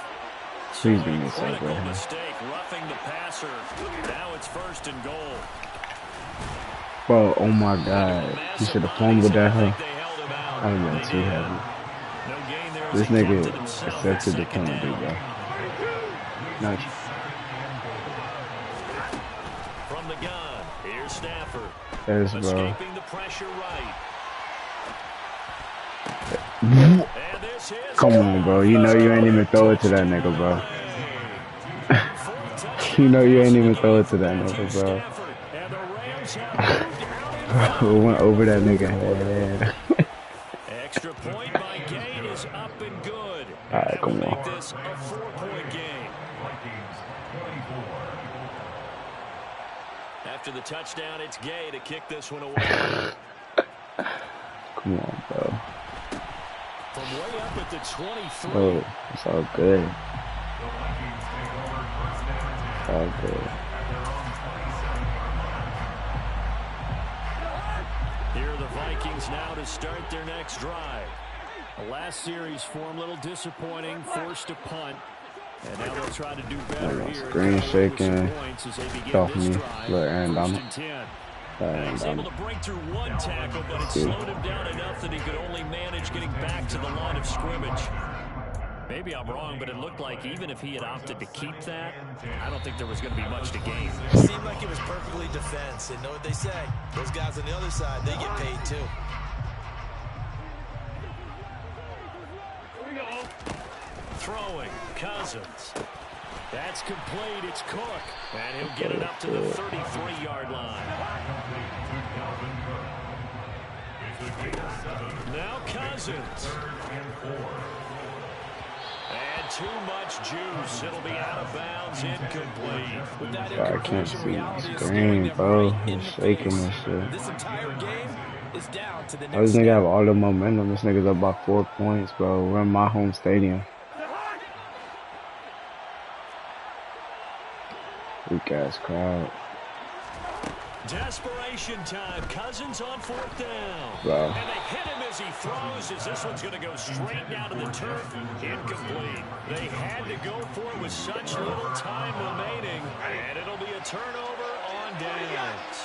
Please give me a stop Critical right here. mistake, roughing the passer. Now it's 1st and goal. Bro, oh my God. He should have fumbled that, huh? They held him out. I would have been too heavy. No gain there as This he kept nigga it himself. accepted the Second penalty, down. bro. Nice. From the gun, here's Stafford. Yes, bro. Escaping the pressure right. And this is Come on, bro. You know you ain't even throw it to that nigga, bro. You know you ain't even throw it to that nigga, bro. And the Rams have moved Bro, went over that nigga head. extra point by Gain is up and good. Alright, That will come make on. this a 4-point game. After the touchdown, it's Gay to kick this one away. Come on, bro. From way up at the 23. Bro, it's all good. It's all good. Here are the Vikings now to start their next drive. The last series for them, a little disappointing, forced to punt. And now they'll try to do better here. Screen shaking. Off me. Look, Aaron First Donald. and 10. Aaron He's able Donald. to break through one tackle, but it slowed him down enough that he could only manage getting back to the line of scrimmage. Maybe I'm wrong, but it looked like even if he had opted to keep that, I don't think there was going to be much to gain. It seemed like it was perfectly defense. And know what they say? Those guys on the other side, they get paid too. Throwing, Cousins. That's complete. It's Cook. And he'll get it up to the 33-yard line. Now Cousins. And too much juice. It'll be out of bounds, incomplete. With that Bro, I can't incompletion, see reality the is staring screen, them bro. right in He's the shaking face. this shit. This entire game is down to the Oh, this next nigga step. have all the momentum. This nigga's up by 4 points, bro. We're in my home stadium. Weak ass crowd, Desperation time. Cousins on 4th down. bro. And they hit him as he throws, as this one's going to go straight down to the turf. Incomplete. They had to go for it with such little time remaining. And it'll be a turnover on downs.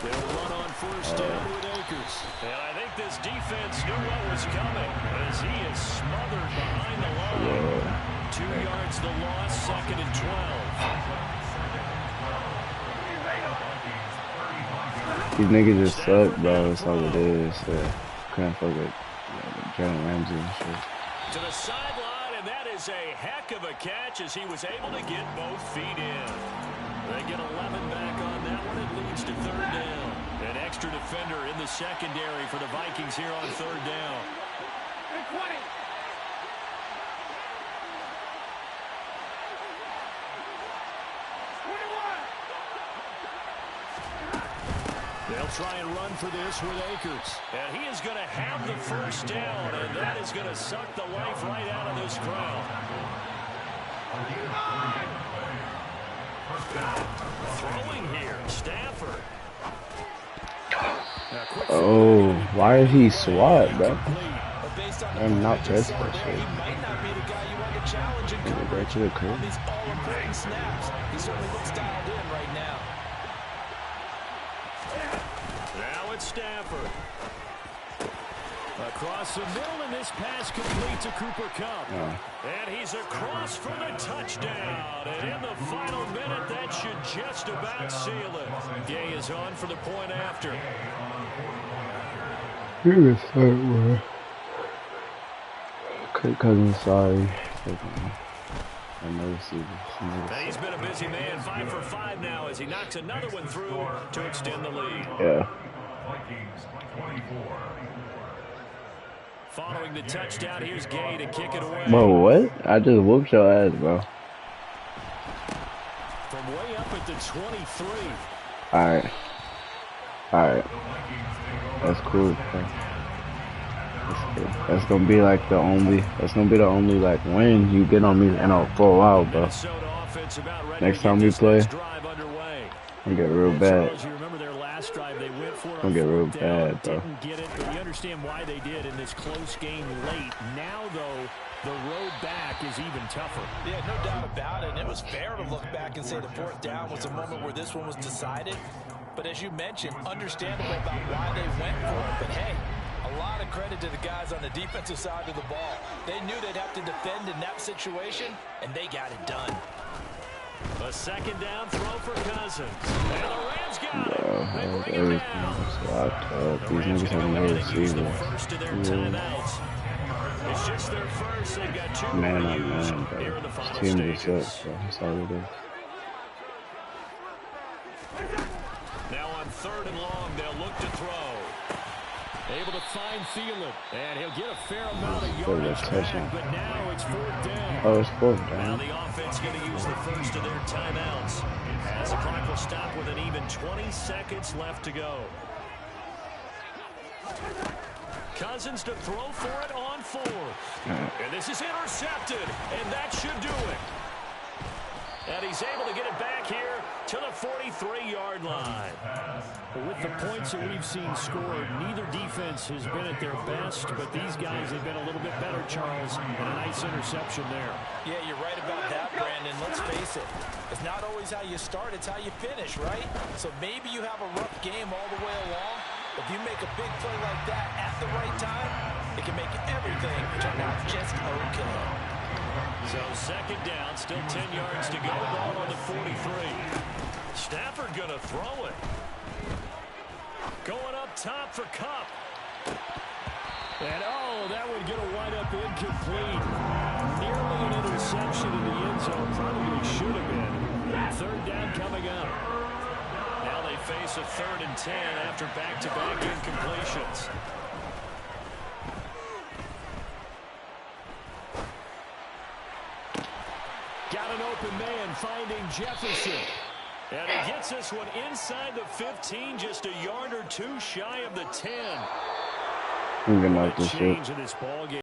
They'll run on 1st down with Akers. And I think this defense knew what was coming as he is smothered behind the line. 2 yards the loss, 2nd and 12. These niggas just suck, bro. That's all it is. Couldn't fuck with Jalen Ramsey and shit. To the sideline, and that is a heck of a catch as he was able to get both feet in. They get 11 back on that one. It leads to 3rd down. An extra defender in the secondary for the Vikings here on 3rd down. They'll try and run for this with Akers. And he is going to have the 1st down, and that is going to suck the life right out of this crowd. Throwing here, Stafford. Oh, why did he swat, bro? But based on the I'm not play just pressed that saw shit. there, he might not be the guy you want to challenge in Go back coverage to the crib. on these all-important snaps. He certainly looks dialed in right now. Now it's Stafford. Across the middle, and this pass complete to Cooper Kupp. And he's across for the touchdown. And in the final minute, that should just about seal it. Gay is on for the point after. He was hurt, bro. Kirk Cousins, sorry. I know He's been a busy man, 5 for 5 now as he knocks another one through to extend the lead. Yeah. Vikings 24. Following the touchdown, here's Gay to kick it away. Bro, what? I just whooped your ass, bro. From way up at the 23. Alright. Alright. That's cool, bro. That's gonna be like the only, like win you get on me for a while, bro. Next time we play, I'm gonna get real bad. You remember their last last drive they went for it Don't on get real fourth down, bad, bro. didn't get it, but you understand why they did in this close game late. Now, though, the road back is even tougher. Yeah, no doubt about it. And it was fair to look back and say the fourth down was a moment where this one was decided. But as you mentioned, understandable about why they went for it. But hey, a lot of credit to the guys on the defensive side of the ball. They knew they'd have to defend in that situation, and they got it done. A second down throw for Cousins. And the Rams got it. They bring him Everything down. is locked up. The These Rams niggas have going no in and use the receivers. first of their timeouts. It's just their first. They've got two Man more on to use man, here in bro. the This final team just stages. sucks, bro. That's all it is. Now on 3rd and long, they'll look to throw. Able to find Thielen, and he'll get a fair amount of yardage back, but now it's 4th down. Oh, it's 4th Now down. the offense going to use the first of their timeouts, as the clock will stop with an even 20 seconds left to go. Cousins to throw for it on 4th. And this is intercepted, and that should do it. And he's able to get it back here to the 43-yard line. With the points that we've seen scored, neither defense has been at their best, but these guys have been a little bit better, Charles, and a nice interception there. Yeah, you're right about that, Brandon. Let's face it. It's not always how you start, it's how you finish, right? So maybe you have a rough game all the way along. If you make a big play like that at the right time, it can make everything turn out just okay. So 2nd down, still 10 yards to go. Ball on the 43. Stafford going to throw it. Going up top for Kupp. And, oh, that would get a wind-up incomplete. Nearly an interception in the end zone. Probably should have been. 3rd down coming up. Now they face a 3rd and 10 after back-to-back incompletions. Got an open man finding Jefferson. And he gets this one inside the 15, just a yard or two shy of the 10. I'm gonna knock this shit. Change in this ball game.